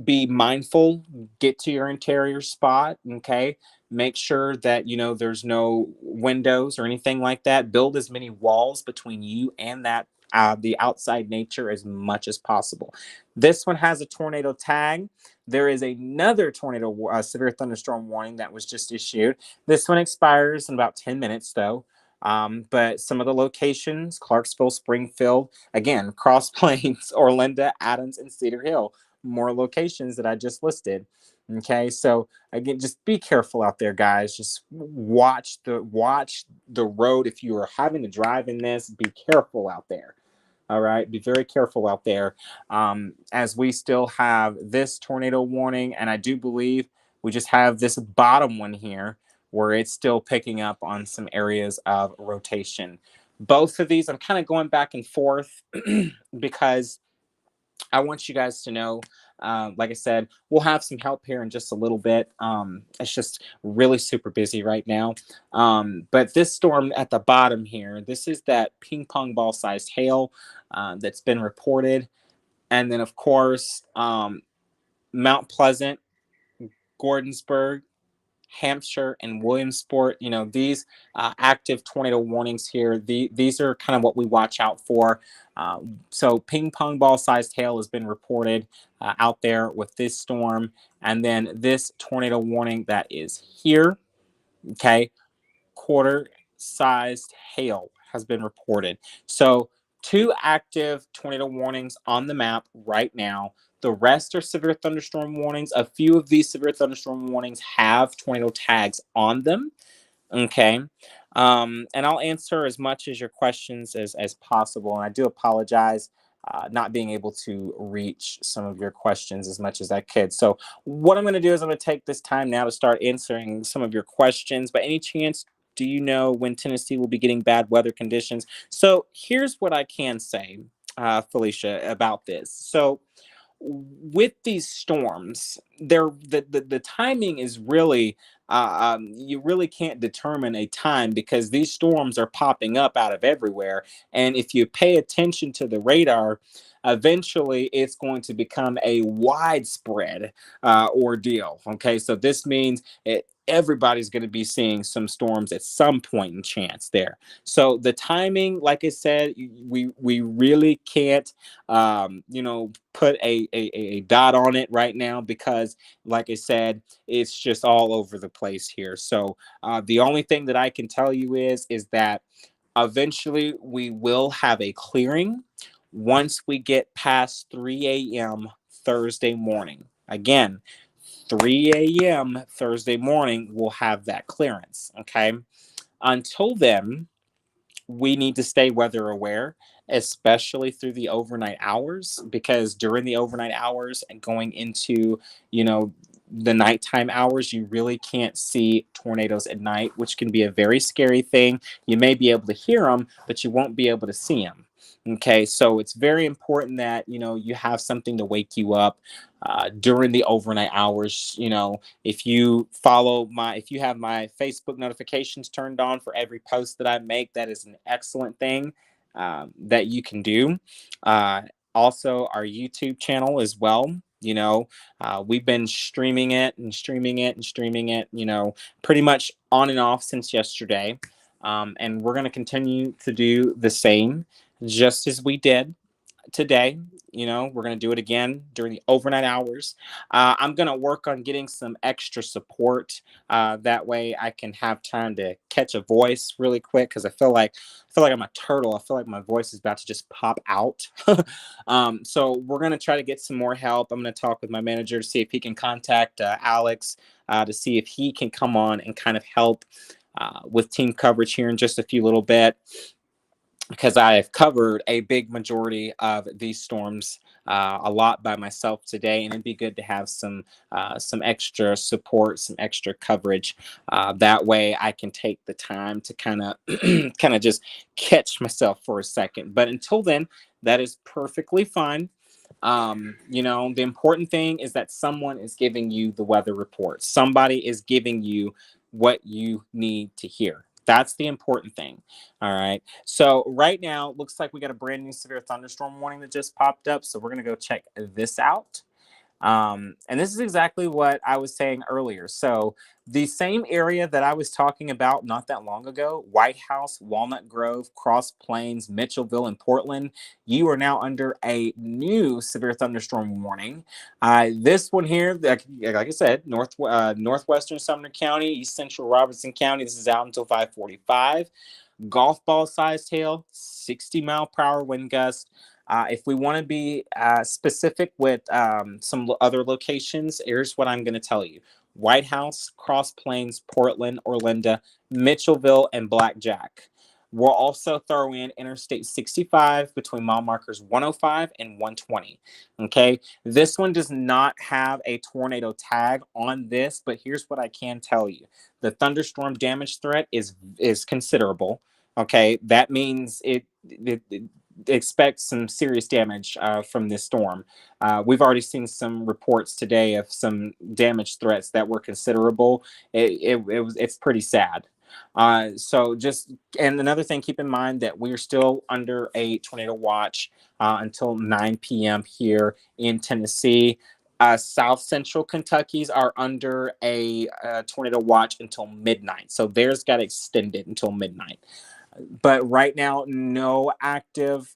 be mindful, get to your interior spot. Okay, make sure that there's no windows or anything like that. Build as many walls between you and that the outside nature as much as possible. This one has a tornado tag. There is another tornado severe thunderstorm warning that was just issued. This one expires in about 10 minutes though. But some of the locations: Clarksville, Springfield, again, Cross Plains, Orlinda, Adams, and Cedar Hill. More locations that I just listed. Okay, so again, just be careful out there, guys. Just watch the road. If you are having to drive in this, be careful out there. All right, be very careful out there. As we still have this tornado warning, and I do believe we just have this bottom one here where it's still picking up on some areas of rotation. Both of these, I'm kind of going back and forth because I want you guys to know, like I said, we'll have some help here in just a little bit. It's just really super busy right now. But this storm at the bottom here, this is that ping pong ball sized hail that's been reported. And then, of course, Mount Pleasant, Gordonsburg, Hampshire, and Williamsport. These active tornado warnings here, these are kind of what we watch out for. So ping pong ball sized hail has been reported out there with this storm. And then this tornado warning that is here, okay, quarter sized hail has been reported. So 2 active tornado warnings on the map right now. The rest are severe thunderstorm warnings. A few of these severe thunderstorm warnings have tornado tags on them. Okay. And I'll answer as much as your questions as possible. And I do apologize not being able to reach some of your questions as much as I could. So what I'm going to do is I'm going to take this time now to start answering some of your questions. By any chance, do you know when Tennessee will be getting bad weather conditions? So here's what I can say, Felicia, about this. So with these storms, the timing is really you really can't determine a time because these storms are popping up out of everywhere. And if you pay attention to the radar, eventually it's going to become a widespread ordeal. Okay, so this means everybody's going to be seeing some storms at some point in chance there. So the timing, like I said, we really can't put a dot on it right now because, like I said, it's just all over the place here. So the only thing that I can tell you is that eventually we will have a clearing once we get past 3 a.m. Thursday morning. Again, 3 a.m. Thursday morning, we'll have that clearance. Okay. Until then, we need to stay weather aware, especially through the overnight hours, because during the overnight hours and going into, the nighttime hours, you really can't see tornadoes at night, which can be a very scary thing. You may be able to hear them, but you won't be able to see them. Okay, so it's very important that you have something to wake you up during the overnight hours. If you have my Facebook notifications turned on for every post that I make, that is an excellent thing that you can do. Also, our YouTube channel as well. We've been streaming it and streaming it and streaming it, pretty much on and off since yesterday. And we're going to continue to do the same, just as we did today. We're going to do it again during the overnight hours. I'm going to work on getting some extra support. That way I can have time to catch a voice really quick, because I feel like I'm a turtle. I feel like my voice is about to just pop out. So we're going to try to get some more help. I'm going to talk with my manager to see if he can contact Alex to see if he can come on and kind of help with team coverage here in just a few little bit, because I have covered a big majority of these storms a lot by myself today, and it'd be good to have some extra support, some extra coverage. That way I can take the time to kind of just catch myself for a second. But until then, that is perfectly fine. The important thing is that someone is giving you the weather report. Somebody is giving you what you need to hear. That's the important thing. All right. So right now, it looks like we got a brand new severe thunderstorm warning that just popped up. So we're going to go check this out. And this is exactly what I was saying earlier. So the same area that I was talking about not that long ago, White House, Walnut Grove, Cross Plains, Mitchellville, and Portland, you are now under a new severe thunderstorm warning. This one here, like I said, northwestern Sumner County, east central Robertson County, this is out until 5:45. Golf ball sized hail, 60-mile-per-hour wind gust. If we want to be specific with some other locations, here's what I'm going to tell you. White House, Cross Plains, Portland, Orlinda, Mitchellville, and Blackjack. We'll also throw in Interstate 65 between mile markers 105 and 120. Okay, this one does not have a tornado tag on this, but here's what I can tell you. The thunderstorm damage threat is considerable. Okay, that means it expect some serious damage from this storm. We've already seen some reports today of some damage threats that were considerable. It's pretty sad. And another thing, keep in mind that we're still under a tornado watch until 9 p.m. here in Tennessee. South Central Kentucky's are under a tornado watch until midnight. So theirs got extended until midnight. But right now, no active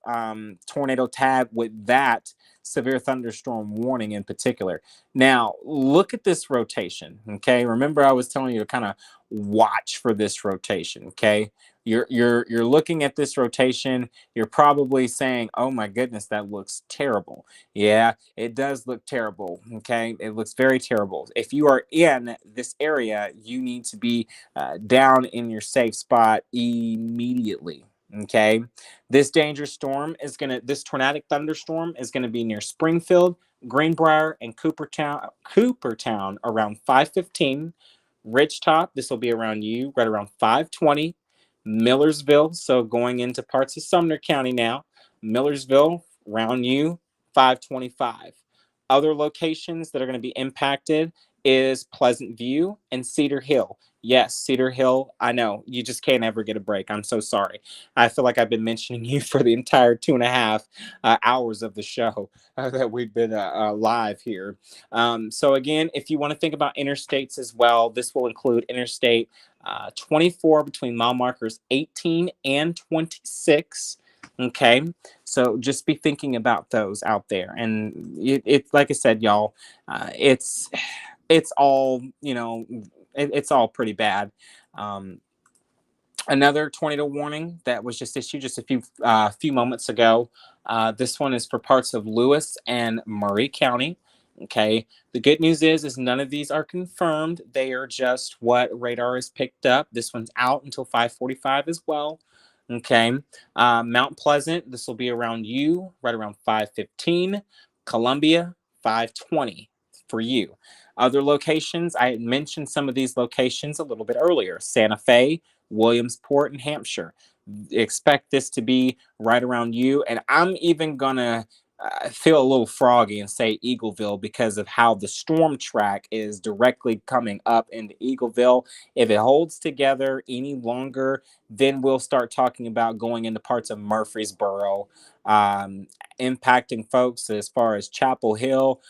tornado tag with that severe thunderstorm warning in particular. Now, look at this rotation, okay? Remember, I was telling you to kind of watch for this rotation, okay? You're looking at this rotation. You're probably saying, "Oh my goodness, that looks terrible." Yeah, it does look terrible, okay? It looks very terrible. If you are in this area, you need to be down in your safe spot immediately. Okay, this dangerous storm this tornadic thunderstorm is gonna be near Springfield, Greenbrier, and Coopertown around 5:15. Ridgetop, this will be around you right around 5:20. Millersville, so going into parts of Sumner County now. Millersville around you 5:25. Other locations that are going to be impacted is Pleasant View and Cedar Hill. Yes, Cedar Hill. I know you just can't ever get a break. I'm so sorry. I feel like I've been mentioning you for the entire 2.5 hours of the show that we've been live here. So, again, if you want to think about interstates as well, this will include Interstate 24 between mile markers 18 and 26. Okay, so just be thinking about those out there. And it like I said, y'all, it's all, it's all pretty bad. Um, Another tornado warning that was just issued just a few moments ago. This one is for parts of Lewis and Murray County. Okay. The good news is none of these are confirmed. They are just what radar has picked up. This one's out until 5:45 as well. Okay. Mount Pleasant. This will be around you, right around 5:15. Columbia, 5:20 for you. Other locations, I had mentioned some of these locations a little bit earlier. Santa Fe, Williamsport, and Hampshire. Expect this to be right around you. And I'm even going to feel a little froggy and say Eagleville because of how the storm track is directly coming up into Eagleville. If it holds together any longer, then we'll start talking about going into parts of Murfreesboro, impacting folks as far as Chapel Hill,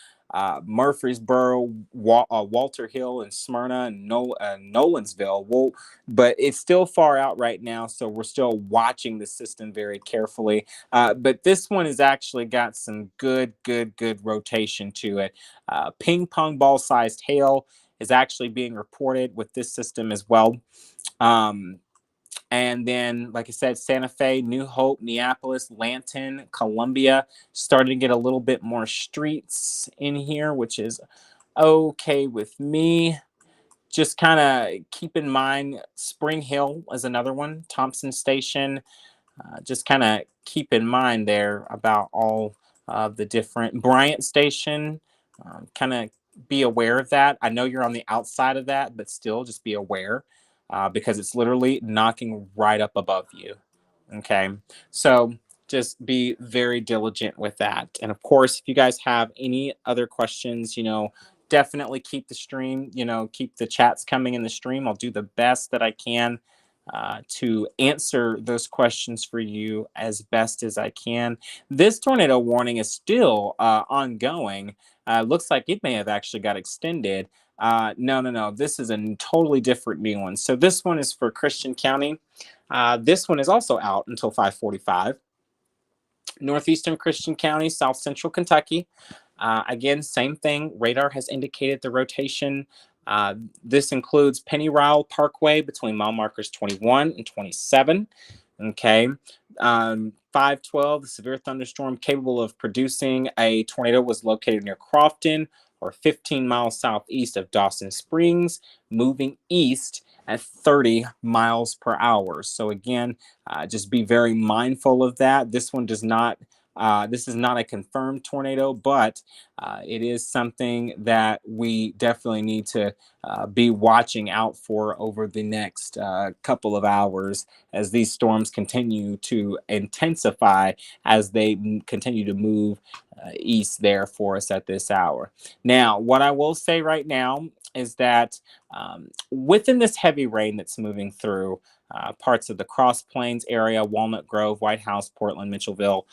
Murfreesboro, Walter Hill, and Smyrna, and Nolensville. But it's still far out right now, so we're still watching the system very carefully. But this one has actually got some good rotation to it. Ping pong ball sized hail is actually being reported with this system as well. And then, like I said, Santa Fe, New Hope, Neapolis, Lanton, Columbia, starting to get a little bit more streets in here, which is okay with me. Just kind of keep in mind Spring Hill is another one, Thompson Station. Just kind of keep in mind there about all of the different Bryant Station. Kind of be aware of that. I know you're on the outside of that, but still just be aware because it's literally knocking right up above you. Okay. So just be very diligent with that. And of course, if you guys have any other questions, definitely keep the stream, keep the chats coming in the stream. I'll do the best that I can to answer those questions for you as best as I can. This tornado warning is still ongoing. Looks like it may have actually got extended. No. This is a totally different new one. So this one is for Christian County. This one is also out until 5:45. Northeastern Christian County, South Central Kentucky. Again, same thing. Radar has indicated the rotation. This includes Pennyrile Parkway between mile markers 21 and 27. Okay. 5:12, the severe thunderstorm capable of producing a tornado was located near Crofton, or 15 miles southeast of Dawson Springs, moving east at 30 miles per hour. So again, just be very mindful of that. This one does not, this is not a confirmed tornado, but it is something that we definitely need to be watching out for over the next couple of hours as these storms continue to intensify as they continue to move east there for us at this hour. Now, what I will say right now is that within this heavy rain that's moving through parts of the Cross Plains area, Walnut Grove, White House, Portland, Mitchellville,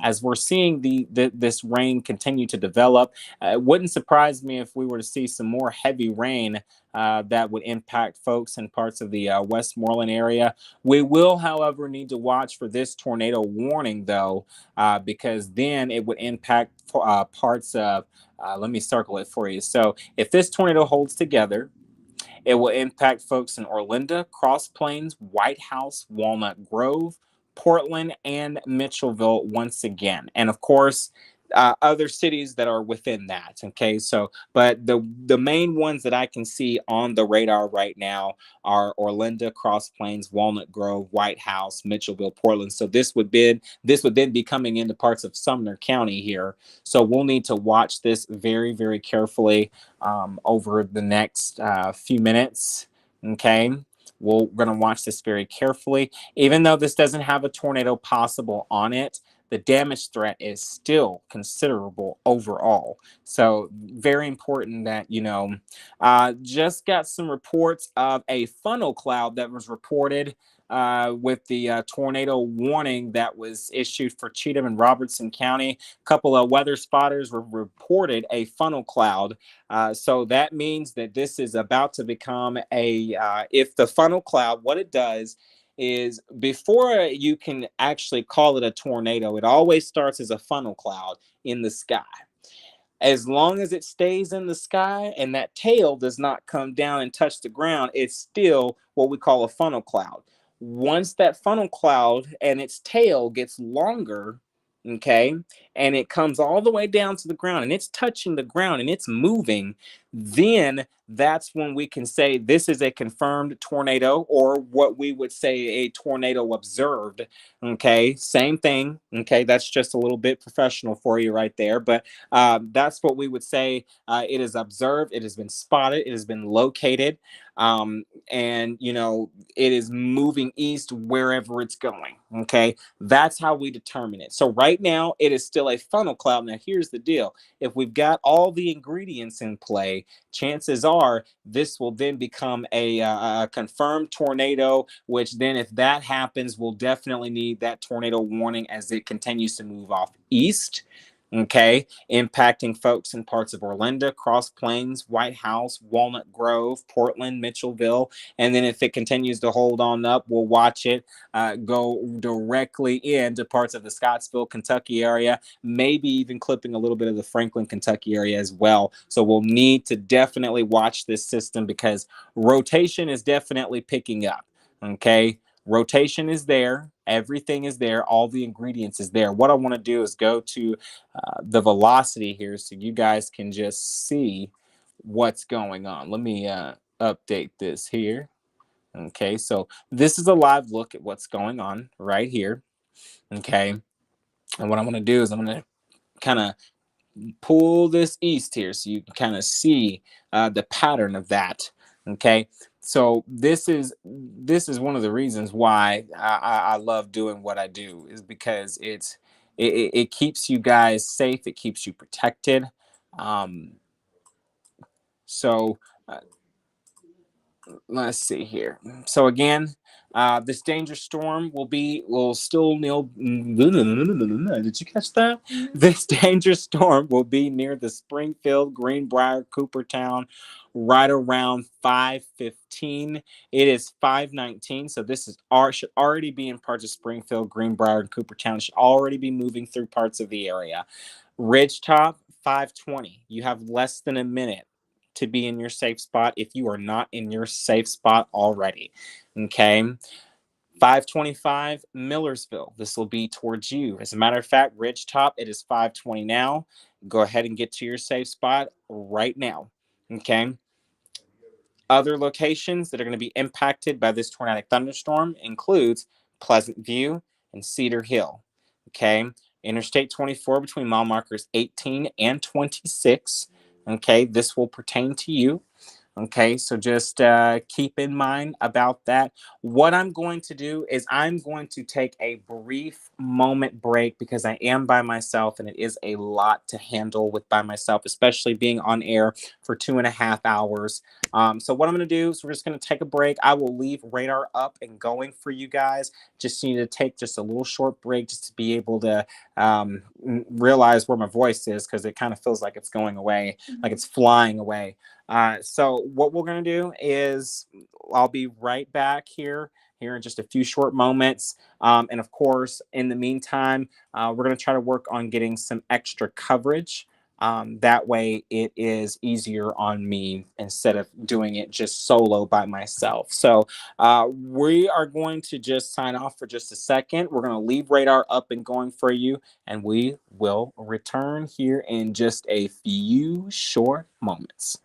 as we're seeing this rain continue to develop, it wouldn't surprise me if we were to see some more heavy rain that would impact folks in parts of the Westmoreland area. We will, however, need to watch for this tornado warning, though, because then it would impact parts of, let me circle it for you. So if this tornado holds together, it will impact folks in Olinda, Cross Plains, White House, Walnut Grove, Portland, and Mitchellville once again. And of course, other cities that are within that. Okay, so but the main ones that I can see on the radar right now are Olinda, Cross Plains, Walnut Grove, White House, Mitchellville, Portland. So this would then be coming into parts of Sumner County here. So we'll need to watch this very carefully over the next few minutes. Okay. We're going to watch this very carefully. Even though this doesn't have a tornado possible on it, the damage threat is still considerable overall. So very important that, just got some reports of a funnel cloud that was reported with the tornado warning that was issued for Cheatham and Robertson County. A couple of weather spotters reported a funnel cloud. So that means that this is about to become if the funnel cloud, what it does is before you can actually call it a tornado, it always starts as a funnel cloud in the sky. As long as it stays in the sky and that tail does not come down and touch the ground, it's still what we call a funnel cloud. Once that funnel cloud and its tail gets longer, okay, and it comes all the way down to the ground and it's touching the ground and it's moving, then that's when we can say this is a confirmed tornado, or what we would say a tornado observed. Okay, same thing. Okay, that's just a little bit professional for you right there, but that's what we would say. It is observed, it has been spotted, it has been located, and it is moving east wherever it's going. Okay, that's how we determine it. So right now it is still a funnel cloud. Now here's the deal: if we've got all the ingredients in play, chances are this will then become a confirmed tornado, which then, if that happens, we'll definitely need that tornado warning as it continues to move off east. Okay, impacting folks in parts of Orlando, Cross Plains, White House, Walnut Grove, Portland, Mitchellville. And then if it continues to hold on up, we'll watch it go directly into parts of the Scottsville, Kentucky area, maybe even clipping a little bit of the Franklin, Kentucky area as well. So we'll need to definitely watch this system because rotation is definitely picking up. Okay, rotation is there. Everything is there. All the ingredients is there. What I want to do is go to the velocity here so you guys can just see what's going on. Let me update this here. Okay, so this is a live look at what's going on right here. Okay, and what I want to do is I'm going to kind of pull this east here so you can kind of see the pattern of that. Okay, so this is one of the reasons why I love doing what I do, is because it keeps you guys safe, it keeps you protected. So let's see here. So again, this danger storm will still did you catch that? This danger storm will be near the Springfield, Greenbrier, Coopertown right around 5:15. It is 5:19, so this should already be in parts of Springfield, Greenbrier, and Coopertown. It should already be moving through parts of the area. Ridgetop, 5:20. You have less than a minute to be in your safe spot if you are not in your safe spot already. Okay. 5:25, Millersville. This will be towards you. As a matter of fact, Ridgetop, it is 5:20 now. Go ahead and get to your safe spot right now. Okay. Other locations that are going to be impacted by this tornadic thunderstorm includes Pleasant View and Cedar Hill. Okay. Interstate 24 between mile markers 18 and 26. Okay, this will pertain to you. Okay, so just keep in mind about that. What I'm going to do is I'm going to take a brief moment break because I am by myself and it is a lot to handle by myself, especially being on air for 2.5 hours. So what I'm going to do is we're just going to take a break. I will leave radar up and going for you guys. Just need to take just a little short break just to be able to realize where my voice is, because it kind of feels like it's going away, like it's flying away. So what we're going to do is I'll be right back here in just a few short moments. And of course, in the meantime, we're going to try to work on getting some extra coverage. That way it is easier on me instead of doing it just solo by myself. So we are going to just sign off for just a second. We're going to leave radar up and going for you, and we will return here in just a few short moments.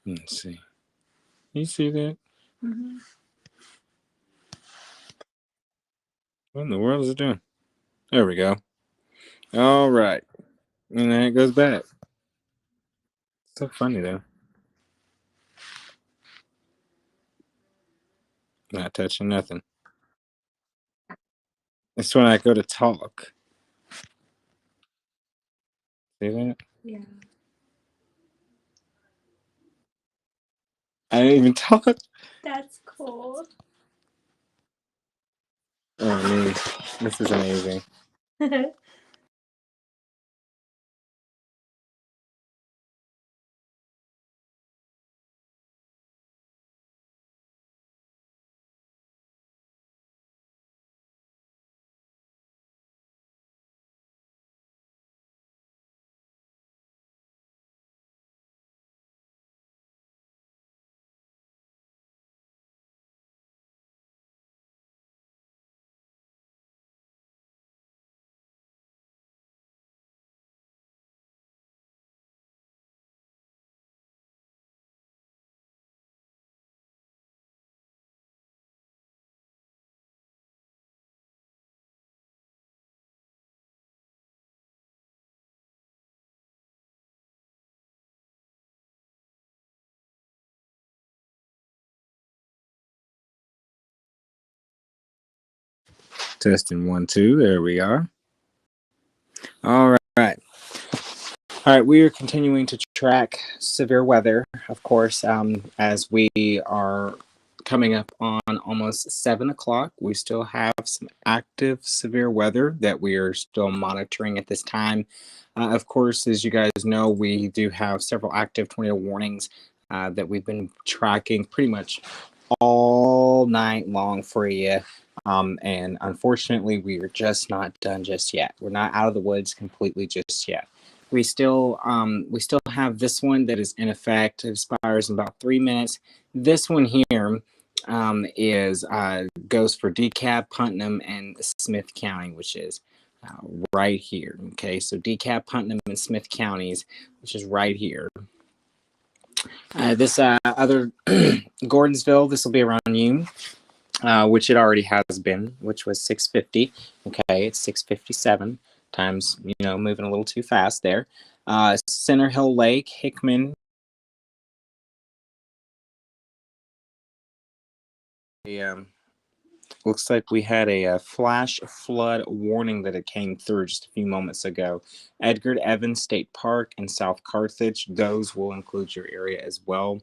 Let's see. You see that? Mm-hmm. What in the world is it doing? There we go. All right. And then it goes back. So funny though. Not touching nothing. It's when I go to talk. See that? Yeah. I didn't even talk. That's cool. Oh man, this is amazing. Testing 1, 2. There we are. All right. All right. We are continuing to track severe weather, of course, as we are coming up on almost 7 o'clock. We still have some active severe weather that we are still monitoring at this time. Of course, as you guys know, we do have several active tornado warnings that we've been tracking pretty much all night long for you. And unfortunately, we are just not done just yet. We're not out of the woods completely just yet. We still have this one that is in effect. It expires in about 3 minutes. This one here is goes for DeKalb, Putnam, and Smith County, which is right here. Okay, so DeKalb, Putnam, and Smith counties, which is right here. This other Gordonsville, this will be around you, which it already has been, which was 650. Okay, it's 657 times, moving a little too fast there. Center Hill Lake, Hickman. Looks like we had a flash flood warning that it came through just a few moments ago. Edgar Evans State Park in South Carthage, those will include your area as well.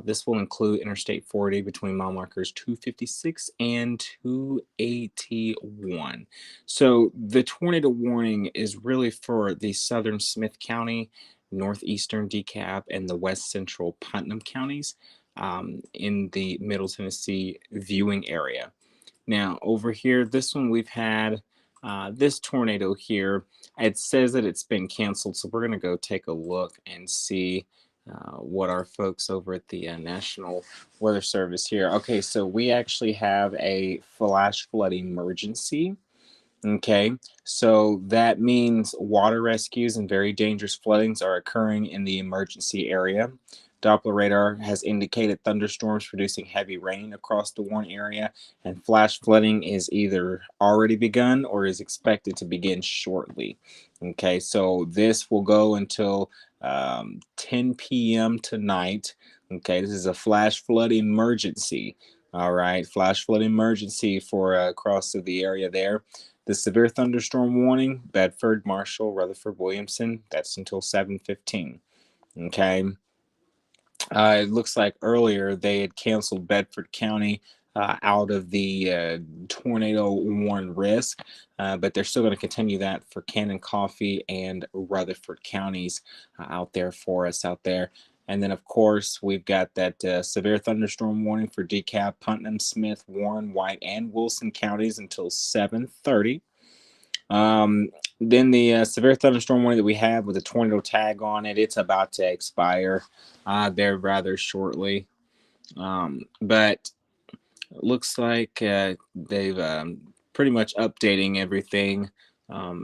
This will include Interstate 40 between mile markers 256 and 281. So the tornado warning is really for the southern Smith County, northeastern DeKalb, and the west central Putnam counties in the Middle Tennessee viewing area. Now, over here, this one we've had this tornado here. It says that it's been canceled, so we're going to go take a look and see what our folks over at the National Weather Service here. Okay, so we actually have a flash flood emergency. Okay, so that means water rescues and very dangerous floodings are occurring in the emergency area. Doppler radar has indicated thunderstorms producing heavy rain across the Warren area, and flash flooding is either already begun or is expected to begin shortly. Okay, so this will go until 10 p.m. tonight. Okay, this is a flash flood emergency. All right, flash flood emergency for across the area there. The severe thunderstorm warning, Bedford, Marshall, Rutherford, Williamson, that's until 7:15. Okay. It looks like earlier they had canceled Bedford County out of the tornado warn risk, but they're still going to continue that for Cannon Coffee and Rutherford counties out there for us out there. And then, of course, we've got that severe thunderstorm warning for DeKalb, Putnam, Smith, Warren, White, and Wilson counties until 7:30. Then the severe thunderstorm warning that we have with a tornado tag on it, it's about to expire there rather shortly. But it looks like they've pretty much updating everything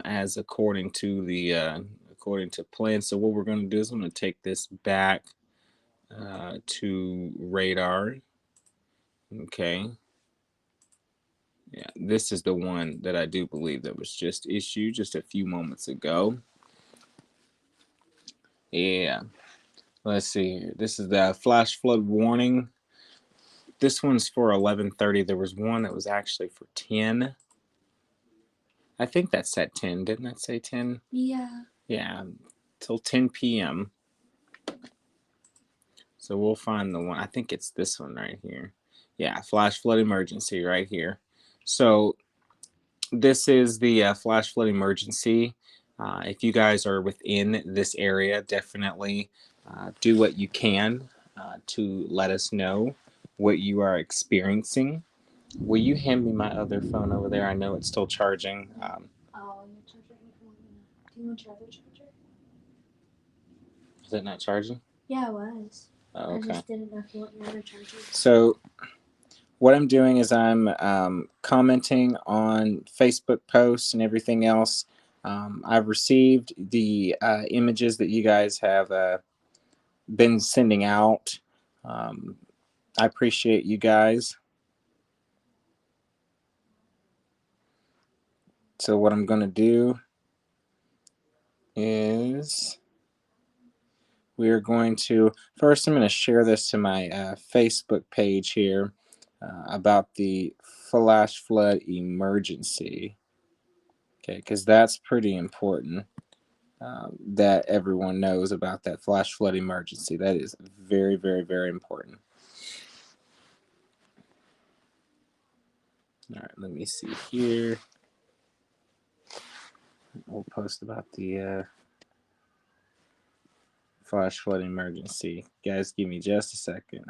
as according to plan. So what we're going to do is I'm going to take this back to radar. Okay. Yeah, this is the one that I do believe that was just issued just a few moments ago. Yeah. Let's see here. This is the flash flood warning. This one's for 11:30. There was one that was actually for 10. I think that said 10. Didn't that say 10? Yeah. Yeah, till 10 p.m. So we'll find the one. I think it's this one right here. Yeah, flash flood emergency right here. So this is the flash flood emergency. If you guys are within this area, definitely do what you can to let us know what you are experiencing. Will you hand me my other phone over there? I know it's still charging. Oh, your charger. Do you want your other charger? Is it not charging? Yeah, it was. Oh, I okay. just didn't know if you want your other charger. So what I'm doing is I'm commenting on Facebook posts and everything else. I've received the images that you guys have been sending out. I appreciate you guys. So what I'm going to do is we're going to, first I'm going to share this to my Facebook page here about the flash flood emergency. Okay, because that's pretty important. That everyone knows about that flash flood emergency. That is very, very, very important. All right, let me see here. We'll post about the flash flood emergency. Guys, give me just a second.